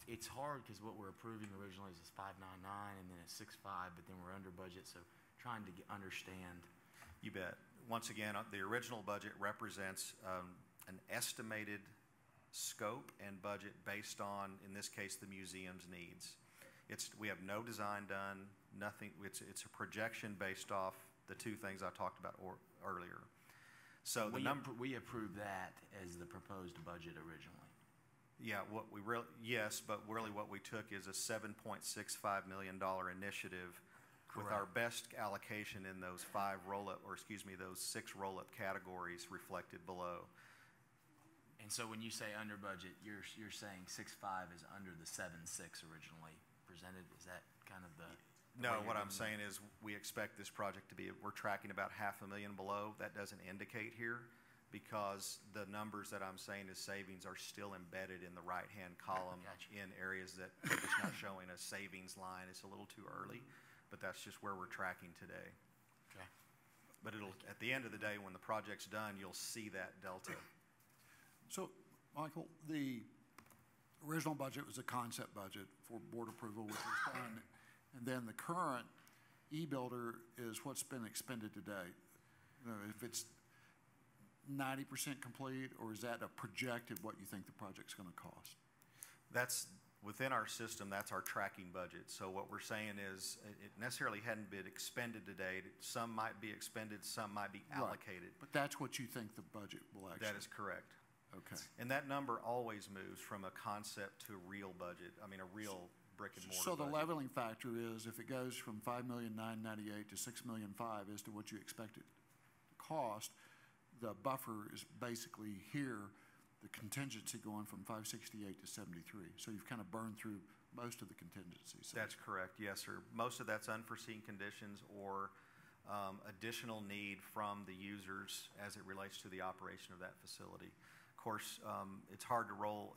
it's hard because what we're approving originally is 599, and then it's 6.5, but then we're under budget. So trying to understand. You bet. Once again, the original budget represents an estimated scope and budget based on, in this case, the museum's needs. We have no design done, nothing. It's a projection based off the two things I talked about earlier. So we approved that as the proposed budget originally. Yeah, yes, but really what we took is a $7.65 million initiative. Correct. With our best allocation in those those 6 roll-up categories reflected below. And so when you say under budget, you're saying 6.5 is under the 7.6 originally presented? Is that kind of the No, what I'm saying is we expect this project to be, we're tracking about $500,000 below. That doesn't indicate here because the numbers that I'm saying as savings are still embedded in the right-hand column. Gotcha. In areas that it's not showing a savings line. It's a little too early, but that's just where we're tracking today. Okay. But at the end of the day, when the project's done, you'll see that delta. So, Michael, the original budget was a concept budget for board approval, which was done. And then the current e-builder is what's been expended to date. You know, if it's 90% complete, or is that a projected what you think the project's going to cost? That's within our system. That's our tracking budget. So what we're saying is it necessarily hadn't been expended to date. Some might be expended, some might be allocated. Right. But that's what you think the budget will actually. That is correct. Okay. And that number always moves from a concept to a real budget. I mean, a real brick and mortar. So the budget. leveling factor is if it goes from $5,998,000 to $6,005,000 as to what you expect it to cost, the buffer is basically here. The contingency going from 568 to 73. So you've kind of burned through most of the contingencies. So. That's correct. Yes, sir. Most of that's unforeseen conditions or additional need from the users as it relates to the operation of that facility. Of course, it's hard to roll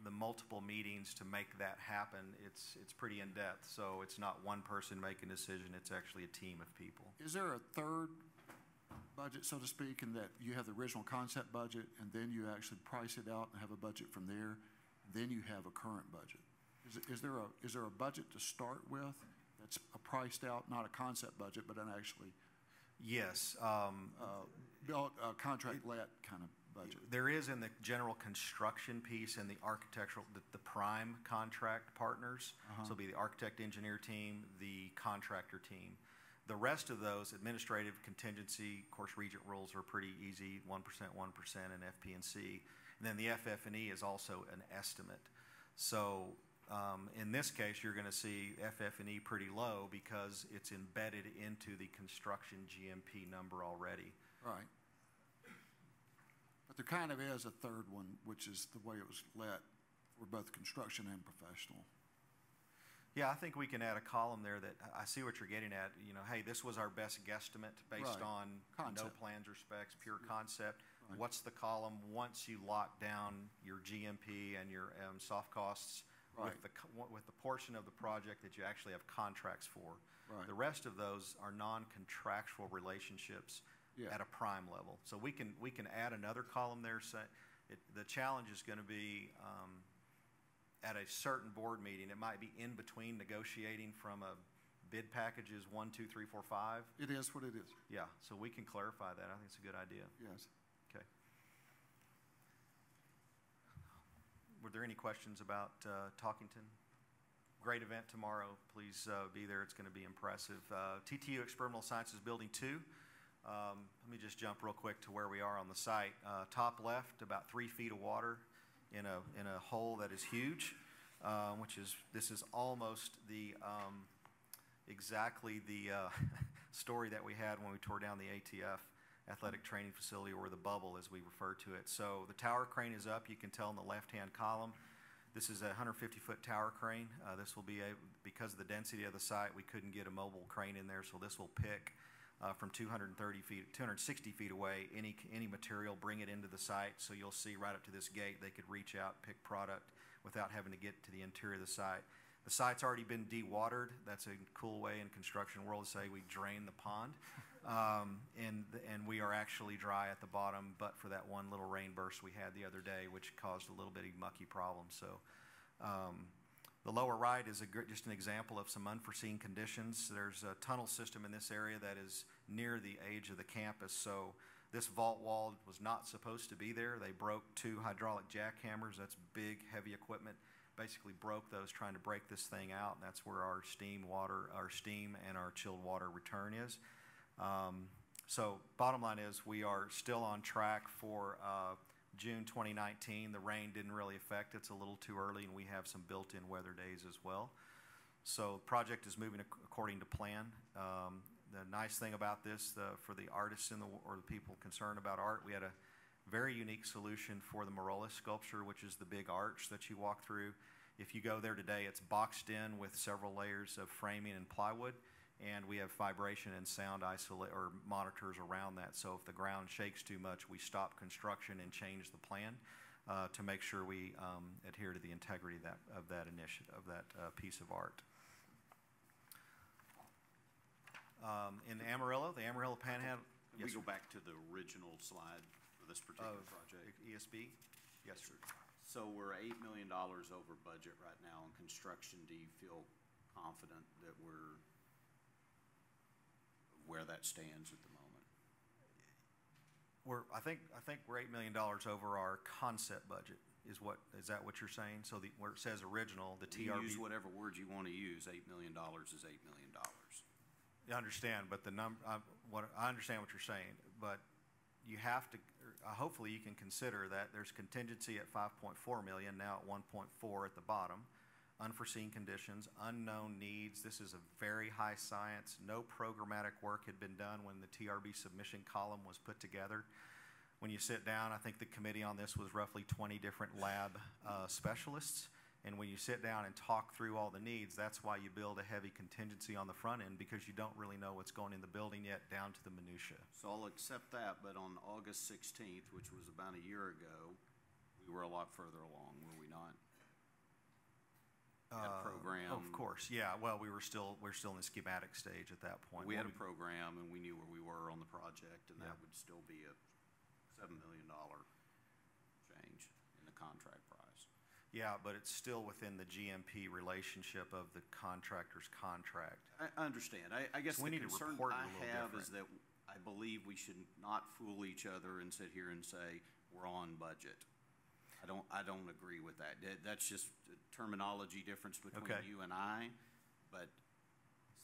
the multiple meetings to make that happen. It's pretty in depth. So it's not one person making a decision. It's actually a team of people. Is there a third budget, so to speak, in that you have the original concept budget and then you actually price it out and have a budget from there, then you have a current budget? Is there a budget to start with that's a priced out, not a concept budget, but an actually yes, built contract let kind of budget? There is in the general construction piece and the architectural, the prime contract partners. So it'll be the architect engineer team, the contractor team. The rest of those, administrative contingency, of course, Regent rules are pretty easy, 1%, 1%, and FP&C. And then the FF&E is also an estimate. So in this case, you're going to see FF&E pretty low because it's embedded into the construction GMP number already. Right. But there kind of is a third one, which is the way it was let for both construction and professional. Yeah, I think we can add a column there that I see what you're getting at. You know, hey, this was our best guesstimate based on no plans or specs, pure concept. Right. What's the column once you lock down your GMP and your soft costs with the portion of the project that you actually have contracts for? Right. The rest of those are non-contractual relationships at a prime level. So we can add another column there. The challenge is going to be at a certain board meeting. It might be in between negotiating from a bid packages 1, 2, 3, 4, 5. It is what it is. Yeah, so we can clarify that. I think it's a good idea. Yes. Okay. Were there any questions about Talkington? Great event tomorrow. Please be there. It's going to be impressive. TTU Experimental Sciences Building 2. Let me just jump real quick to where we are on the site. Top left, about 3 feet of water in a hole that is huge, this is almost exactly the story that we had when we tore down the ATF athletic training facility, or the bubble as we refer to it. So the tower crane is up. You can tell in the left-hand column. This is a 150-foot tower crane. This will be because of the density of the site, we couldn't get a mobile crane in there, so this will pick from 260 feet away any material, bring it into the site. So you'll see right up to this gate, they could reach out, pick product without having to get to the interior of the site. The site's already been dewatered. That's a cool way in construction world to say we drain the pond. And we are actually dry at the bottom, but for that one little rain burst we had the other day, which caused a little bitty mucky problem. So the lower right is just an example of some unforeseen conditions. There's a tunnel system in this area that is near the edge of the campus. So this vault wall was not supposed to be there. They broke 2 hydraulic jackhammers. That's big, heavy equipment. Basically broke those trying to break this thing out. And that's where our steam and our chilled water return is. So bottom line is we are still on track for June 2019. The rain didn't really affect it. It's a little too early, and we have some built-in weather days as well. So the project is moving according to plan. The nice thing about this, for the artists or the people concerned about art, we had a very unique solution for the Marola sculpture, which is the big arch that you walk through. If you go there today, it's boxed in with several layers of framing and plywood, and we have vibration and sound monitors around that. So if the ground shakes too much, we stop construction and change the plan to make sure we adhere to the integrity of that piece of art. In Amarillo, the Amarillo Panhandle. Can we go back to the original slide for this particular project? ESB? Yes, sir. So we're $8 million over budget right now in construction. Do you feel confident that we're where that stands at the moment? I think we're $8 million over our concept budget. Is that what you're saying? So where it says original, the TRB. Use whatever word you want to use. $8 million is $8 million. I understand, but I understand what you're saying, but you have to. Hopefully, you can consider that there's contingency at $5.4 million, now at $1.4 at the bottom. Unforeseen conditions, unknown needs. This is a very high science. No programmatic work had been done when the TRB submission column was put together. When you sit down, I think the committee on this was roughly 20 different lab specialists. And when you sit down and talk through all the needs, that's why you build a heavy contingency on the front end, because you don't really know what's going in the building yet, down to the minutia. So I'll accept that, but on August 16th, which was about a year ago, we were a lot further along, were we not? That program. Of course, yeah. Well, we're still in the schematic stage at that point. We had a program, and we knew where we were on the project, and that would still be a $7 million change in the contract price. Yeah, but it's still within the GMP relationship of the contractor's contract. I understand. I guess the concern I have is that I believe we should not fool each other and sit here and say we're on budget. I don't agree with that. That's just a terminology difference between you and I, but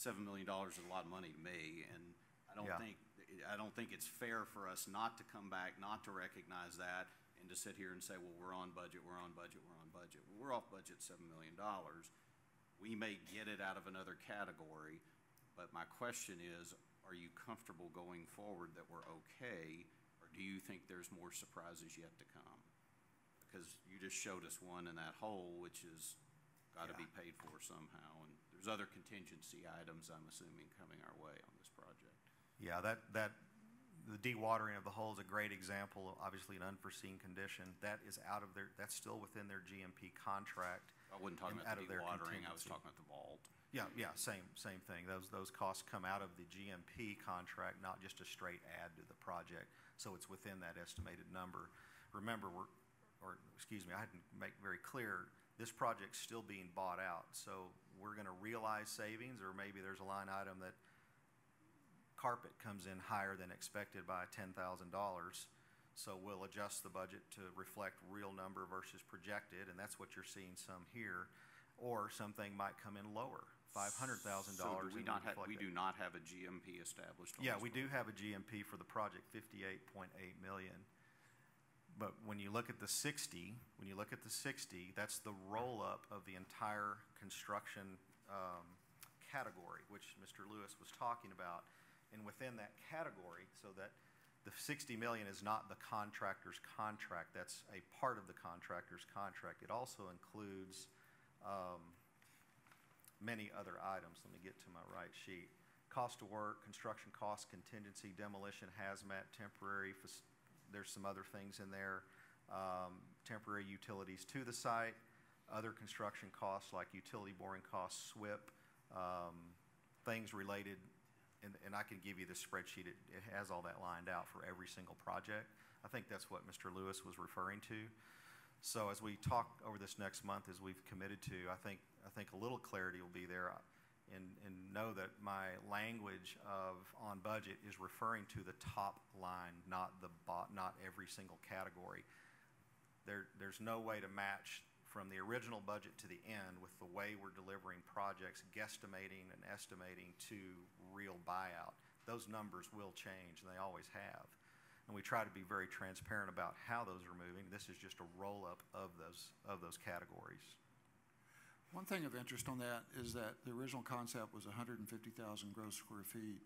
$7 million is a lot of money to me, and I don't think it's fair for us not to come back, not to recognize that, and to sit here and say, well, we're on budget, we're on budget, we're on budget. Well, we're off budget $7 million. We may get it out of another category, but my question is, are you comfortable going forward that we're okay, or do you think there's more surprises yet to come? Because you just showed us one in that hole, which has got to be paid for somehow, and there's other contingency items, I'm assuming, coming our way on this project. Yeah, the dewatering of the hole is a great example, obviously an unforeseen condition. That is that's still within their GMP contract. I wasn't talking about the dewatering, I was talking about the vault. Yeah, same thing. Those costs come out of the GMP contract, not just a straight add to the project. So it's within that estimated number. Remember, I didn't make very clear, this project's still being bought out. So we're going to realize savings, or maybe there's a line item that carpet comes in higher than expected by $10,000. So we'll adjust the budget to reflect real number versus projected, and that's what you're seeing some here. Or something might come in lower, $500,000. So we do not have a GMP established on this we do have a GMP for the project, $58.8 million. But when you look at the 60, that's the roll-up of the entire construction category, which Mr. Lewis was talking about. And within that category, so that The 60 million is not the contractor's contract. That's a part of the contractor's contract. It also includes many other items. Let me get to my right sheet. Cost of work, construction cost, contingency, demolition, hazmat, temporary, there's some other things in there. Temporary utilities to the site, other construction costs like utility boring costs, SWIP, things related, and I can give you the spreadsheet. It has all that lined out for every single project. I think that's what Mr. Lewis was referring to. So as we talk over this next month, as we've committed to, I think a little clarity will be there, and know that my language on budget is referring to the top line, not every single category. There's no way to match from the original budget to the end with the way we're delivering projects, guesstimating and estimating to real buyout. Those numbers will change, and they always have. And we try to be very transparent about how those are moving. This is just a roll-up of those categories. One thing of interest on that is that the original concept was 150,000 gross square feet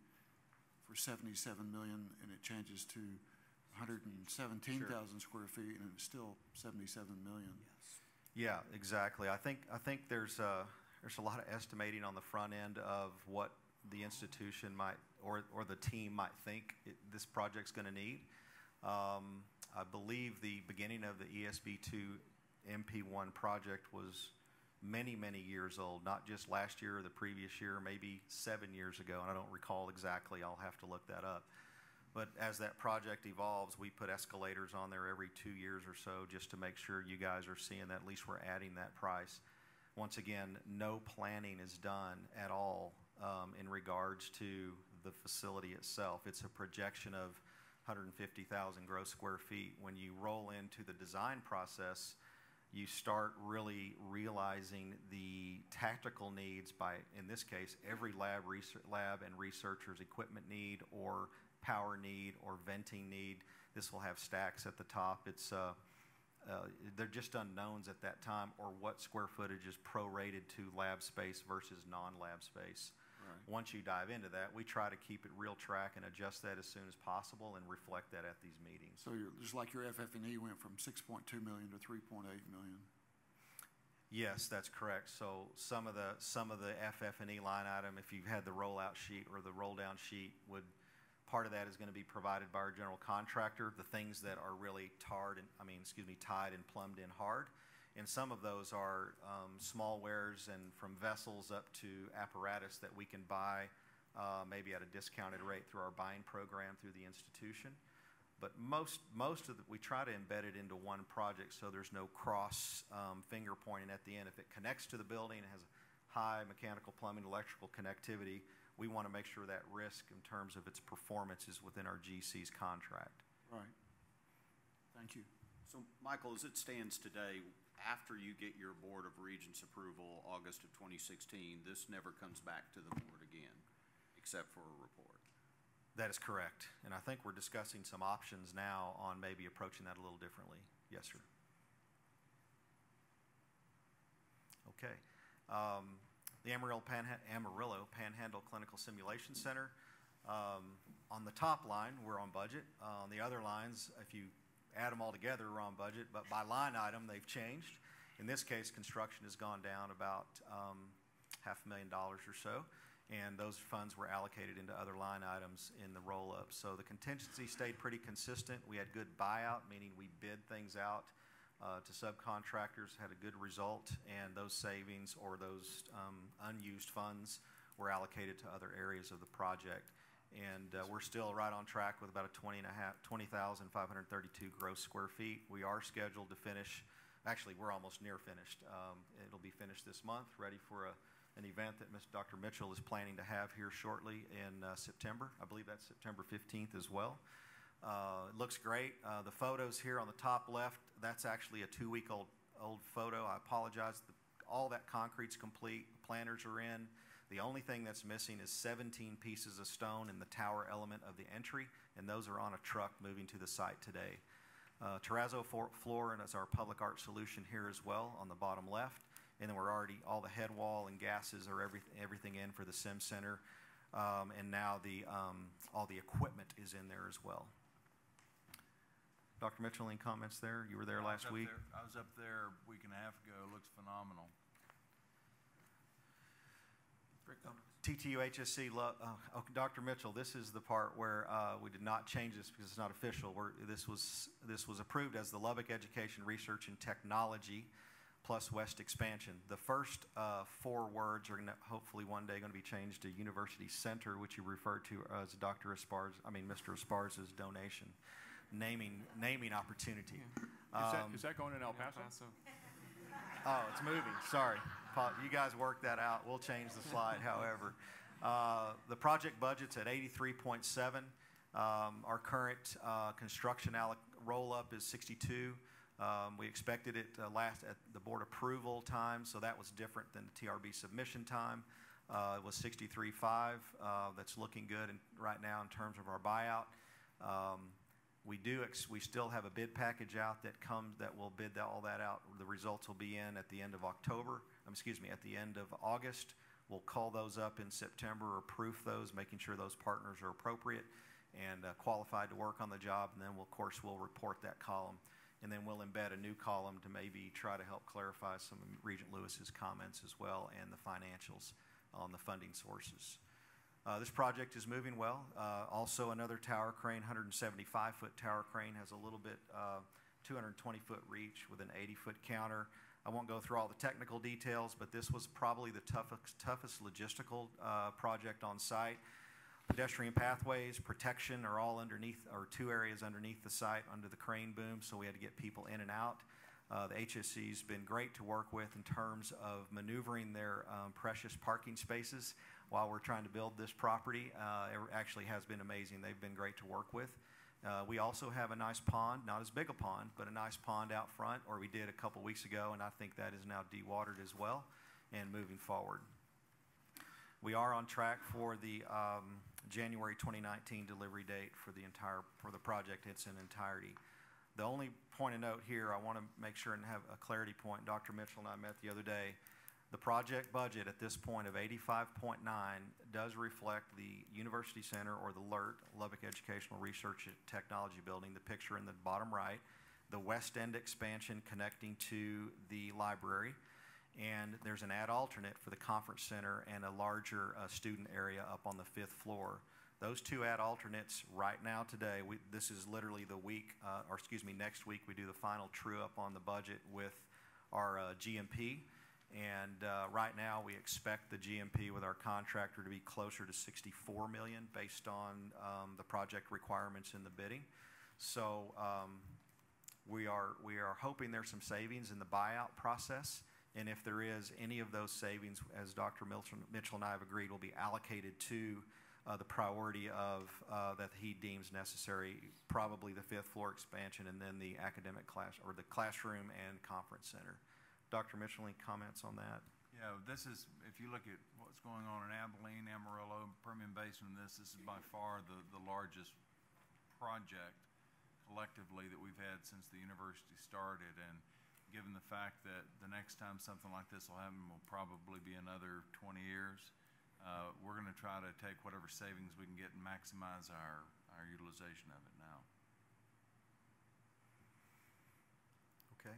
for 77 million, and it changes to 117,000 square feet, and it's still 77 million. Yeah, exactly. I think there's a lot of estimating on the front end of what the institution might or the team might think this project's going to need. I believe the beginning of the ESB2 MP1 project was many, many years old, not just last year or the previous year, maybe 7 years ago, and I don't recall exactly. I'll have to look that up. But as that project evolves, we put escalators on there every 2 years or so just to make sure you guys are seeing that at least we're adding that price. Once again, no planning is done at all in regards to the facility itself. It's a projection of 150,000 gross square feet. When you roll into the design process, you start really realizing the tactical needs by, in this case, every lab and researcher's equipment need or power need or venting need. This will have stacks at the top. It's they're just unknowns at that time, or what square footage is prorated to lab space versus non-lab space. Right. Once you dive into that, we try to keep it real track and adjust that as soon as possible and reflect that at these meetings. So just like your FF&E went from 6.2 million to 3.8 million. Yes, that's correct. So some of the FF&E line item, if you had the rollout sheet or the roll down sheet, part of that is going to be provided by our general contractor. The things that are really tied and plumbed in hard. And some of those are small wares and from vessels up to apparatus that we can buy maybe at a discounted rate through our buying program through the institution. But most of we try to embed it into one project so there's no cross finger pointing at the end. If it connects to the building and has high mechanical, plumbing, electrical connectivity, we want to make sure that risk in terms of its performance is within our GC's contract. Right. Thank you. So, Michael, as it stands today, after you get your Board of Regents approval, August of 2016, this never comes back to the board again, except for a report. That is correct. And I think we're discussing some options now on maybe approaching that a little differently. Yes, sir. Okay. The Amarillo Panhandle Clinical Simulation Center. On the top line, we're on budget. On the other lines, if you add them all together, we're on budget. But by line item, they've changed. In this case, construction has gone down about $500,000 or so. And those funds were allocated into other line items in the roll-up. So the contingency stayed pretty consistent. We had good buyout, meaning we bid things out to subcontractors, had a good result, and those savings or those unused funds were allocated to other areas of the project. And we're still right on track with about a 20,532 gross square feet. We are scheduled to finish, actually we're almost near finished. It'll be finished this month, ready for an event that Dr. Mitchell is planning to have here shortly in September. I believe that's September 15th as well. It looks great. The photos here on the top left, that's actually a 2-week-old photo. I apologize. All that concrete's complete. The planters are in. The only thing that's missing is 17 pieces of stone in the tower element of the entry, and those are on a truck moving to the site today. Terrazzo floor, and that's our public art solution here as well on the bottom left. And then we're already, all the head wall and gases are everything in for the Sim Center. And now all the equipment is in there as well. Dr. Mitchell, any comments there? You were there last week. I was up there a week and a half ago. It looks phenomenal. Great comments. TTU HSC, Dr. Mitchell, this is the part where we did not change this because it's not official. This was approved as the Lubbock Education, Research, and Technology plus West Expansion. The first 4 words are hopefully one day going to be changed to University Center, which you referred to as Mr. Esparza's donation, naming opportunity. Is that going in El Paso? Oh, it's moving. Sorry. You guys work that out. We'll change the slide, however. The project budget's at 83.7. Our current construction roll-up is 62. We expected it last at the board approval time, so that was different than the TRB submission time. It was 63.5. That's looking good right now in terms of our buyout. We still have a bid package out that will bid all that out. The results will be in at the end of at the end of August. We'll call those up in September or proof those, making sure those partners are appropriate and qualified to work on the job. And then, we'll report that column. And then we'll embed a new column to maybe try to help clarify some of Regent Lewis's comments as well and the financials on the funding sources. This project is moving well. Also, another tower crane, 175-foot tower crane, has a little bit 220-foot reach with an 80-foot counter. I won't go through all the technical details, but this was probably the toughest logistical project on site. Pedestrian pathways, protection are all underneath, or 2 areas underneath the site under the crane boom, so we had to get people in and out. The HSC's been great to work with in terms of maneuvering their precious parking spaces while we're trying to build this property. It actually has been amazing. They've been great to work with. We also have a nice pond, not as big a pond, but a nice pond out front, or we did a couple weeks ago, and I think that is now dewatered as well and moving forward. We are on track for the January 2019 delivery date for the project. It's in entirety. The only point of note here, I want to make sure and have a clarity point. Dr. Mitchell and I met the other day. The project budget at this point of 85.9 does reflect the University Center, or the LERT, Lubbock Educational Research and Technology Building, the picture in the bottom right, the West End expansion connecting to the library, and there's an ad alternate for the conference center and a larger student area up on the 5th floor. Those 2 ad alternates right now today, this is literally the week, next week we do the final true up on the budget with our GMP. And right now we expect the GMP with our contractor to be closer to $64 million based on the project requirements in the bidding. So we are hoping there's some savings in the buyout process. And if there is any of those savings, as Dr. Mitchell and I have agreed, will be allocated to the priority of that he deems necessary, probably the 5th floor expansion and then the academic class, or the classroom and conference center. Dr. Mitchell, any comments on that? Yeah, this is, if you look at what's going on in Abilene, Amarillo, Permian Basin, this is by far the largest project collectively that we've had since the university started. And given the fact that the next time something like this will happen will probably be another 20 years, we're going to try to take whatever savings we can get and maximize our utilization of it now. Okay.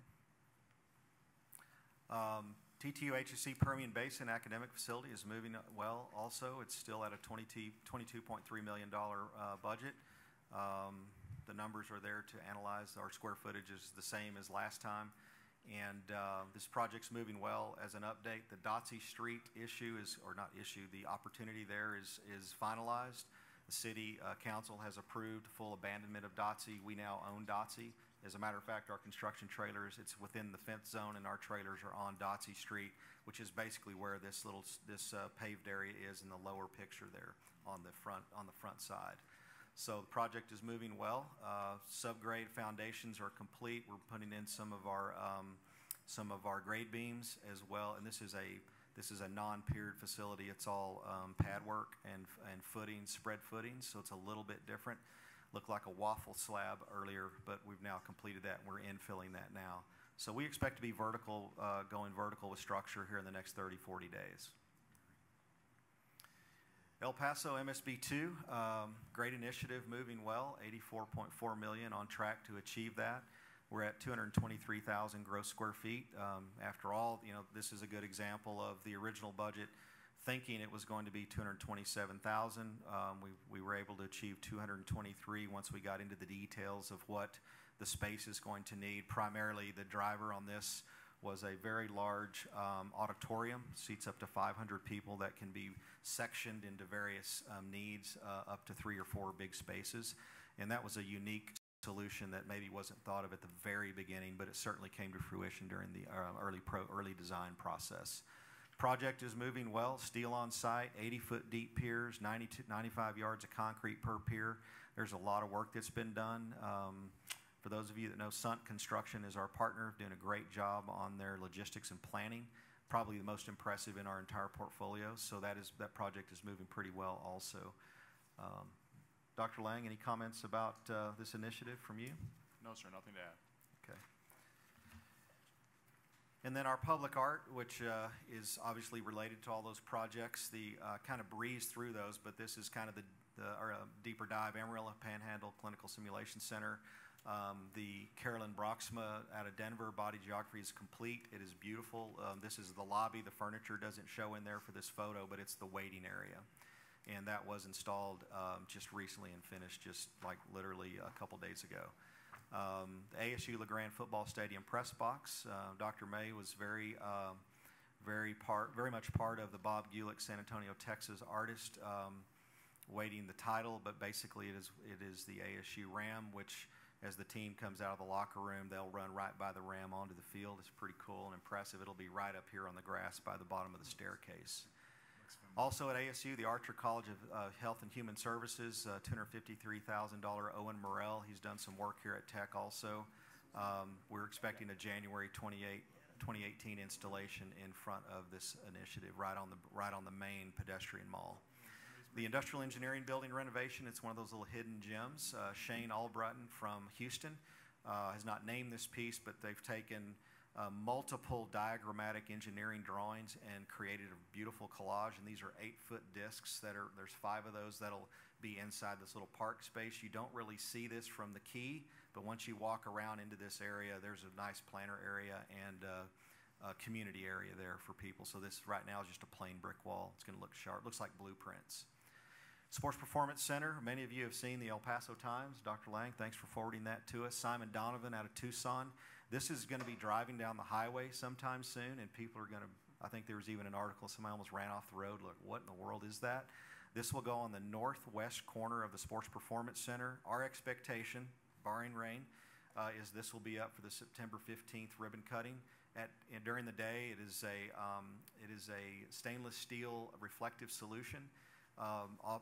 TTU HSC Permian Basin Academic Facility is moving well also. It's still at a $22.3 million budget. The numbers are there to analyze. Our square footage is the same as last time. And this project's moving well. As an update, the Dotsey Street the opportunity there is finalized. The city council has approved full abandonment of Dotsey. We now own Dotsey. As a matter of fact, our construction trailers, it's within the fence zone, and our trailers are on Dotsey Street, which is basically where this paved area is in the lower picture there on the front side. So the project is moving well. Subgrade foundations are complete. We're putting in some of our grade beams as well, and this is a non-piered facility. It's all pad work and footings, spread footings, so it's a little bit different. Looked like a waffle slab earlier, but we've now completed that, and we're infilling that now. So we expect to be going vertical with structure here in the next 30, 40 days. El Paso MSB2, great initiative, moving well, 84.4 million, on track to achieve that. We're at 223,000 gross square feet. After all, this is a good example of the original budget thinking it was going to be 227,000. We were able to achieve 223 once we got into the details of what the space is going to need. Primarily, the driver on this was a very large auditorium, seats up to 500 people that can be sectioned into various needs, up to 3 or 4 big spaces. And that was a unique solution that maybe wasn't thought of at the very beginning, but it certainly came to fruition during the early design process. Project is moving well, steel on site, 80-foot deep piers, 95 yards of concrete per pier. There's a lot of work that's been done. For those of you that know, Sunt Construction is our partner, doing a great job on their logistics and planning, probably the most impressive in our entire portfolio. So that project is moving pretty well also. Dr. Lang, any comments about this initiative from you? No, sir, nothing to add. Okay. And then our public art, which is obviously related to all those projects, the kind of breeze through those, but this is kind of the deeper dive. Amarillo Panhandle Clinical Simulation Center. The Carolyn Broxma out of Denver, body geography is complete. It is beautiful. This is the lobby. The furniture doesn't show in there for this photo, but it's the waiting area. And that was installed just recently and finished just like literally a couple days ago. The ASU LeGrand Football Stadium press box. Dr. May was very much part of the Bob Gulick San Antonio, Texas artist, waiting the title, but basically it is the ASU Ram, which as the team comes out of the locker room, they'll run right by the Ram onto the field. It's pretty cool and impressive. It'll be right up here on the grass by the bottom of the staircase. Also at ASU, the Archer College of Health and Human Services, $253,000 Owen Morrell. He's done some work here at Tech also. We're expecting a January 2018 installation in front of this initiative, right on the main pedestrian mall. The Industrial Engineering Building renovation, it's one of those little hidden gems. Shane Albritton from Houston has not named this piece, but they've taken multiple diagrammatic engineering drawings and created a beautiful collage. And these are 8-foot discs there's 5 of those that'll be inside this little park space. You don't really see this from the key, but once you walk around into this area, there's a nice planter area and a community area there for people. So this right now is just a plain brick wall. It's going to look sharp. Looks like blueprints. Sports Performance Center. Many of you have seen the El Paso Times. Dr. Lang, thanks for forwarding that to us. Simon Donovan out of Tucson. This is going to be driving down the highway sometime soon, and people are going to, I think there was even an article, somebody almost ran off the road. Look, what in the world is that? This will go on the northwest corner of the Sports Performance Center. Our expectation, barring rain, is this will be up for the September 15th ribbon cutting. During the day, it is a stainless steel reflective solution.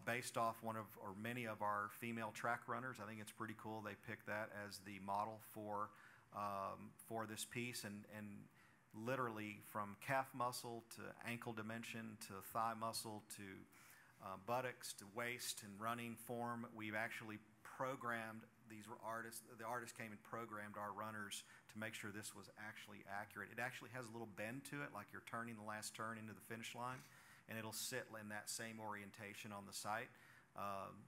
Based off many of our female track runners. I think it's pretty cool. They picked that as the model for this piece, and literally from calf muscle to ankle dimension to thigh muscle to buttocks to waist and running form, we've actually programmed these artists. The artists came and programmed our runners to make sure this was actually accurate. It actually has a little bend to it, like you're turning the last turn into the finish line. And it'll sit in that same orientation on the site.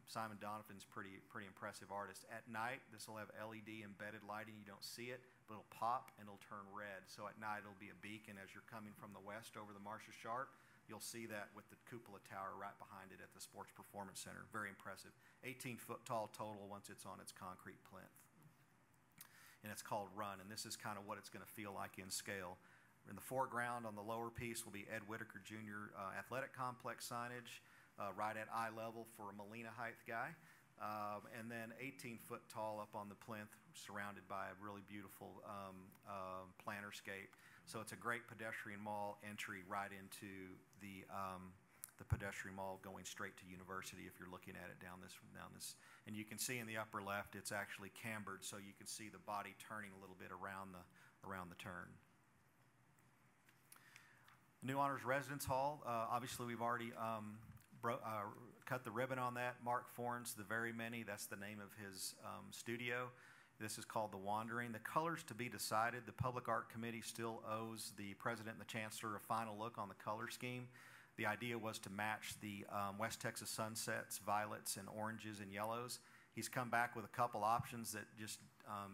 Simon Donovan's pretty impressive artist. At night, this will have LED embedded lighting. You don't see it, but it'll pop and it'll turn red. So at night, it'll be a beacon as you're coming from the west over the Marcia Sharp. You'll see that with the cupola tower right behind it at the Sports Performance Center. Very impressive. 18-foot tall total once it's on its concrete plinth. And it's called Run, and this is kind of what it's going to feel like in scale. In the foreground on the lower piece will be Ed Whitaker Jr. Athletic Complex signage, right at eye level for a Molina height guy. And then 18-foot tall up on the plinth, surrounded by a really beautiful planterscape. So it's a great pedestrian mall entry right into the pedestrian mall going straight to University if you're looking at it down this. And you can see in the upper left, it's actually cambered, so you can see the body turning a little bit around the turn. New Honors Residence Hall, obviously we've already cut the ribbon on that. Mark Forns, The Very Many, that's the name of his studio. This is called The Wandering. The colors to be decided. The Public Art Committee still owes the President and the Chancellor a final look on the color scheme. The idea was to match the West Texas sunsets, violets and oranges and yellows. He's come back with a couple options that just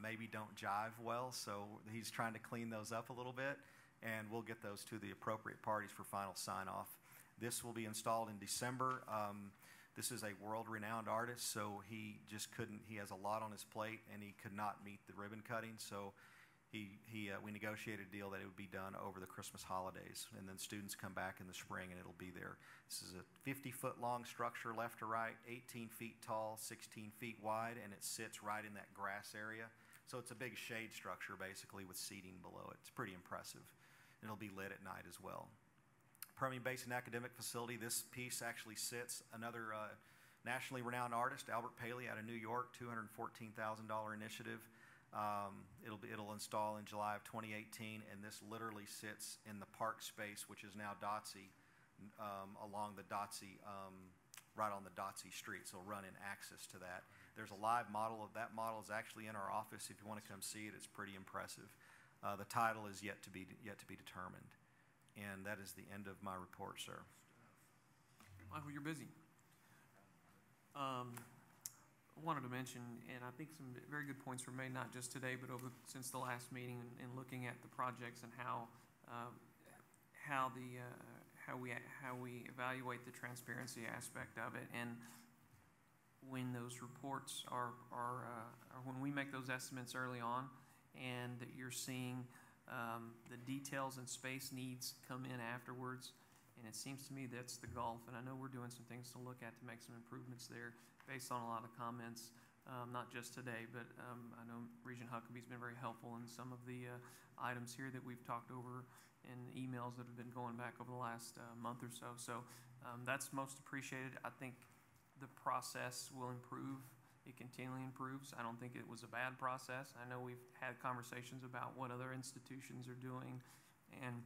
maybe don't jive well, so he's trying to clean those up a little bit, and we'll get those to the appropriate parties for final sign-off. This will be installed in December. This is a world-renowned artist, so he just couldn't, he has a lot on his plate, and he could not meet the ribbon cutting, so we negotiated a deal that it would be done over the Christmas holidays, and then students come back in the spring and it'll be there. This is a 50-foot long structure left to right, 18 feet tall, 16 feet wide, and it sits right in that grass area. So it's a big shade structure basically with seating below it. It's pretty impressive. And it'll be lit at night as well. Permian Basin Academic Facility, this piece actually sits another nationally renowned artist, Albert Paley out of New York, $214,000 initiative. It'll install in July of 2018, and this literally sits in the park space, which is now Dotsy, along the Dotsy, right on the Dotsy street, so it'll run in access to that. There's a live model of that model is actually in our office. If you want to come see it, it's pretty impressive. The title is yet to be determined, and that is the end of my report, sir. Michael, you're busy. Wanted to mention, and I think some very good points were made, not just today, but since the last meeting, and looking at the projects and how we evaluate the transparency aspect of it, and when those reports are when we make those estimates early on, and that you're seeing the details and space needs come in afterwards, and it seems to me that's the gulf, and I know we're doing some things to look at to make some improvements there based on a lot of comments, not just today, but I know Regent Huckabee's been very helpful in some of the items here that we've talked over in emails that have been going back over the last month or so. So that's most appreciated. I think the process will improve. It continually improves. I don't think it was a bad process. I know we've had conversations about what other institutions are doing, and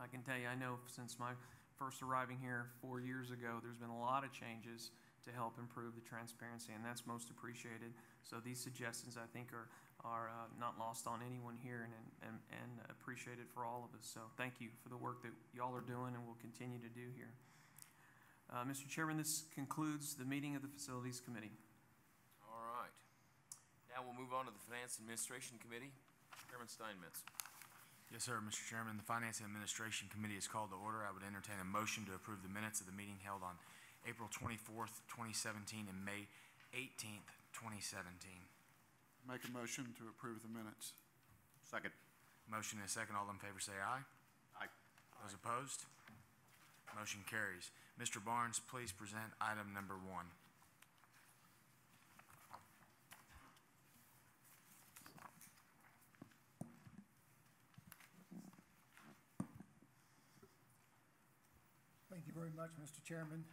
I can tell you, I know since my first arriving here 4 years ago, there's been a lot of changes to help improve the transparency, and that's most appreciated. So these suggestions, I think, are not lost on anyone here, and appreciated for all of us. So thank you for the work that y'all are doing and will continue to do here. Mr. Chairman, this concludes the meeting of the Facilities Committee. All right. Now we'll move on to the Finance Administration Committee. Chairman Steinmetz. Yes, sir, Mr. Chairman. The Finance and Administration Committee is called to order. I would entertain a motion to approve the minutes of the meeting held on April 24th, 2017 and May 18th, 2017. Make a motion to approve the minutes. Second. Motion and a second. All in favor say aye. Aye. Those opposed? Motion carries. Mr. Barnes, please present item number 1. Thank you very much, Mr. Chairman.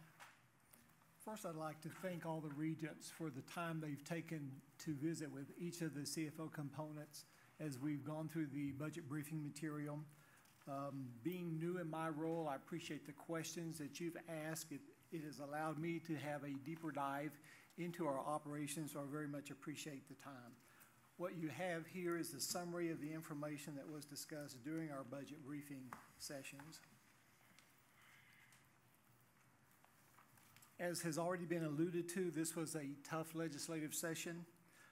First, I'd like to thank all the regents for the time they've taken to visit with each of the CFO components as we've gone through the budget briefing material. Being new in my role, I appreciate the questions that you've asked. It has allowed me to have a deeper dive into our operations, so I very much appreciate the time. What you have here is the summary of the information that was discussed during our budget briefing sessions. As has already been alluded to, this was a tough legislative session.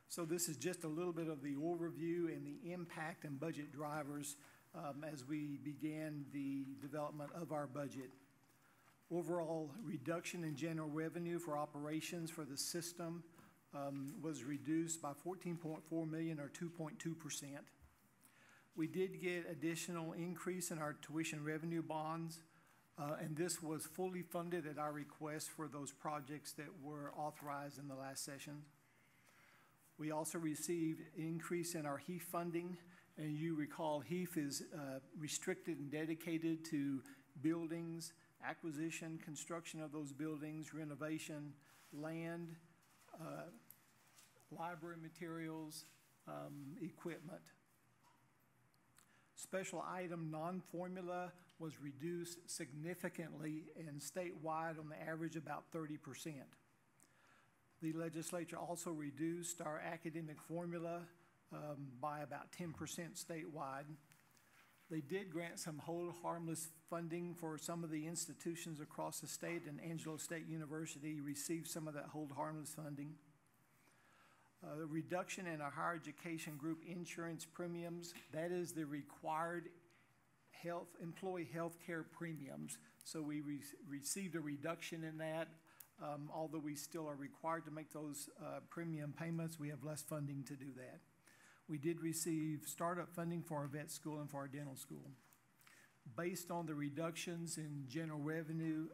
So this is just a little bit of the overview and the impact and budget drivers as we began the development of our budget. Overall reduction in general revenue for operations for the system was reduced by $14.4 million or 2.2%. We did get additional increase in our tuition revenue bonds. And this was fully funded at our request for those projects that were authorized in the last session. We also received an increase in our HEAF funding, and you recall HEAF is restricted and dedicated to buildings, acquisition, construction of those buildings, renovation, land, library materials, equipment. Special item non-formula was reduced significantly and statewide on the average about 30%. The legislature also reduced our academic formula by about 10% statewide. They did grant some hold harmless funding for some of the institutions across the state, and Angelo State University received some of that hold harmless funding. The reduction in our higher education group insurance premiums, that is the required employee health care premiums. So we received a reduction in that. Although we still are required to make those premium payments, we have less funding to do that. We did receive startup funding for our vet school and for our dental school. Based on the reductions in general revenue,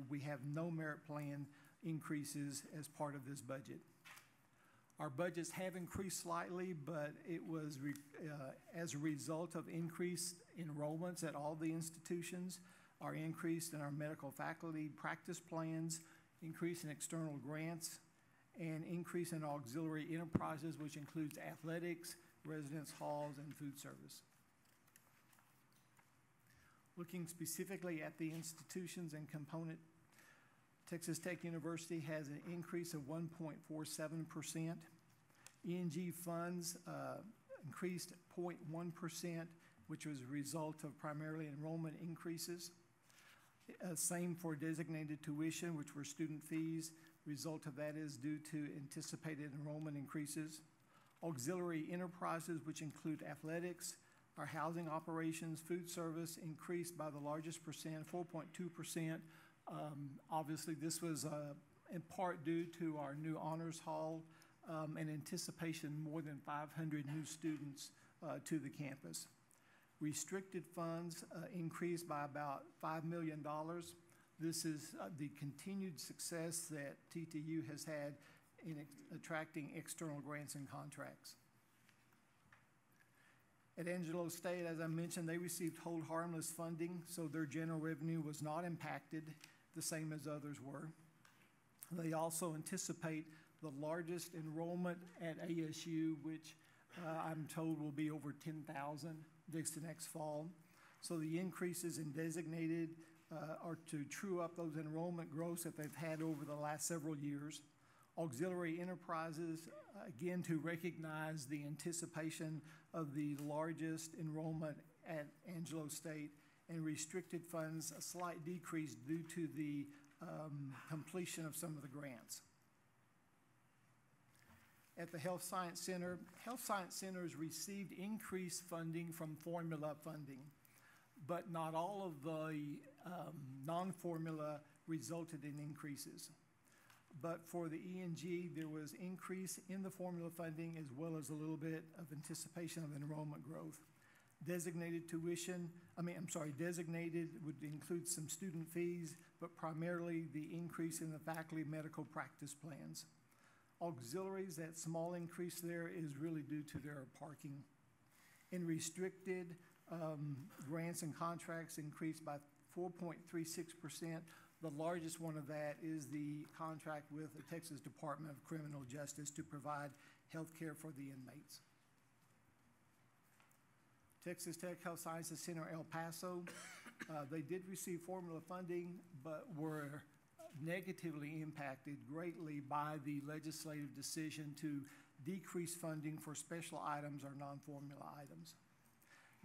we have no merit plan increases as part of this budget. Our budgets have increased slightly, but it was as a result of increased enrollments at all the institutions, our increase in our medical faculty practice plans, increase in external grants, and increase in auxiliary enterprises, which includes athletics, residence halls, and food service. Looking specifically at the institutions and component, Texas Tech University has an increase of 1.47%. E&G funds increased 0.1%, which was a result of primarily enrollment increases. Same for designated tuition, which were student fees. Result of that is due to anticipated enrollment increases. Auxiliary enterprises, which include athletics, our housing operations, food service, increased by the largest percent, 4.2%. Obviously, this was in part due to our new honors hall and anticipation more than 500 new students to the campus. Restricted funds increased by about $5 million. This is the continued success that TTU has had in attracting external grants and contracts. At Angelo State, as I mentioned, they received hold harmless funding, so their general revenue was not impacted the same as others were. They also anticipate the largest enrollment at ASU, which I'm told will be over 10,000 this next fall. So the increases in designated are to true up those enrollment growths that they've had over the last several years. Auxiliary enterprises, again, to recognize the anticipation of the largest enrollment at Angelo State, and restricted funds, a slight decrease due to the completion of some of the grants. At the Health Science Centers received increased funding from formula funding, but not all of the non-formula resulted in increases. But for the E&G, there was increase in the formula funding as well as a little bit of anticipation of enrollment growth. Designated would include some student fees, but primarily the increase in the faculty medical practice plans. Auxiliaries, that small increase there is really due to their parking. In restricted, grants and contracts increased by 4.36%. The largest one of that is the contract with the Texas Department of Criminal Justice to provide health care for the inmates. Texas Tech Health Sciences Center El Paso, they did receive formula funding, but were negatively impacted greatly by the legislative decision to decrease funding for special items or non-formula items.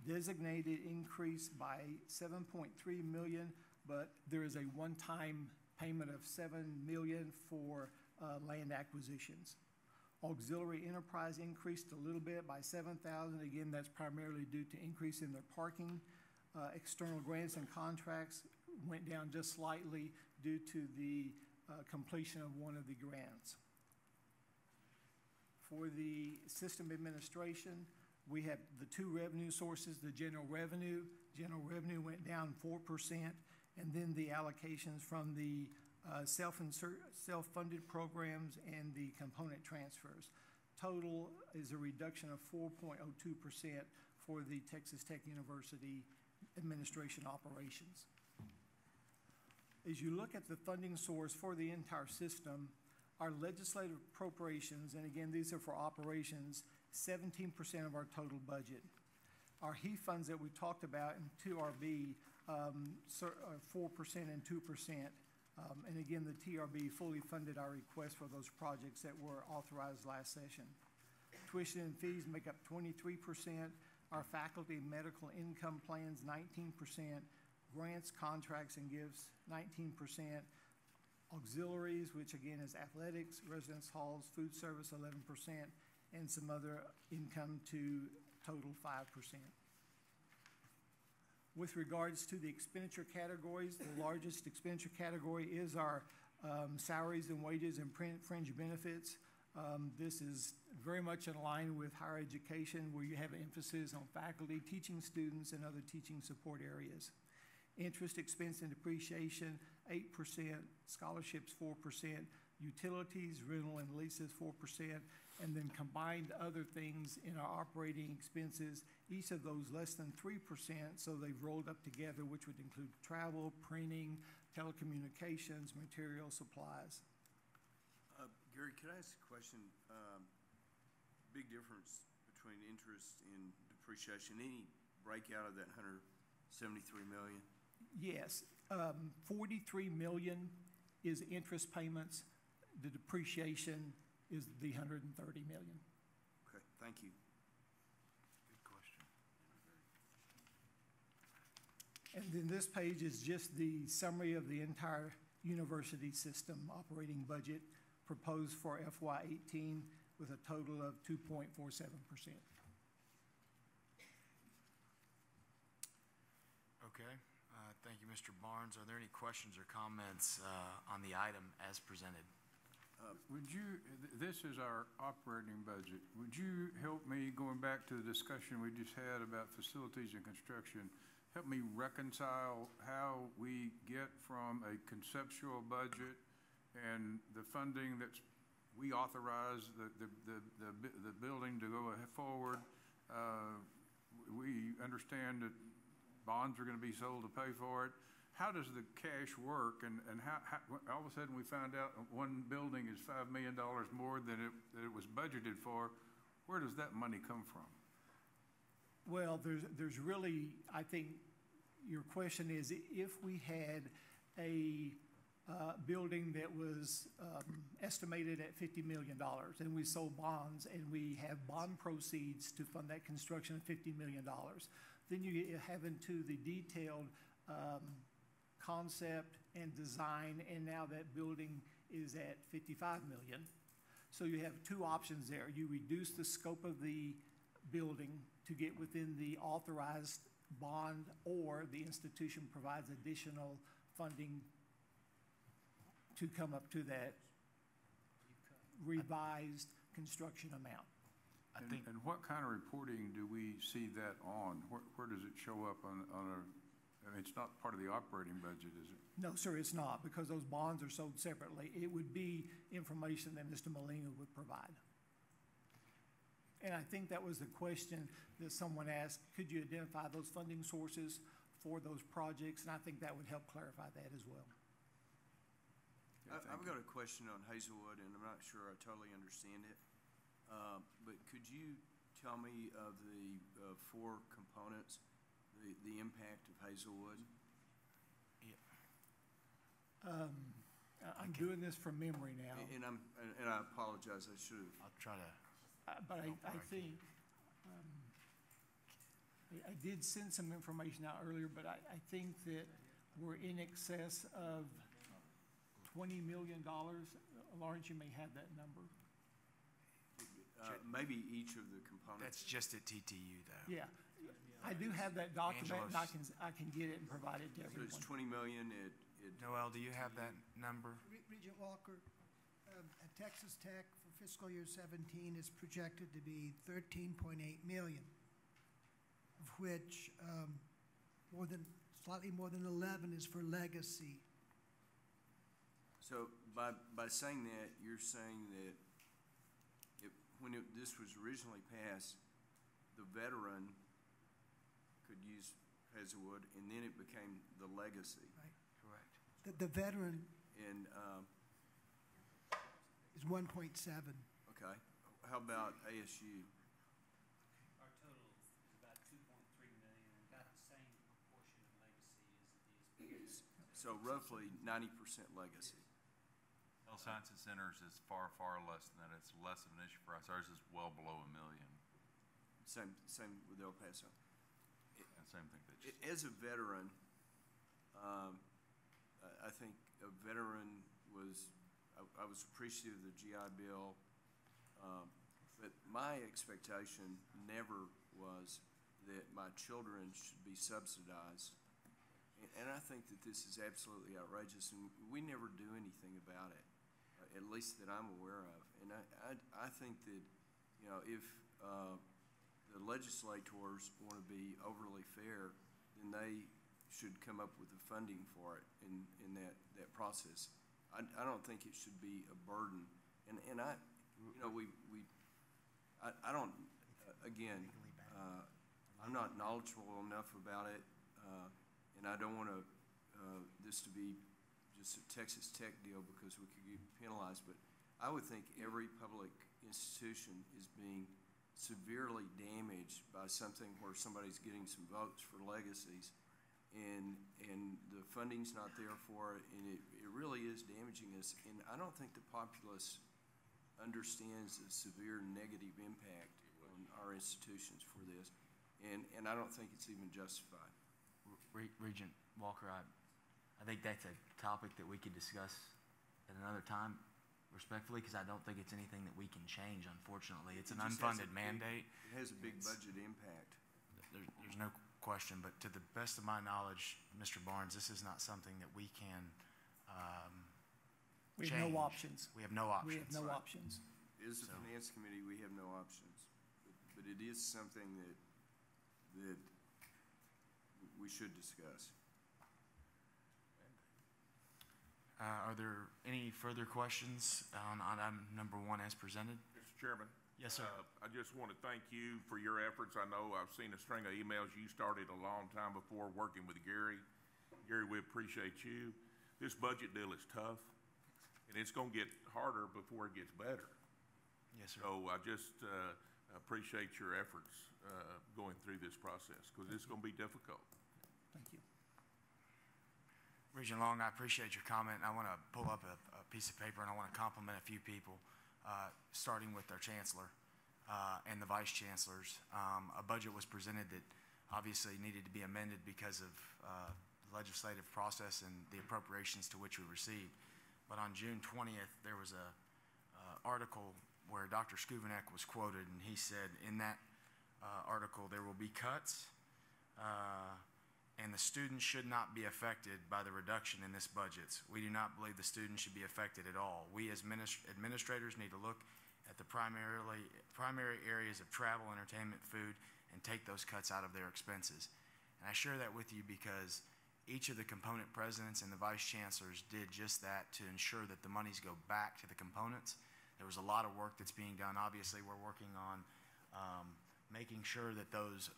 Designated increased by $7.3 million, but there is a one-time payment of $7 million for land acquisitions. Auxiliary enterprise increased a little bit by $7,000. Again, that's primarily due to increase in their parking. External grants and contracts went down just slightly due to the completion of one of the grants. For the system administration, we have the two revenue sources, the general revenue. General revenue went down 4%, and then the allocations from the self-funded programs and the component transfers. Total is a reduction of 4.02% for the Texas Tech University administration operations. As you look at the funding source for the entire system, our legislative appropriations, and again, these are for operations, 17% of our total budget. Our HE funds that we talked about in 2RB are 4% and 2%. And again, the TRB fully funded our request for those projects that were authorized last session. Tuition and fees make up 23%. Our faculty medical income plans, 19%. Grants, contracts, and gifts, 19%. Auxiliaries, which again is athletics, residence halls, food service, 11%, and some other income to total 5%. With regards to the expenditure categories, the largest expenditure category is our salaries and wages and fringe benefits. This is very much in line with higher education, where you have an emphasis on faculty, teaching students, and other teaching support areas. Interest expense and depreciation, 8%, scholarships, 4%, utilities, rental and leases, 4%, and then combined other things in our operating expenses, each of those less than 3%, so they've rolled up together, which would include travel, printing, telecommunications, material, supplies. Gary, could I ask a question? Big difference between interest and depreciation. Any breakout of that 173 million? Yes, 43 million is interest payments. The depreciation is the 130 million. Okay, thank you. Good question. And then this page is just the summary of the entire university system operating budget proposed for FY18 with a total of 2.47%. Okay. Thank you, Mr. Barnes. Are there any questions or comments on the item as presented? This is our operating budget. Would you help me, going back to the discussion we just had about facilities and construction, help me reconcile how we get from a conceptual budget and the funding that's, we authorize the building to go forward. We understand that bonds are going to be sold to pay for it. How does the cash work, and how all of a sudden we find out one building is $5 million more than it was budgeted for? Where does that money come from? Well, there's really, I think your question is, if we had a building that was estimated at $50 million and we sold bonds and we have bond proceeds to fund that construction of $50 million, then you have into the detailed concept and design, and now that building is at $55 million. So you have two options there. You reduce the scope of the building to get within the authorized bond, or the institution provides additional funding to come up to that revised construction amount. And what kind of reporting do we see that on? Where does it show up on a, I mean, it's not part of the operating budget, is it? No, sir, it's not, because those bonds are sold separately. It would be information that Mr. Molina would provide. And I think that was the question that someone asked, could you identify those funding sources for those projects? And I think that would help clarify that as well. I've got a question on Hazelwood, and I'm not sure I totally understand it. But could you tell me of the four components, the impact of Hazelwood? Yeah. I'm doing this from memory now. And I apologize. I should have. I'll try to. But I think I did send some information out earlier, but I think that we're in excess of $20 million. Lawrence, you may have that number. Maybe each of the components. That's just at TTU, though. Yeah. I do have that document, and I can get it and provide it to everyone. So it's $20 million at Noel, do you have that number? Regent Walker, at Texas Tech for fiscal year 17 is projected to be 13.8 million, of which slightly more than 11 is for legacy. So by saying that, you're saying that when this was originally passed, the veteran could use Hazelwood, and then it became the legacy. Right. Correct. The veteran And is 1.7. okay. How about ASU? Our total is about 2.3 million, and about the same proportion of legacy as So roughly 90% legacy. Health Sciences Centers is far, far less than that. It's less of an issue for us. Ours is well below $1 million. Same with El Paso. Same thing. As a veteran, I think a veteran was, I was appreciative of the GI Bill, but my expectation never was that my children should be subsidized. And I think that this is absolutely outrageous, and we never do anything about it, at least that I'm aware of. And I think that, you know, if the legislators want to be overly fair, then they should come up with the funding for it in that process. I don't think it should be a burden. And I, you know, I don't, again, I'm not knowledgeable enough about it, and I don't want to this to be just a Texas Tech deal because we could get penalized, but I would think every public institution is being severely damaged by something where somebody's getting some votes for legacies, and the funding's not there for it, and it really is damaging us. And I don't think the populace understands the severe negative impact on our institutions for this, and I don't think it's even justified. Regent Walker, I think that's a topic that we could discuss at another time, respectfully, because I don't think it's anything that we can change, unfortunately. It's an unfunded mandate. It has a big budget impact. There's no question, but to the best of my knowledge, Mr. Barnes, this is not something that we can we have no options. We have no options. We have no options. As the Finance Committee, we have no options. But it is something that we should discuss. Are there any further questions on item number 1 as presented? Mr. Chairman? Yes, sir. I just want to thank you for your efforts. I know I've seen a string of emails you started a long time before working with Gary. Gary, we appreciate you. This budget deal is tough, and it's going to get harder before it gets better. Yes, sir. So I just appreciate your efforts going through this process because it's going to be difficult. Thank you. Regent Long, I appreciate your comment. I want to pull up a piece of paper and I want to compliment a few people, starting with our Chancellor and the Vice Chancellors. A budget was presented that obviously needed to be amended because of the legislative process and the appropriations to which we received. But on June 20th, there was a article where Dr. Skuvenek was quoted, and he said in that article, there will be cuts and the students should not be affected by the reduction in this budget. We do not believe the students should be affected at all. We as administrators need to look at the primary areas of travel, entertainment, food, and take those cuts out of their expenses. And I share that with you because each of the component presidents and the vice chancellors did just that to ensure that the monies go back to the components. There was a lot of work that's being done. Obviously, we're working on making sure that those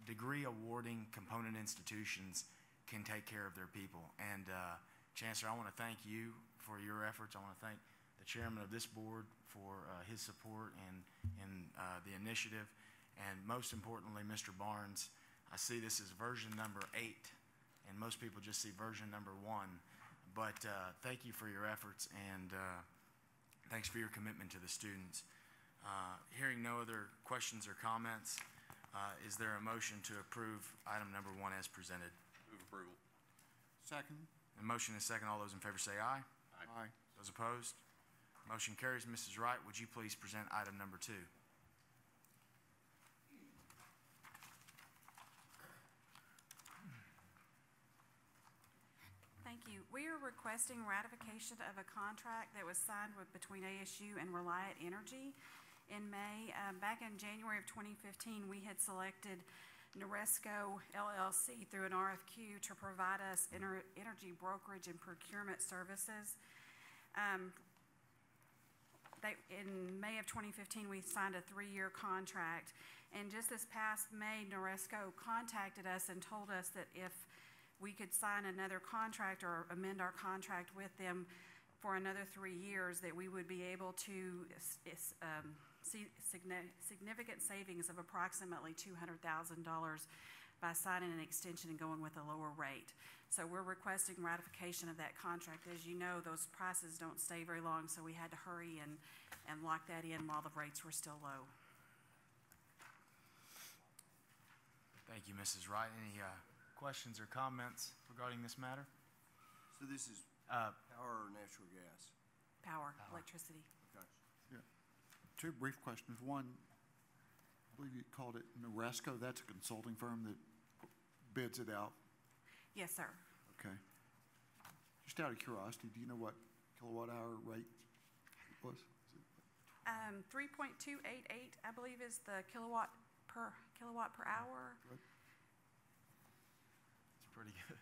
degree awarding component institutions can take care of their people. And Chancellor, I want to thank you for your efforts. I want to thank the chairman of this board for his support and the initiative. And most importantly, Mr. Barnes, I see this as version number 8, and most people just see version number 1. But thank you for your efforts, and thanks for your commitment to the students. Hearing no other questions or comments, is there a motion to approve item number 1 as presented? Move approval. Second. A motion is second. All those in favor say aye. Aye. Those opposed? Motion carries. Mrs. Wright, would you please present item number 2? Thank you. We are requesting ratification of a contract that was signed between ASU and Reliant Energy in May. Back in January of 2015, we had selected Noresco LLC through an RFQ to provide us energy brokerage and procurement services. In May of 2015, we signed a 3-year contract, and just this past May, Noresco contacted us and told us that if we could sign another contract or amend our contract with them for another 3 years, that we would be able to see significant savings of approximately $200,000 by signing an extension and going with a lower rate. So we're requesting ratification of that contract. As you know, those prices don't stay very long, so we had to hurry and lock that in while the rates were still low. Thank you, Mrs. Wright. Any questions or comments regarding this matter? So this is power or natural gas? Power, electricity. Okay. Yeah. Two brief questions. One, I believe you called it Noresco. That's a consulting firm that bids it out. Yes, sir. Okay. Just out of curiosity, do you know what kilowatt hour rate it was? 3.288, I believe, is the kilowatt per hour. Good. It's pretty good.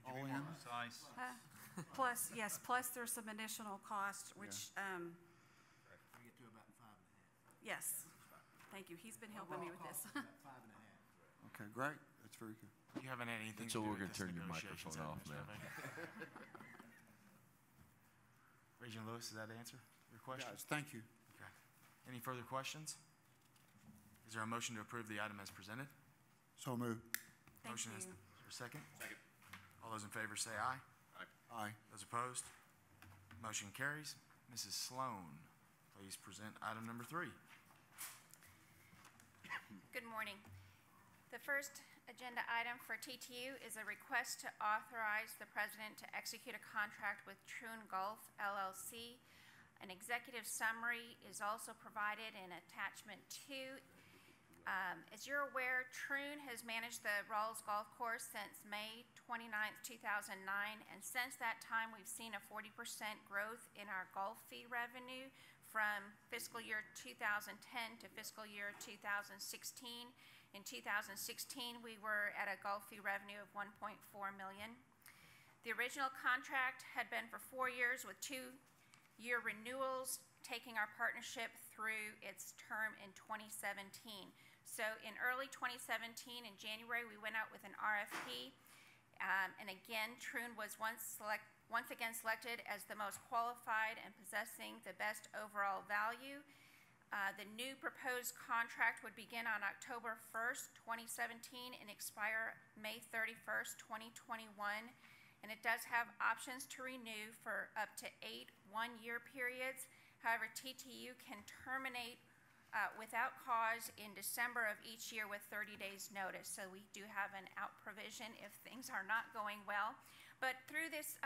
Could you be more precise? Plus, yes, plus there's some additional cost, which, We get to about 5.5. yes. Thank you. He's been helping me with this. About 5.5. Okay, great. That's very good. You haven't had anything So to do we're with gonna this turn your negotiations, microphone have off, you, man. Mr. Regent Lewis, does that answer your question? Guys, thank you. Okay. Any further questions? Is there a motion to approve the item as presented? So moved. Thank Motion is you. there a second? Second. All those in favor say aye. Aye. Those opposed? Motion carries. Mrs. Sloan, please present item number 3. Good morning. The first agenda item for TTU is a request to authorize the president to execute a contract with Troon Gulf LLC. An executive summary is also provided in attachment 2. As you're aware, Troon has managed the Rawls Golf Course since May 29th, 2009, and since that time, we've seen a 40% growth in our golf fee revenue from fiscal year 2010 to fiscal year 2016. In 2016, we were at a golf fee revenue of $1.4 million. The original contract had been for 4 years with 2-year renewals, taking our partnership through its term in 2017. So in early 2017, in January, we went out with an RFP, and again, Troon was once again selected as the most qualified and possessing the best overall value. The new proposed contract would begin on October 1st, 2017, and expire May 31st, 2021, and it does have options to renew for up to 8 one-year periods. However, TTU can terminate without cause in December of each year with 30 days notice. So we do have an out provision if things are not going well. But through this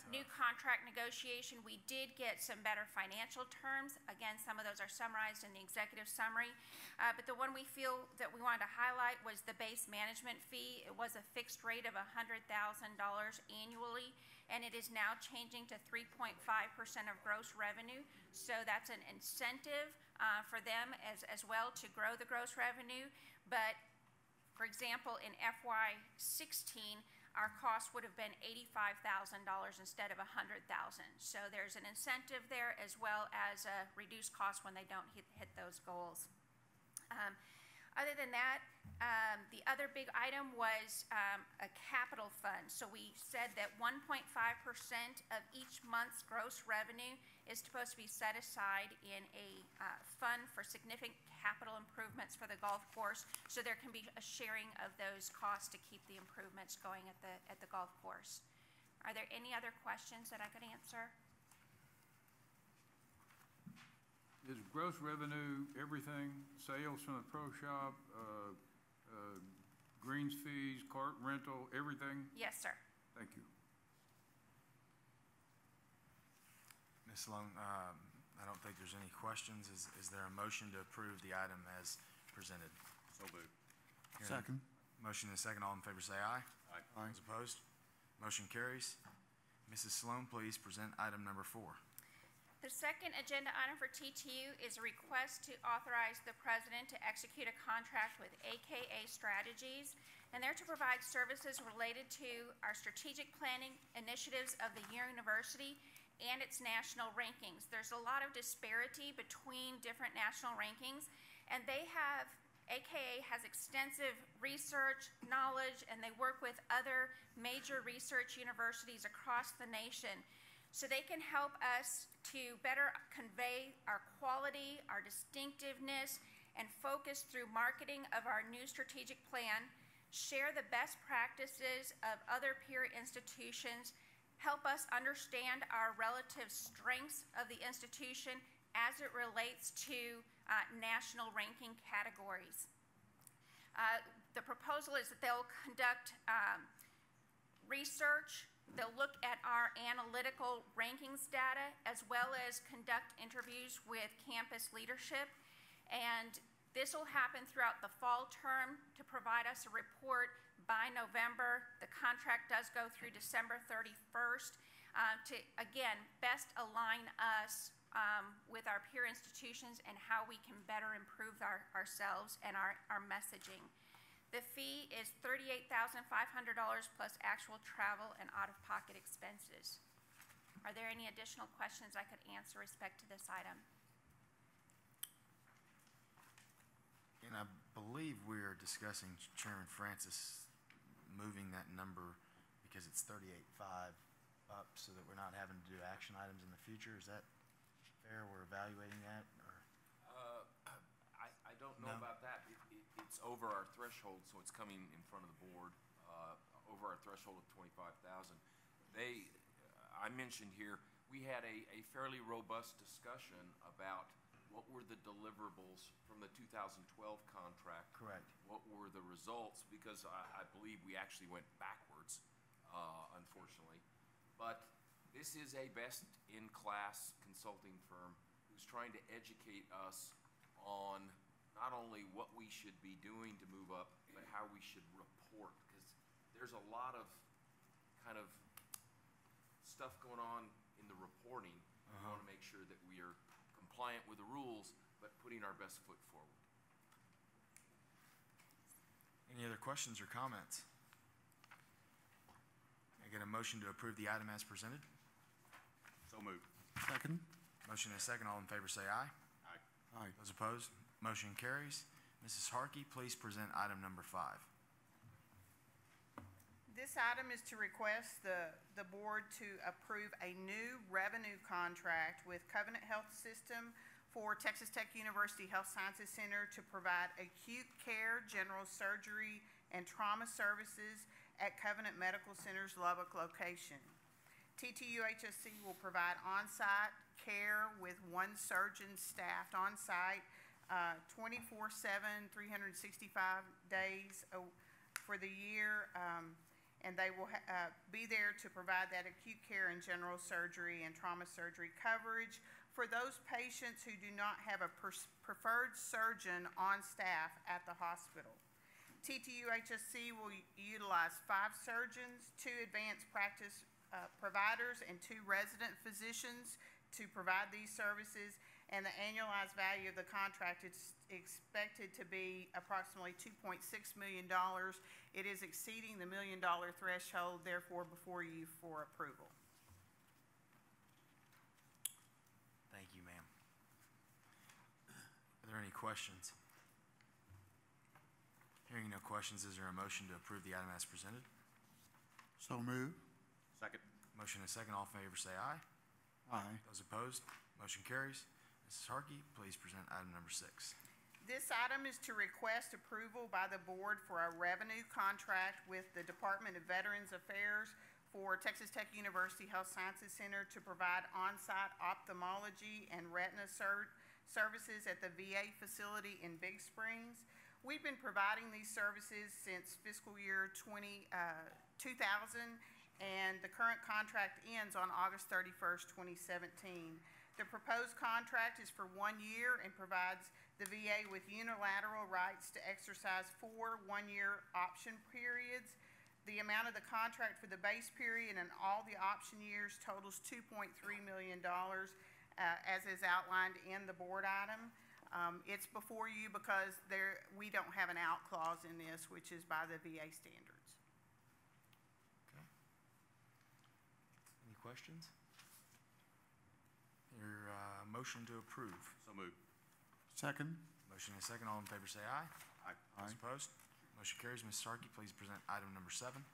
new contract negotiation, we did get some better financial terms. Again, some of those are summarized in the executive summary. But the one we feel that we wanted to highlight was the base management fee. It was a fixed rate of $100,000 annually, and it is now changing to 3.5% of gross revenue. So that's an incentive for them as well to grow the gross revenue. But for example, in FY16, our cost would have been $85,000 instead of $100,000. So there's an incentive there as well as a reduced cost when they don't hit those goals. Other than that, the other big item was a capital fund. So we said that 1.5% of each month's gross revenue is supposed to be set aside in a fund for significant capital improvements for the golf course, so there can be a sharing of those costs to keep the improvements going at the golf course. Are there any other questions that I could answer? Is gross revenue everything, sales from the pro shop, greens fees, cart rental, everything? Yes, sir. Thank you. Ms. Sloan, I don't think there's any questions. Is there a motion to approve the item as presented? So moved. Second. Motion and second. All in favor say aye. Aye. Those opposed? Motion carries. Mrs. Sloan, please present item number 4. The second agenda item for TTU is a request to authorize the president to execute a contract with AKA Strategies, and they're to provide services related to our strategic planning initiatives of the university and its national rankings. There's a lot of disparity between different national rankings, and AKA has extensive research, knowledge, and they work with other major research universities across the nation. So they can help us to better convey our quality, our distinctiveness, and focus through marketing of our new strategic plan, share the best practices of other peer institutions, help us understand our relative strengths of the institution as it relates to national ranking categories. the proposal is that they'll conduct research. They'll look at our analytical rankings data, as well as conduct interviews with campus leadership. And this will happen throughout the fall term to provide us a report by November. The contract does go through December 31st to, again, best align us with our peer institutions and how we can better improve ourselves and our messaging. The fee is $38,500 plus actual travel and out-of-pocket expenses. Are there any additional questions I could answer with respect to this item? And I believe we are discussing, Chairman Francis, moving that number because it's 38.5 up so that we're not having to do action items in the future. Is that fair? We're evaluating that? Or? I don't know about that. It's over our threshold, so it's coming in front of the board, over our threshold of 25,000. I mentioned here, we had a fairly robust discussion about what were the deliverables from the 2012 contract. Correct. What were the results? Because I believe we actually went backwards, unfortunately. But this is a best-in-class consulting firm who's trying to educate us on not only what we should be doing to move up, but how we should report. Because there's a lot of kind of stuff going on in the reporting. We want to make sure that we are compliant with the rules, but putting our best foot forward. Any other questions or comments? I get a motion to approve the item as presented. So moved. Second? Motion and a second. All in favor say aye. Aye. Aye. Those opposed? Motion carries. Mrs. Harkey, please present item number 5. This item is to request the board to approve a new revenue contract with Covenant Health System for Texas Tech University Health Sciences Center to provide acute care, general surgery, and trauma services at Covenant Medical Center's Lubbock location. TTU-HSC will provide on-site care with one surgeon staffed on-site 24/7, 365 days for the year, and they will be there to provide that acute care and general surgery and trauma surgery coverage for those patients who do not have a preferred surgeon on staff at the hospital. TTU-HSC will utilize 5 surgeons, 2 advanced practice providers, and 2 resident physicians to provide these services, and the annualized value of the contract is expected to be approximately $2.6 million. It is exceeding the $1 million threshold, therefore before you for approval. Thank you, ma'am. Are there any questions? Hearing no questions, is there a motion to approve the item as presented? So moved. Second. Motion and a second. All in favor say aye. Aye. Those opposed? Motion carries. Mrs. Harkey, please present item number 6. This item is to request approval by the board for a revenue contract with the Department of Veterans Affairs for Texas Tech University Health Sciences Center to provide on-site ophthalmology and retina services at the VA facility in Big Springs. We've been providing these services since fiscal year 2000, and the current contract ends on August 31st, 2017. The proposed contract is for 1 year and provides the VA with unilateral rights to exercise 4 one-year option periods. The amount of the contract for the base period and all the option years totals $2.3 million, as is outlined in the board item. It's before you because we don't have an out clause in this, which is by the VA standards. Okay. Any questions? Your motion to approve. So moved. Second? Motion and a second. All in favor say aye. Aye. Those opposed? Motion carries. Mrs. Harkey, please present item number 7.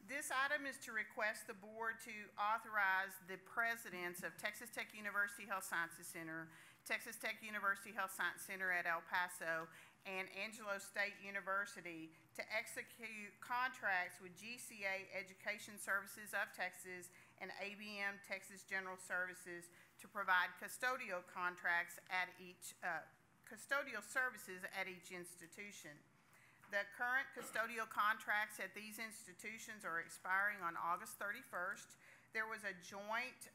This item is to request the board to authorize the presidents of Texas Tech University Health Sciences Center, Texas Tech University Health Science Center at El Paso, and Angelo State University to execute contracts with GCA Education Services of Texas and ABM Texas General Services to provide custodial contracts at each custodial services at each institution. The current custodial contracts at these institutions are expiring on August 31st. There was a joint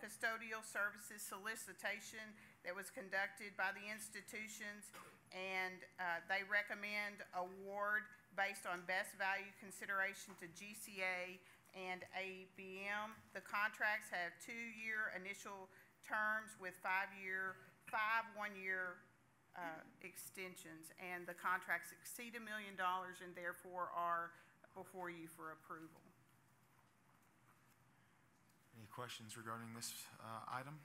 custodial services solicitation that was conducted by the institutions, and they recommend award based on best value consideration to GCA and ABM. The contracts have 2-year initial terms with 5 one-year extensions, and the contracts exceed $1 million and therefore are before you for approval. Any questions regarding this item?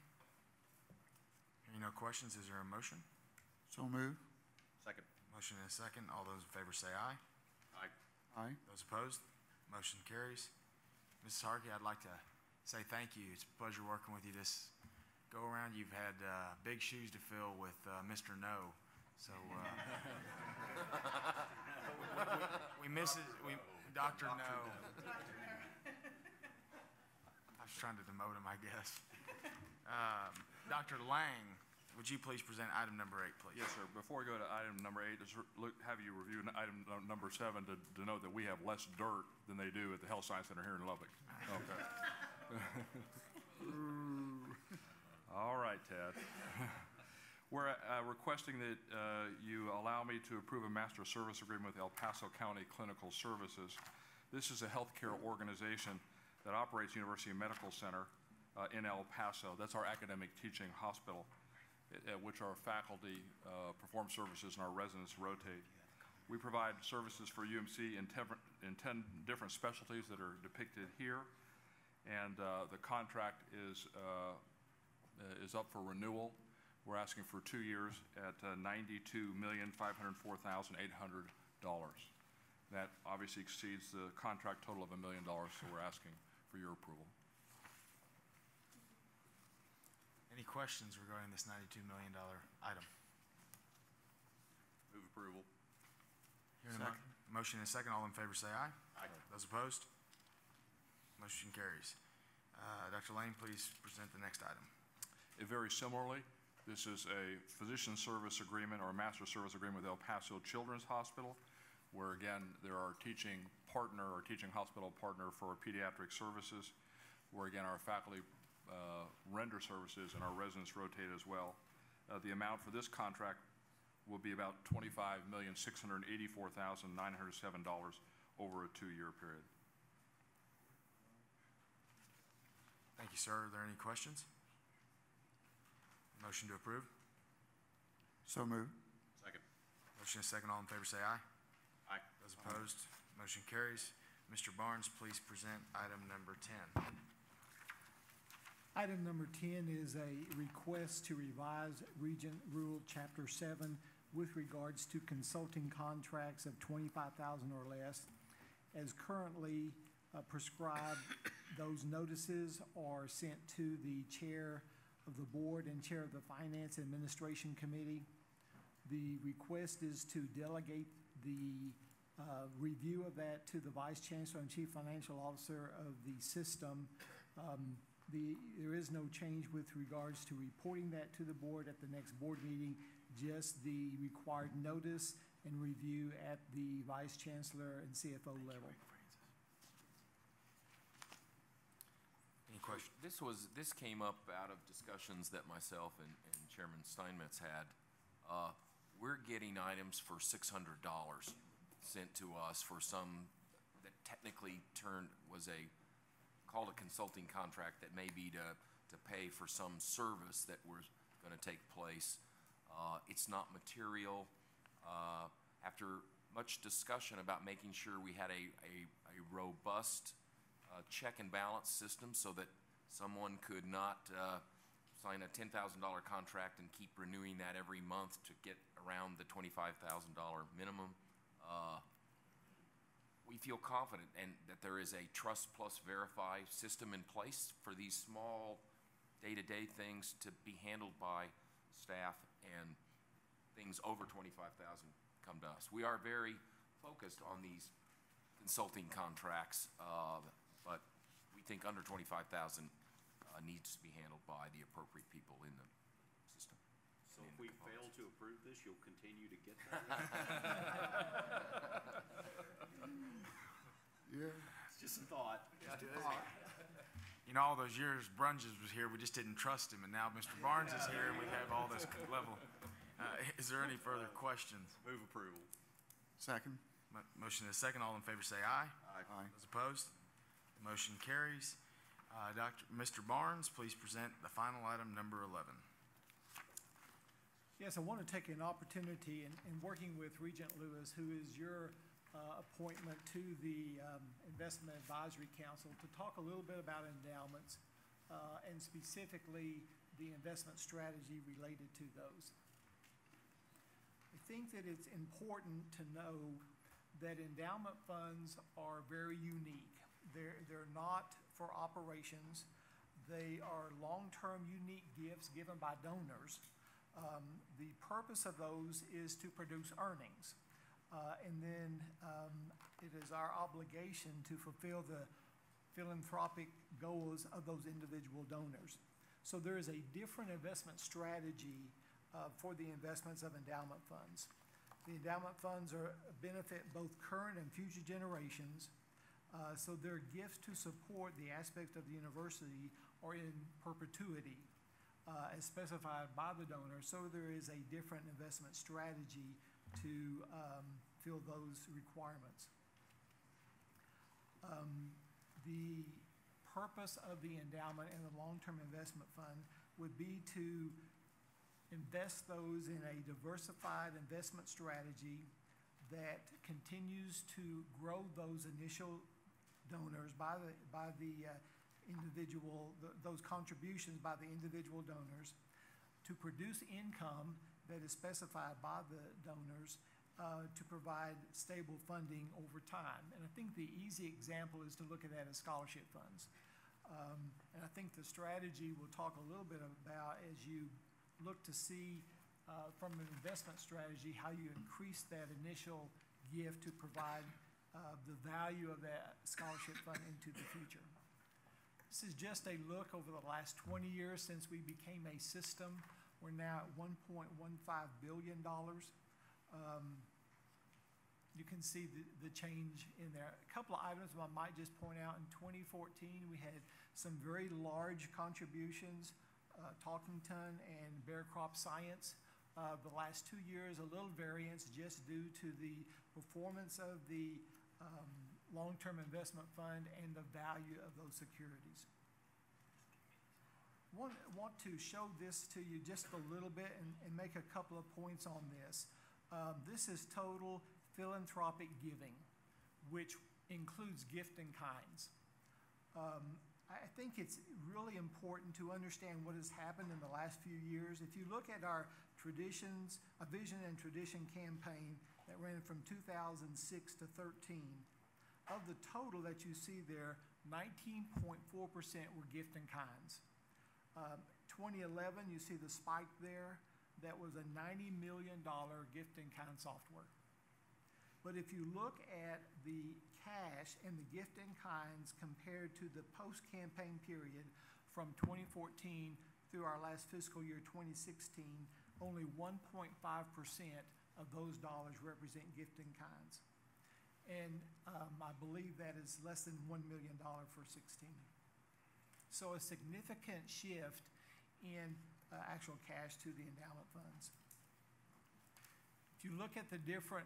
Hearing no questions, is there a motion? So move. Second. Motion and a second. All those in favor say aye. Aye. Aye. Those opposed? Motion carries. Mrs. Harkey, I'd like to say thank you. It's a pleasure working with you this go around. You've had big shoes to fill with Mr. No. So we miss it. Dr. No. I was trying to demote him, I guess. Dr. Lang, would you please present item number 8, please? Yes, sir. Before we go to item number 8, just have you review item number 7 to note that we have less dirt than they do at the Health Science Center here in Lubbock. Okay. All right, Ted. We're requesting that you allow me to approve a master service agreement with El Paso County Clinical Services. This is a healthcare organization that operates University Medical Center in El Paso. That's our academic teaching hospital, at which our faculty perform services and our residents rotate. We provide services for UMC in 10 different specialties that are depicted here, and the contract is up for renewal. We're asking for 2 years at $92,504,800. That obviously exceeds the contract total of $1 million, so we're asking for your approval. Any questions regarding this $92 million item? Move approval. Hearing a motion and a second, all in favor say aye. Aye. Those opposed? Motion carries. Dr. Lane, please present the next item. Very similarly, this is a physician service agreement or a master service agreement with El Paso Children's Hospital, where again, they're our teaching partner or teaching hospital partner for pediatric services, where again, our faculty render services and our residents rotate as well. The amount for this contract will be about $25,684,907 over a 2-year period. Thank you, sir. Are there any questions? Motion to approve? So move. Second. Motion and second. All in favor say aye. Aye. Those opposed? Motion carries. Mr. Barnes, please present item number 10. Item number 10 is a request to revise Regent Rule Chapter 7 with regards to consulting contracts of $25,000 or less. As currently prescribed, those notices are sent to the chair of the board and chair of the Finance Administration Committee. The request is to delegate the review of that to the Vice Chancellor and Chief Financial Officer of the system. There is no change with regards to reporting that to the board at the next board meeting, just the required notice and review at the Vice Chancellor and CFO level. Any questions? This came up out of discussions that myself and Chairman Steinmetz had. We're getting items for $600 sent to us for some that technically called a consulting contract that may be to pay for some service that was going to take place. It's not material. After much discussion about making sure we had a robust check and balance system so that someone could not sign a $10,000 contract and keep renewing that every month to get around the $25,000 minimum. We feel confident that there is a trust plus verify system in place for these small day-to-day things to be handled by staff, and things over $25,000 come to us. We are very focused on these consulting contracts, but we think under $25,000 needs to be handled by the appropriate people in the system. So if we fail to approve this, you'll continue to get that? Yeah. It's just a thought. You know, all those years Brunges was here, we just didn't trust him, and now Mr. Barnes is here, and we have all this level. Is there any further questions? Move approval. Second. Motion is second. All in favor say aye. Aye. Those opposed? Motion carries. Mr. Barnes, please present the final item, number 11. Yes, I want to take an opportunity in working with Regent Lewis, who is your appointment to the Investment Advisory Council, to talk a little bit about endowments and specifically the investment strategy related to those. I think that it's important to know that endowment funds are very unique. They're not for operations. They are long-term unique gifts given by donors. The purpose of those is to produce earnings. And then it is our obligation to fulfill the philanthropic goals of those individual donors. So there is a different investment strategy for the investments of endowment funds. The endowment funds benefit both current and future generations. So their gifts to support the aspect of the university are in perpetuity, as specified by the donor. So there is a different investment strategy to fill those requirements. The purpose of the endowment and the long-term investment fund would be to invest those in a diversified investment strategy that continues to grow those initial donors by the individual, those contributions by the individual donors, to produce income that is specified by the donors, to provide stable funding over time. And I think the easy example is to look at that as scholarship funds. And I think the strategy we'll talk a little bit about as you look to see from an investment strategy how you increase that initial gift to provide the value of that scholarship fund into the future. This is just a look over the last 20 years since we became a system. We're now at $1.15 billion. You can see the change in there. A couple of items I might just point out. In 2014, we had some very large contributions, Talkington and Bear Crop Science. The last 2 years, a little variance just due to the performance of the long-term investment fund and the value of those securities. Want to show this to you just a little bit and make a couple of points on this. This is total philanthropic giving, which includes gift in kinds. I think it's really important to understand what has happened in the last few years. If you look at our traditions, a Vision and Tradition campaign that ran from 2006 to 13, of the total that you see there, 19.4% were gift in kinds. 2011, you see the spike there. That was a $90 million gift in kind software. But if you look at the cash and the gift in kinds compared to the post-campaign period from 2014 through our last fiscal year, 2016, only 1.5% of those dollars represent gift in kinds. And I believe that is less than $1 million for 16. So a significant shift in actual cash to the endowment funds. If you look at the different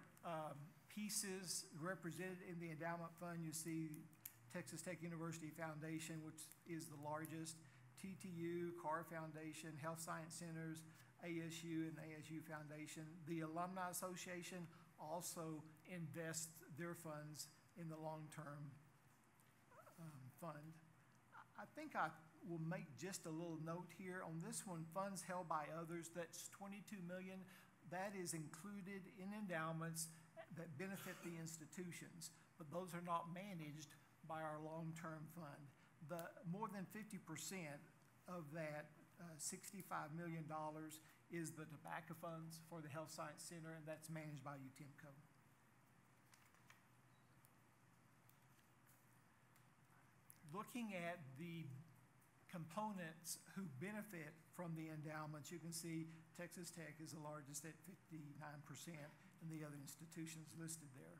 pieces represented in the endowment fund, you see Texas Tech University Foundation, which is the largest, TTU, Carr Foundation, Health Science Centers, ASU and ASU Foundation. The Alumni Association also invests their funds in the long-term fund. I think I will make just a little note here. On this one, funds held by others, that's $22 million. That is included in endowments that benefit the institutions, but those are not managed by our long-term fund. More than 50% of that $65 million is the tobacco funds for the Health Science Center, and that's managed by UTMCO. Looking at the components who benefit from the endowments, you can see Texas Tech is the largest at 59%, and the other institutions listed there.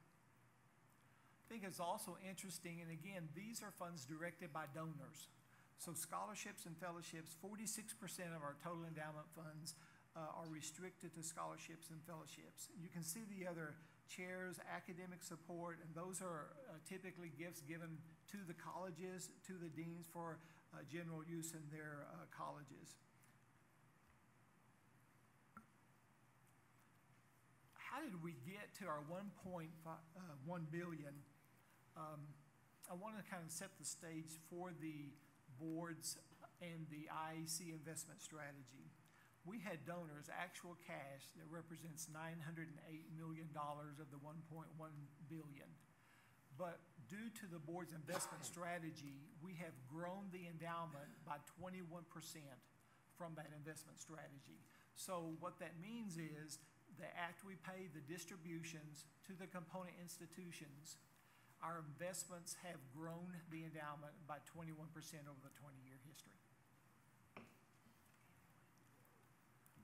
I think it's also interesting, and again, these are funds directed by donors. So scholarships and fellowships, 46% of our total endowment funds are restricted to scholarships and fellowships. You can see the other chairs, academic support, and those are typically gifts given to the colleges, to the deans for general use in their colleges. How did we get to our 1.1 billion? I want to kind of set the stage for the boards and the IEC investment strategy. We had donors, actual cash, that represents $908 million of the 1.1 billion. But due to the board's investment strategy, we have grown the endowment by 21% from that investment strategy. So what that means is that after we pay the distributions to the component institutions, our investments have grown the endowment by 21% over the 20-year history.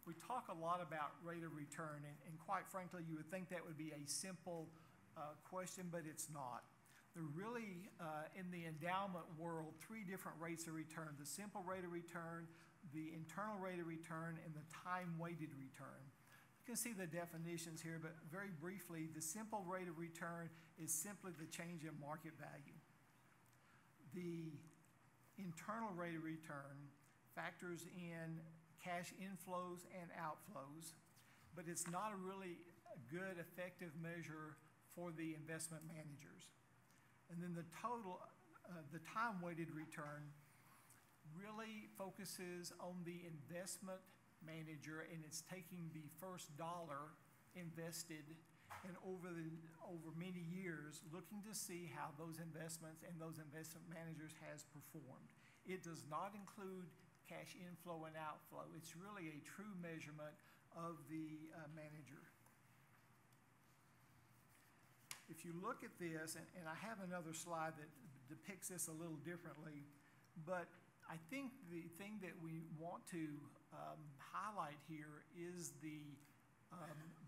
We talk a lot about rate of return, and quite frankly, you would think that would be a simple question, but it's not. There are really, in the endowment world, three different rates of return: the simple rate of return, the internal rate of return, and the time-weighted return. You can see the definitions here, but very briefly, the simple rate of return is simply the change in market value. The internal rate of return factors in cash inflows and outflows, but it's not a really good, effective measure for the investment managers. And then the total, the time-weighted return really focuses on the investment manager, and it's taking the first dollar invested and over many years looking to see how those investments and those investment managers has performed. It does not include cash inflow and outflow. It's really a true measurement of the manager. If you look at this, and I have another slide that depicts this a little differently, but I think the thing that we want to highlight here is the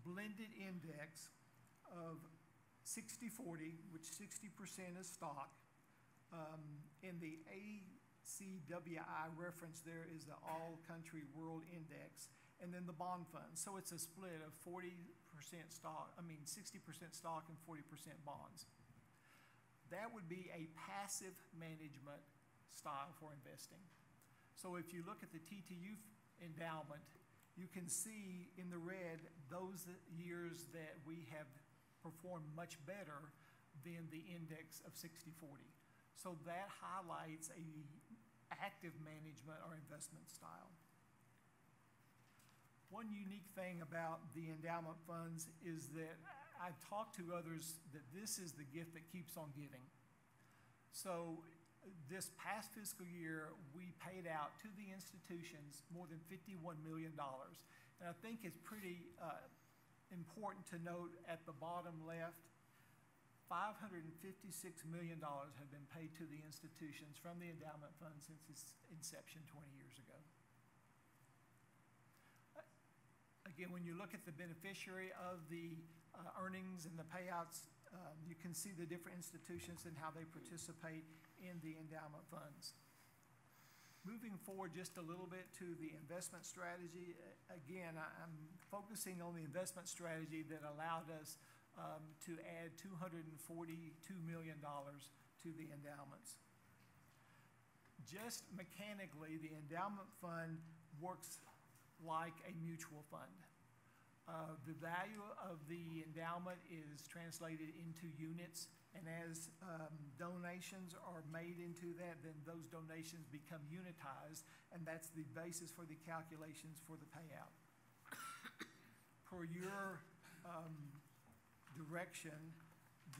blended index of 60-40, which 60% is stock. In the ACWI reference, there is the All-Country World Index, and then the bond fund. So it's a split of 60% stock and 40% bonds. That would be a passive management style for investing. So if you look at the TTU endowment, you can see in the red those years that we have performed much better than the index of 60-40. So that highlights a active management or investment style. One unique thing about the endowment funds is that I've talked to others that this is the gift that keeps on giving. So this past fiscal year, we paid out to the institutions more than $51 million. And I think it's pretty important to note at the bottom left, $556 million have been paid to the institutions from the endowment fund since its inception 20 years ago. Again, when you look at the beneficiary of the earnings and the payouts, you can see the different institutions and how they participate in the endowment funds. Moving forward just a little bit to the investment strategy, again, I'm focusing on the investment strategy that allowed us to add $242 million to the endowments. Just mechanically, the endowment fund works like a mutual fund. The value of the endowment is translated into units, and as donations are made into that, then those donations become unitized, and that's the basis for the calculations for the payout. Per your direction,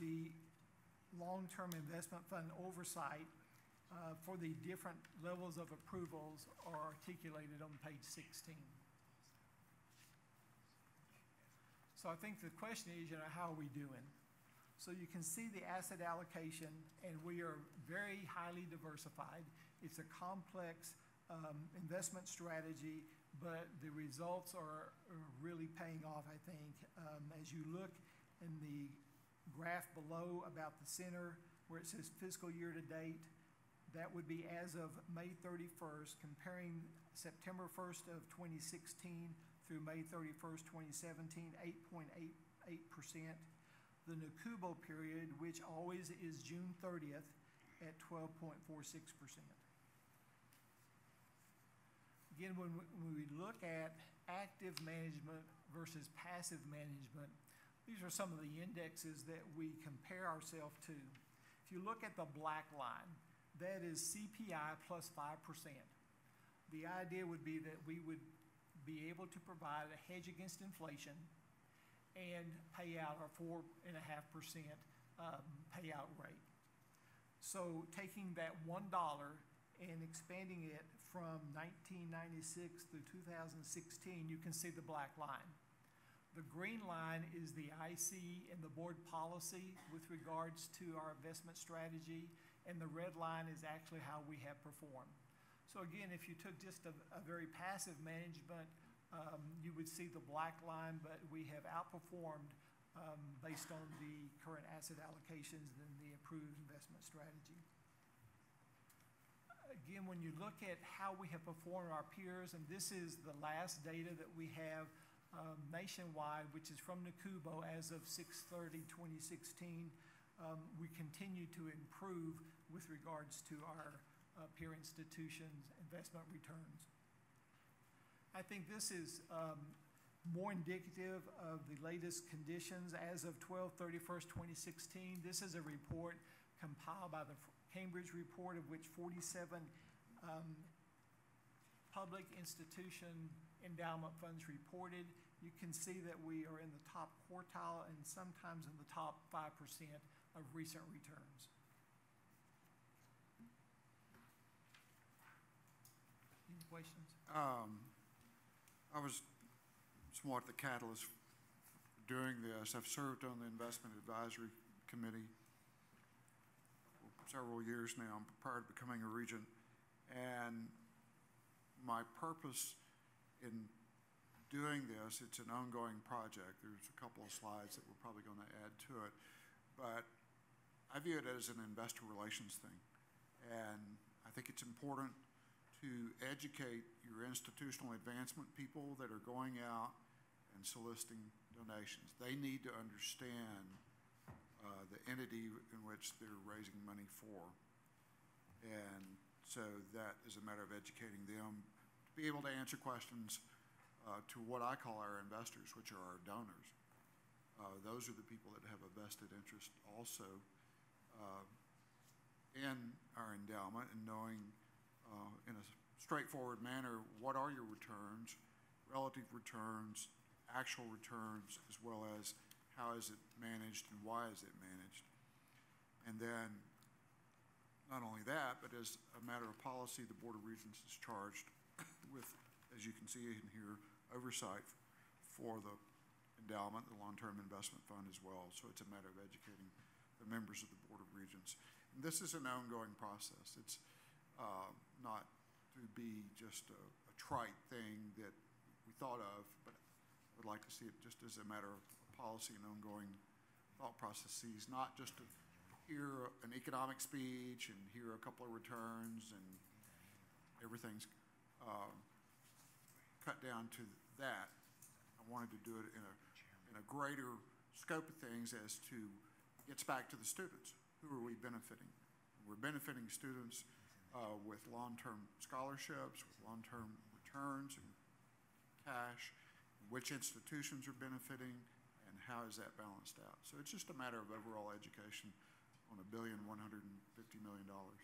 the long-term investment fund oversight for the different levels of approvals are articulated on page 16. So I think the question is, how are we doing? So you can see the asset allocation, and we are very highly diversified. It's a complex investment strategy, but the results are really paying off, I think. As you look in the graph below about the center where it says fiscal year to date, that would be as of May 31st, comparing September 1st of 2016 through May 31st, 2017, 8.88%. The Nakubo period, which always is June 30th, at 12.46%. Again, when we look at active management versus passive management, these are some of the indexes that we compare ourselves to. If you look at the black line, that is CPI plus 5%. The idea would be that we would be able to provide a hedge against inflation and pay out our 4.5% payout rate. So taking that $1 and expanding it from 1996 through 2016, you can see the black line. The green line is the IC and the board policy with regards to our investment strategy, and the red line is actually how we have performed. So again, if you took just a very passive management, you would see the black line, but we have outperformed based on the current asset allocations and the approved investment strategy. Again, when you look at how we have performed our peers, and this is the last data that we have nationwide, which is from Nakubo as of 6/30/2016, we continue to improve with regards to our peer institutions' investment returns. I think this is more indicative of the latest conditions as of 12/31/2016. This is a report compiled by the Cambridge report, of which 47 public institution endowment funds reported. You can see that we are in the top quartile and sometimes in the top 5% of recent returns. Any questions? I was somewhat the catalyst for doing this. I've served on the Investment Advisory Committee for several years now, prior to becoming a regent. And my purpose in doing this, it's an ongoing project. There's a couple of slides that we're probably going to add to it. But I view it as an investor relations thing. And I think it's important to educate your institutional advancement people that are going out and soliciting donations. They need to understand the entity in which they're raising money for. And so that is a matter of educating them to be able to answer questions to what I call our investors, which are our donors. Those are the people that have a vested interest also in our endowment and knowing in a straightforward manner what are your returns, relative returns, actual returns, as well as how is it managed and why is it managed. And then not only that, but as a matter of policy, the Board of Regents is charged with, as you can see in here, oversight for the endowment, the long-term investment fund as well. So it's a matter of educating the members of the Board of Regents. And this is an ongoing process. It's not to be just a trite thing that we thought of, but I would like to see it just as a matter of policy and ongoing thought processes, not just to hear an economic speech and hear a couple of returns and everything's cut down to that. I wanted to do it in a greater scope of things as to gets back to the students. Who are we benefiting? We're benefiting students with long-term scholarships, with long-term returns and cash, which institutions are benefiting, and how is that balanced out? So it's just a matter of overall education on $1,150,000,000.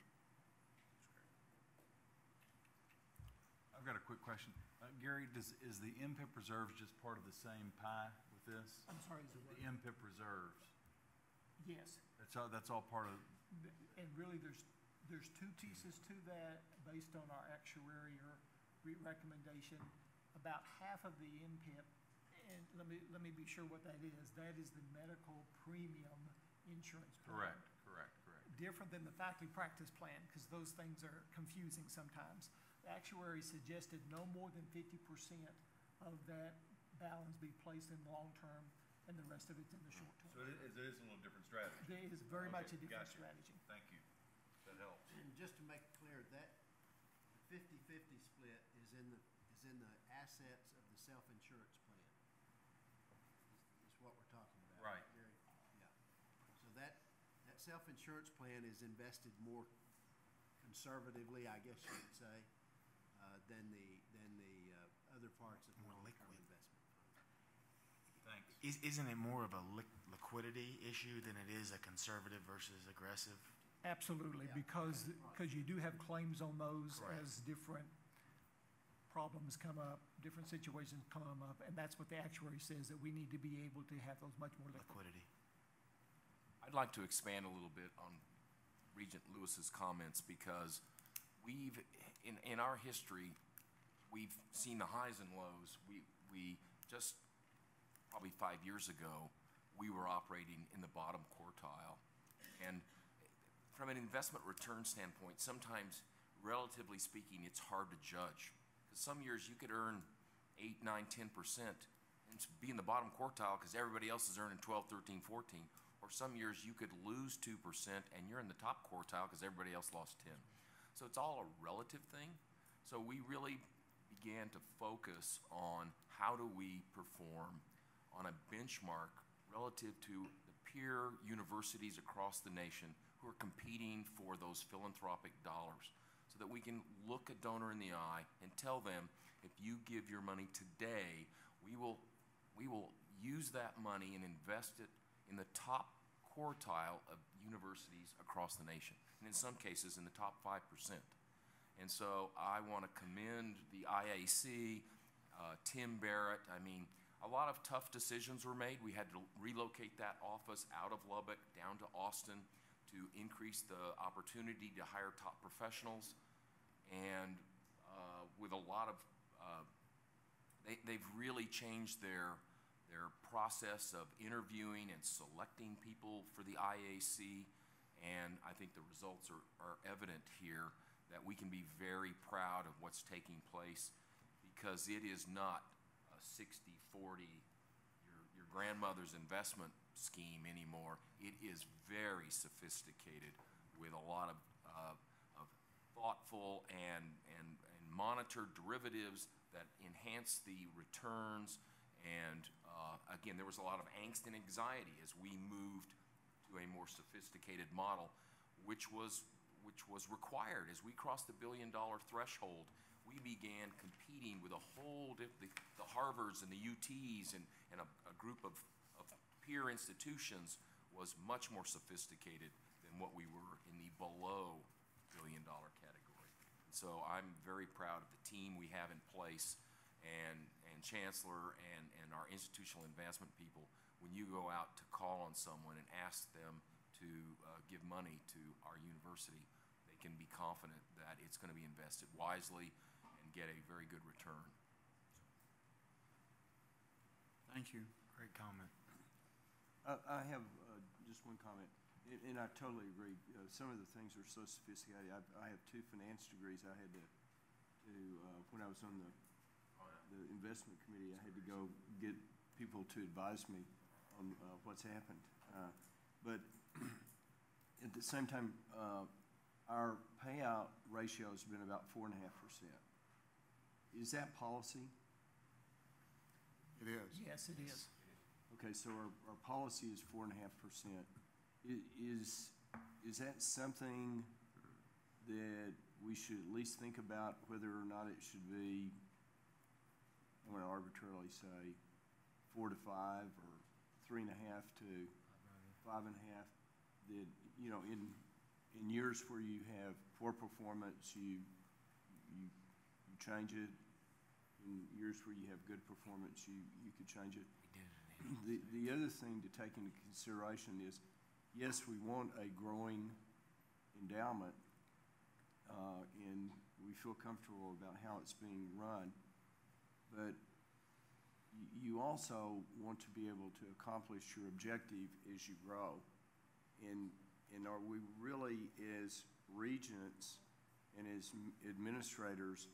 I've got a quick question. Gary, is the MPIP reserves just part of the same pie with this? I'm sorry, is it what? The MPIP reserves. Yes. That's all part of. And really, there's two pieces to that based on our actuarial recommendation. About half of the MPIP, and let me be sure what that is. That is the medical premium insurance plan. Correct. different than the faculty practice plan, because those things are confusing sometimes. The actuary suggested no more than 50% of that balance be placed in long-term, and the rest of it's in the short-term. So it is a little different strategy. It is very much a Okay, different gotcha. strategy. Thank you. That helps. And just to make it clear, that 50-50 split is in the assets of the self-insurance plan. Is what we're talking about. Right. Yeah. So that self-insurance plan is invested more conservatively, I guess you would say, than the other parts of the long-term investment fund. Thanks. Isn't it more of a liquidity issue than it is a conservative versus aggressive? Absolutely, because you do have claims on those as different problems come up, different situations come up, and that's what the actuary says, that we need to be able to have those much more liquidity. I'd like to expand a little bit on Regent Lewis's comments, because in our history, we've seen the highs and lows. We just probably 5 years ago, we were operating in the bottom quartile. And from an investment return standpoint, sometimes, relatively speaking, it's hard to judge. Because some years you could earn 8, 9, 10% and be in the bottom quartile because everybody else is earning 12, 13, 14. Or some years you could lose 2% and you're in the top quartile because everybody else lost 10. So it's all a relative thing. So we really began to focus on how do we perform on a benchmark relative to the peer universities across the nation who are competing for those philanthropic dollars, so that we can look a donor in the eye and tell them, if you give your money today, we will use that money and invest it in the top quartile of universities across the nation, and in some cases in the top 5%. And so I want to commend the IAC, Tim Barrett. I mean, a lot of tough decisions were made. We had to relocate that office out of Lubbock down to Austin to increase the opportunity to hire top professionals. And with a lot of, they've really changed their process of interviewing and selecting people for the IAC. And I think the results are evident here, that we can be very proud of what's taking place, because it is not a 60-40, your grandmother's investment scheme anymore. It is very sophisticated with a lot of thoughtful and monitored derivatives that enhance the returns. And again, there was a lot of angst and anxiety as we moved to a more sophisticated model, which was required. As we crossed the $1 billion threshold, we began competing with the Harvards and the UTs, and a group of peer institutions was much more sophisticated than what we were in the below $1 billion category. And so I'm very proud of the team we have in place, and Chancellor and our institutional advancement people. When you go out to call on someone and ask them to give money to our university, they can be confident that it's going to be invested wisely and get a very good return. Thank you. Great comment. I have just one comment, and I totally agree. Some of the things are so sophisticated. I have 2 finance degrees. I had to when I was on the investment committee, I had to go get people to advise me on what's happened. But at the same time, our payout ratio has been about 4.5%. Is that policy? It is. Yes, it is. Okay, so our policy is 4.5%. Is that something that we should at least think about, whether or not it should be, I'm going to arbitrarily say 4 to 5 or 3.5 to 5.5? That, you know, in years where you have poor performance, you change it. In years where you have good performance, you could change it. The other thing to take into consideration is, yes, we want a growing endowment, and we feel comfortable about how it's being run, but you also want to be able to accomplish your objective as you grow. And and are we really, as regents and as administrators,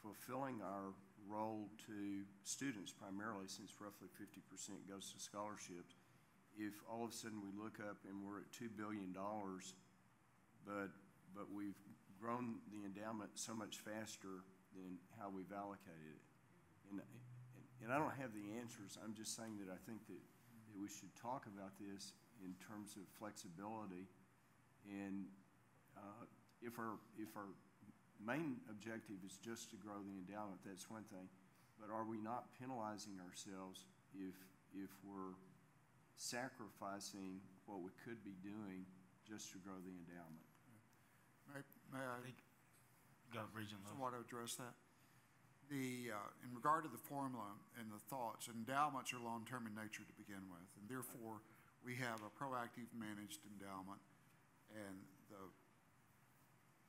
fulfilling our role to students primarily, since roughly 50% goes to scholarships, if all of a sudden we look up and we're at $2 billion, but we've grown the endowment so much faster than how we've allocated it. And I don't have the answers. I'm just saying that I think that we should talk about this in terms of flexibility. And if our main objective is just to grow the endowment, that's one thing. But are we not penalizing ourselves if we're sacrificing what we could be doing just to grow the endowment? May I Go, Regent Lewis. somewhat address that? In regard to the formula and the thoughts, endowments are long-term in nature to begin with, and therefore we have a proactive managed endowment, and the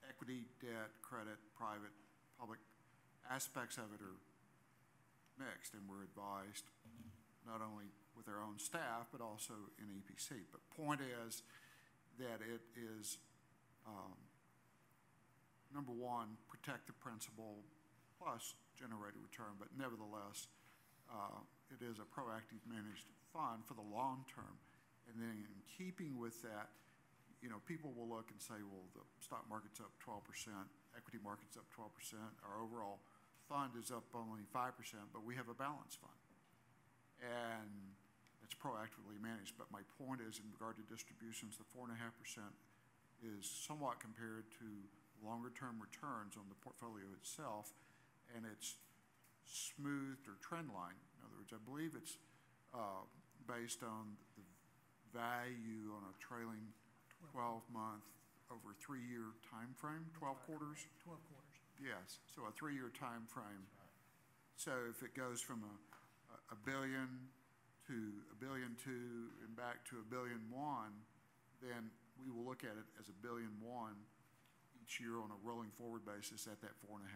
equity, debt, credit, private, public aspects of it are mixed, and we're advised not only with our own staff but also in EPC. But point is that it is number one, protect the principal plus generate a return, but nevertheless, it is a proactive managed fund for the long term. And then in keeping with that, you know, people will look and say, well, the stock market's up 12%, equity market's up 12%, our overall fund is up only 5%, but we have a balanced fund. And it's proactively managed. But my point is, in regard to distributions, the 4.5% is somewhat compared to longer-term returns on the portfolio itself, and it's smoothed or trend line. In other words, I believe it's based on the value on a trailing 12-month over a 3-year time frame, 12 quarters? 12 quarters. Yes, so a 3-year time frame. So if it goes from a billion to $1.2 billion and back to $1.1 billion, then we will look at it as $1.1 billion each year on a rolling forward basis at that 4.5%.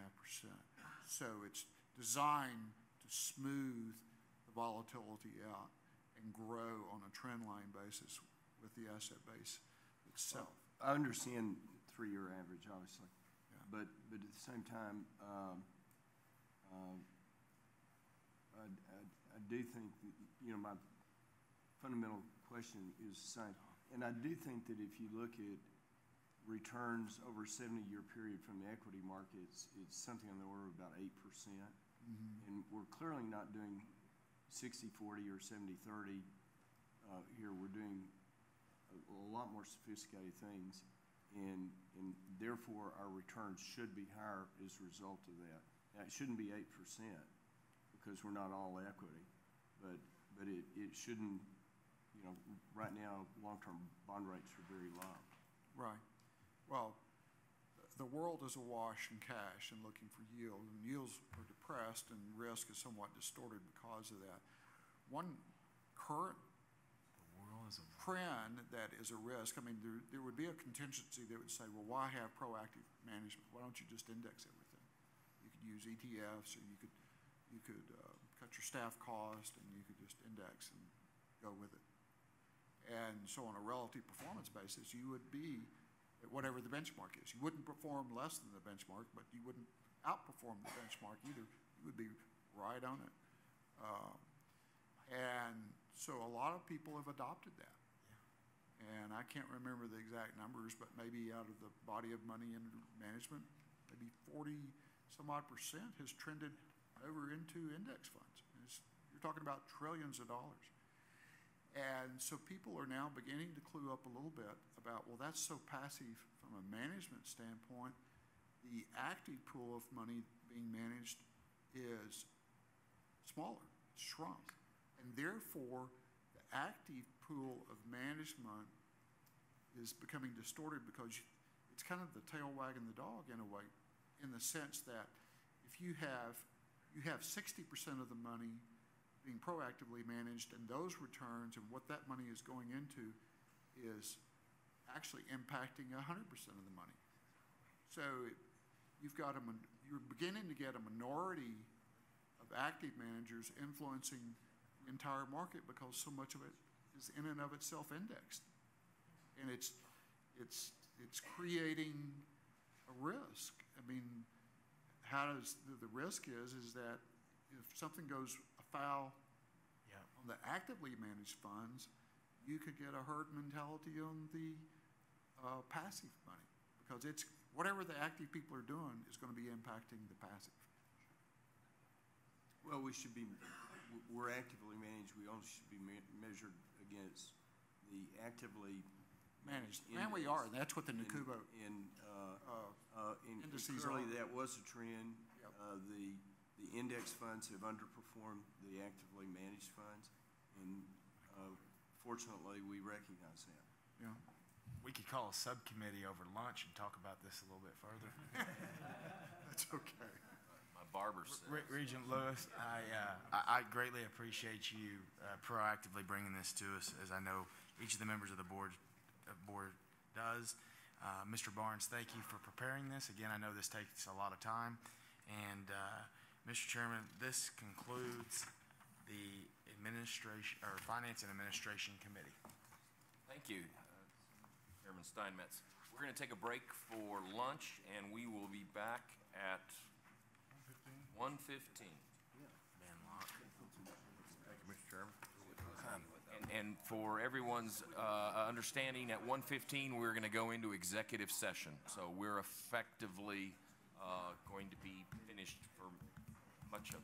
So it's designed to smooth the volatility out and grow on a trend line basis with the asset base itself. I understand 3-year average, obviously, but at the same time, I do think that, you know, my fundamental question is the same, and I do think that if you look at returns over a 70-year period from the equity markets, it's something on the order of about 8%. And we're clearly not doing 60-40 or 70-30 here. We're doing a lot more sophisticated things, and therefore our returns should be higher as a result of that. Now, it shouldn't be 8% because we're not all equity, but it shouldn't, you know, right now long-term bond rates are very low. Right. Well, the world is awash in cash and looking for yield, and yields are depressed and risk is somewhat distorted because of that. One current trend that is a risk, I mean, there would be a contingency that would say, well, why have proactive management? Why don't you just index everything? You could use ETFs, or you could cut your staff cost, and you could just index and go with it. And so on a relative performance basis, you would be at whatever the benchmark is. You wouldn't perform less than the benchmark, but you wouldn't outperform the benchmark either. You would be right on it. And so a lot of people have adopted that. And I can't remember the exact numbers, but maybe out of the body of money in management, maybe 40-some-odd% has trended over into index funds. You're talking about trillions of dollars. And so people are now beginning to clue up a little bit about, well, that's so passive from a management standpoint. The active pool of money being managed is smaller, it's shrunk. And therefore, the active pool of management is becoming distorted because it's kind of the tail wagging the dog in a way, in the sense that if you have 60% of the money being proactively managed, and those returns and what that money is going into is actually impacting 100% of the money. So you're beginning to get a minority of active managers influencing the entire market because so much of it is in and of itself indexed. And it's it's creating a risk. I mean, how does, the risk is that if something goes afoul on the actively managed funds, you could get a herd mentality on the passive money, because it's, whatever the active people are doing is going to be impacting the passive. Well, we're actively managed, we only should be measured against the actively Managed, and we are, and that's what the NACUBA indices clearly are. that was a trend. The index funds have underperformed the actively managed funds, and fortunately, we recognize that. Yeah. We could call a subcommittee over lunch and talk about this a little bit further. That's okay. My barber says. Regent Lewis, I greatly appreciate you proactively bringing this to us, as I know each of the members of the board does. Mr. Barnes, thank you for preparing this. Again, I know this takes a lot of time. And Mr. Chairman, this concludes the Finance and Administration Committee. Thank you, Chairman Steinmetz. We're going to take a break for lunch, and we will be back at 1:15. Thank you, Mr. Chairman. And for everyone's understanding, at 1:15, we're going to go into executive session. So we're effectively going to be finished for much of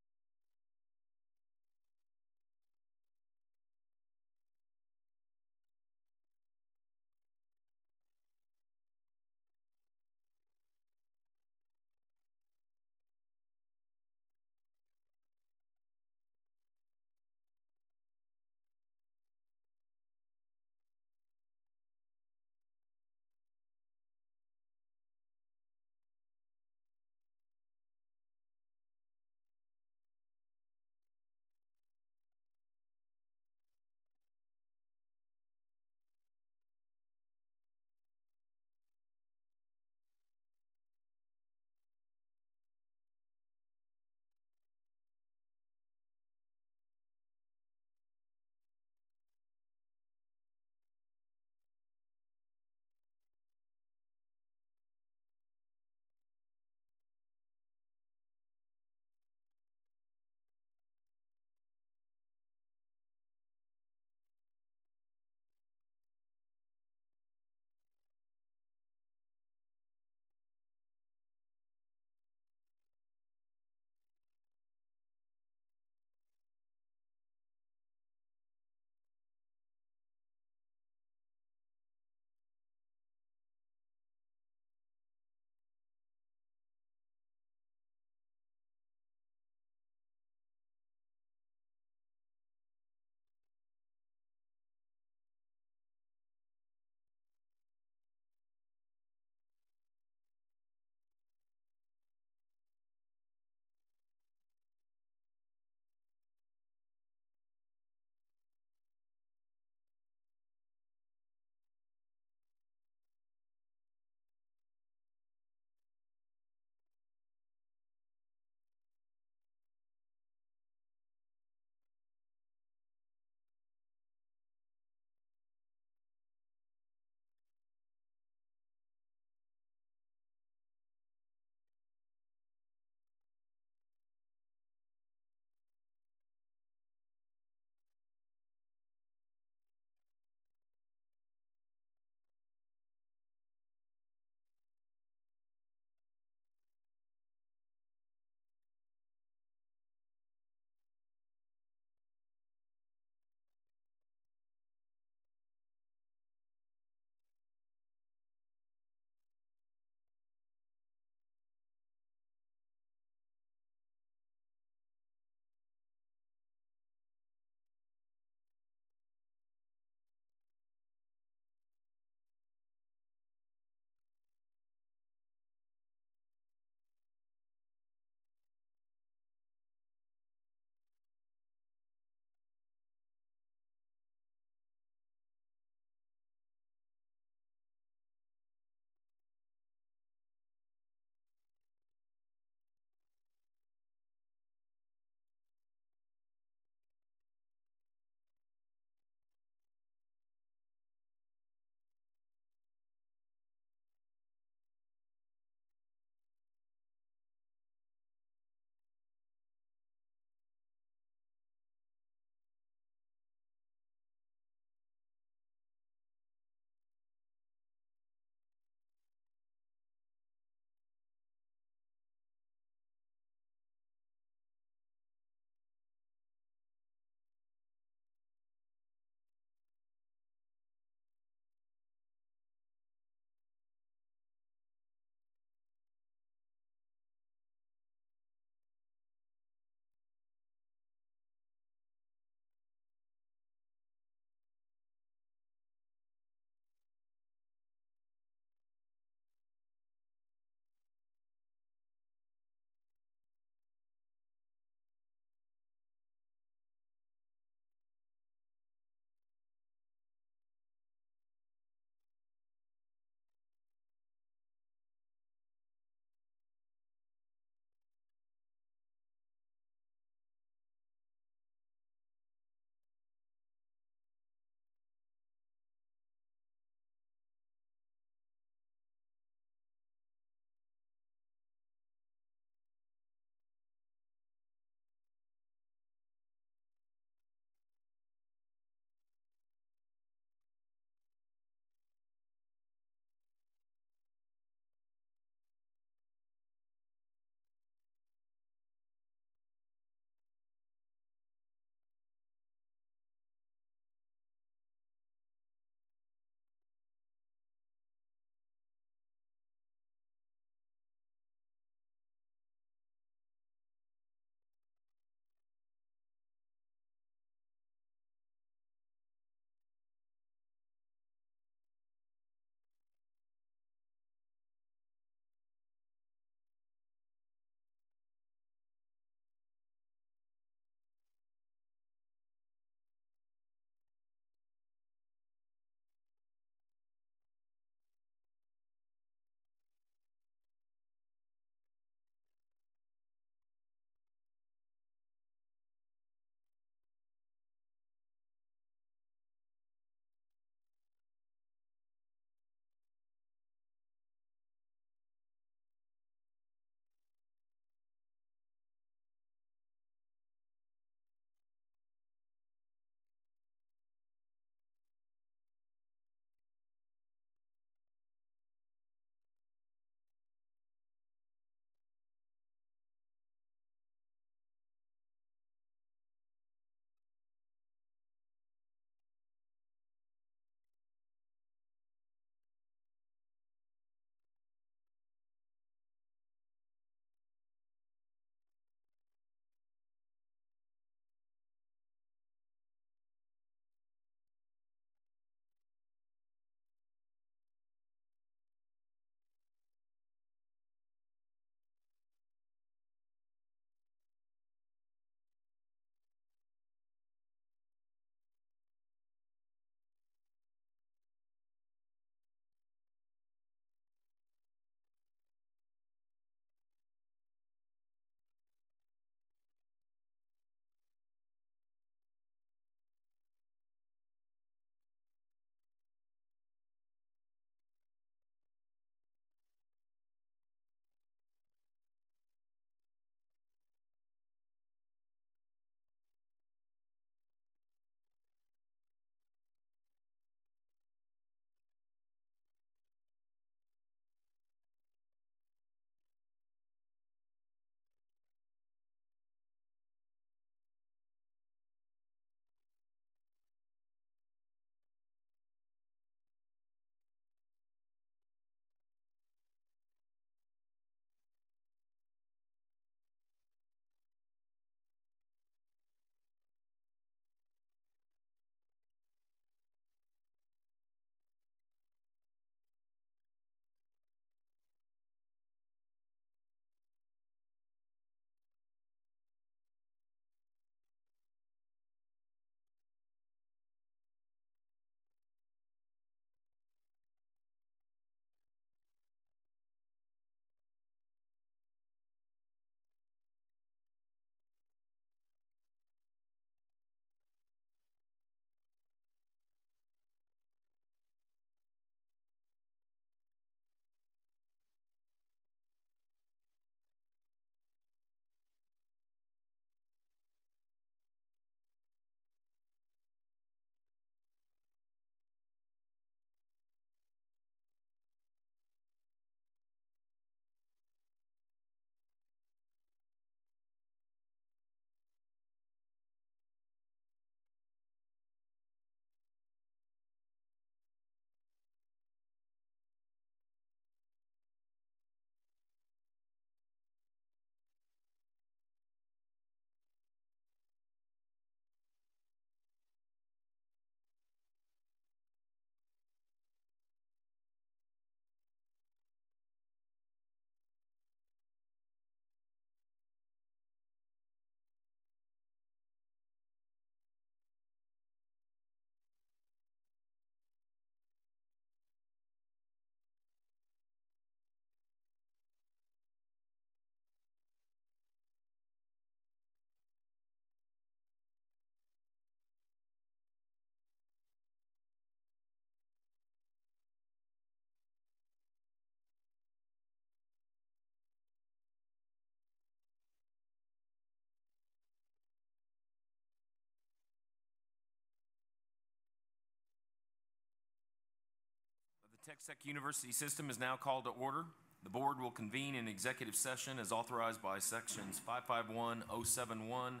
Texas Tech University system is now called to order. The board will convene in executive session as authorized by sections 551071,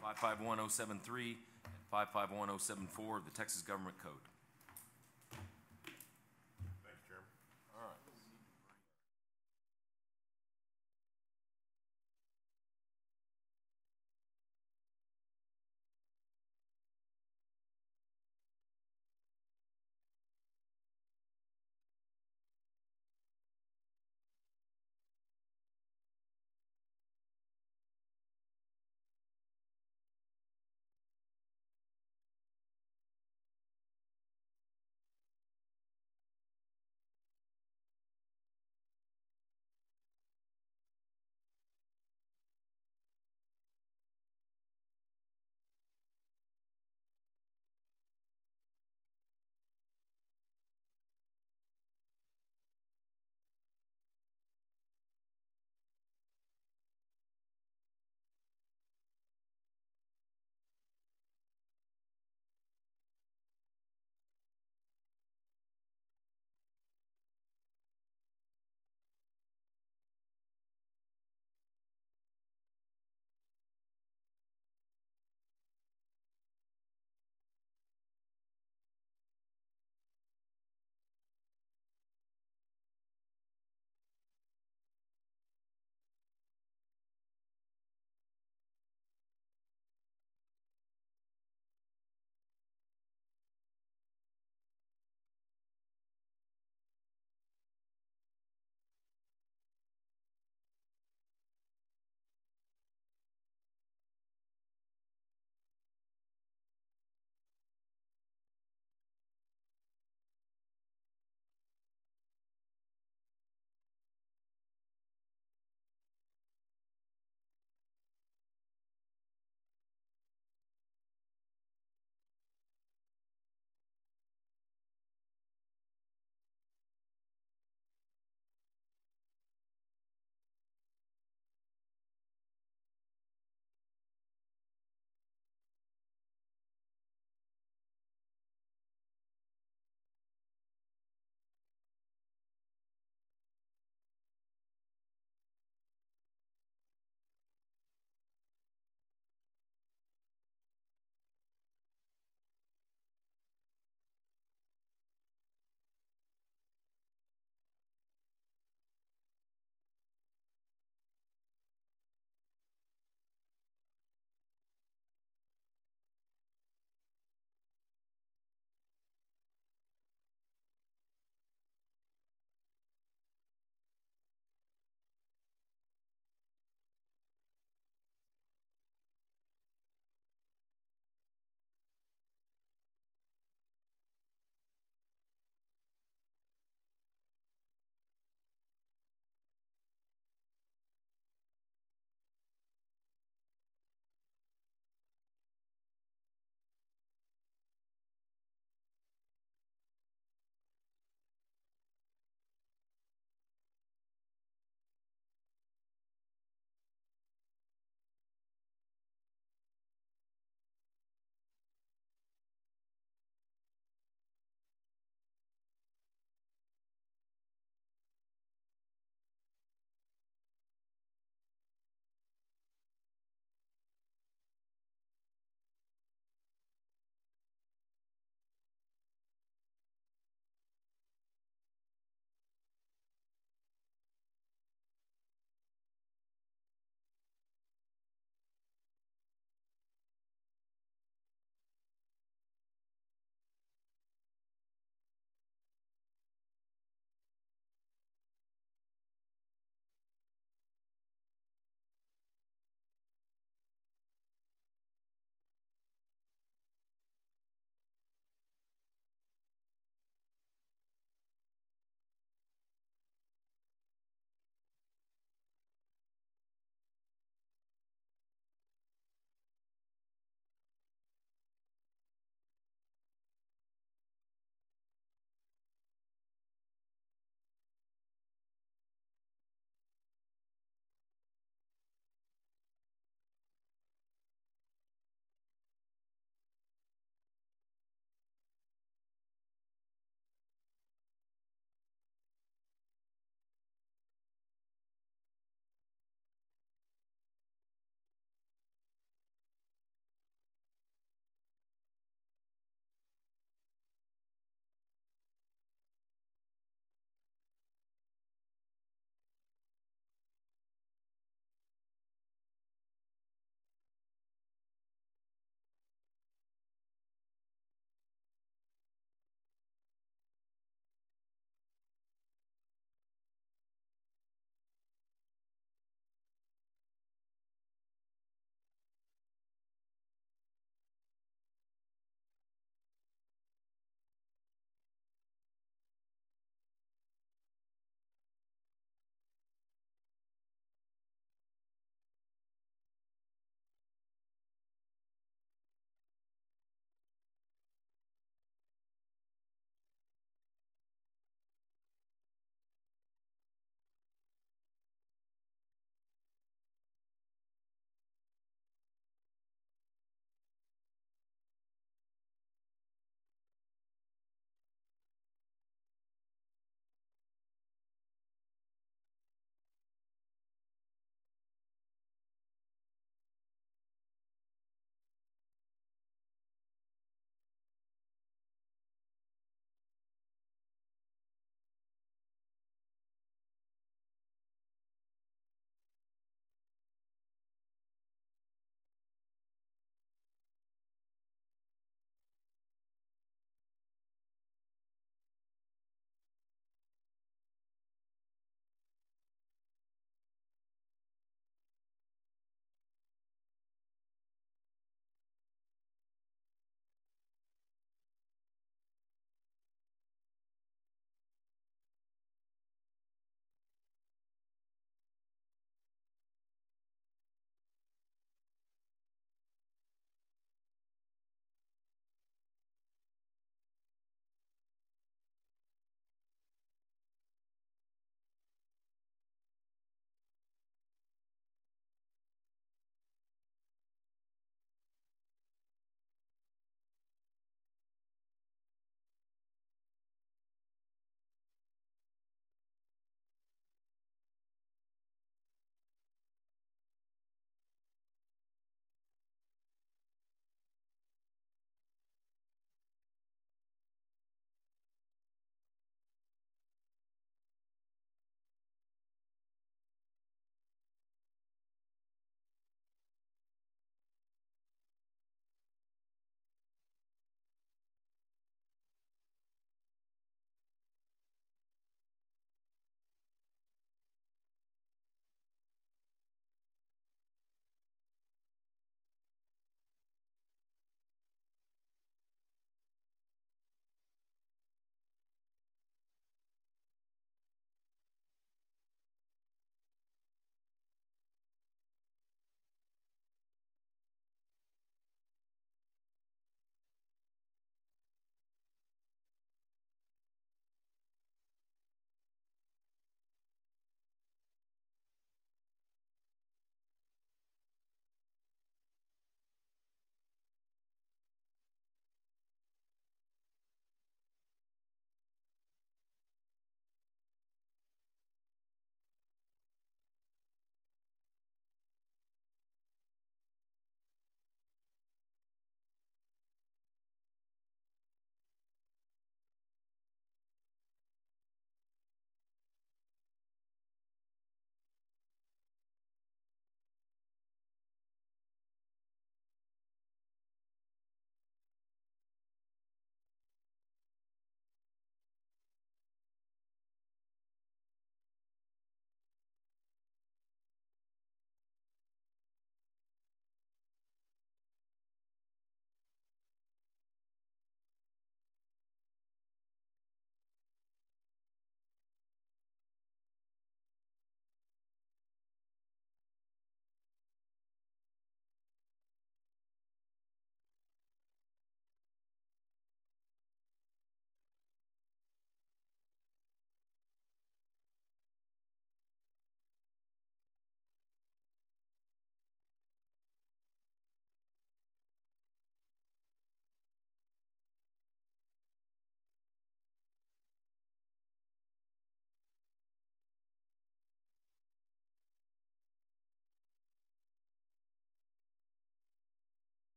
551073, and 551074 of the Texas Government Code. Thanks, Chairman. All right.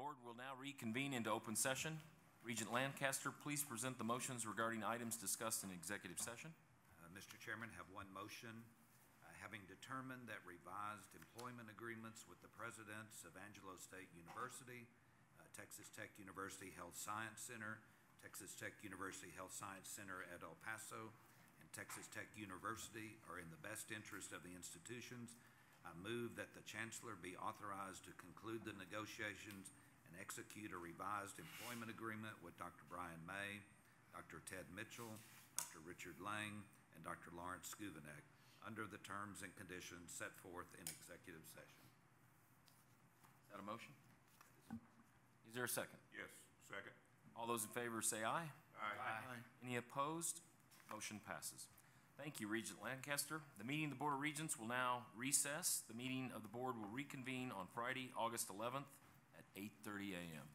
board will now reconvene into open session. Regent Lancaster, please present the motions regarding items discussed in executive session. Mr. Chairman, have one motion. Having determined that revised employment agreements with the presidents of Angelo State University, Texas Tech University Health Science Center, Texas Tech University Health Science Center at El Paso, and Texas Tech University are in the best interest of the institutions, I move that the Chancellor be authorized to conclude the negotiations and execute a revised employment agreement with Dr. Brian May, Dr. Ted Mitchell, Dr. Richard Lang, and Dr. Lawrence Skuvenek under the terms and conditions set forth in executive session. Is that a motion? Is there a second? Yes, second. All those in favor say aye. Aye. Any opposed? Motion passes. Thank you, Regent Lancaster. The meeting of the Board of Regents will now recess. The meeting of the board will reconvene on Friday, August 11th at 8:30 a.m.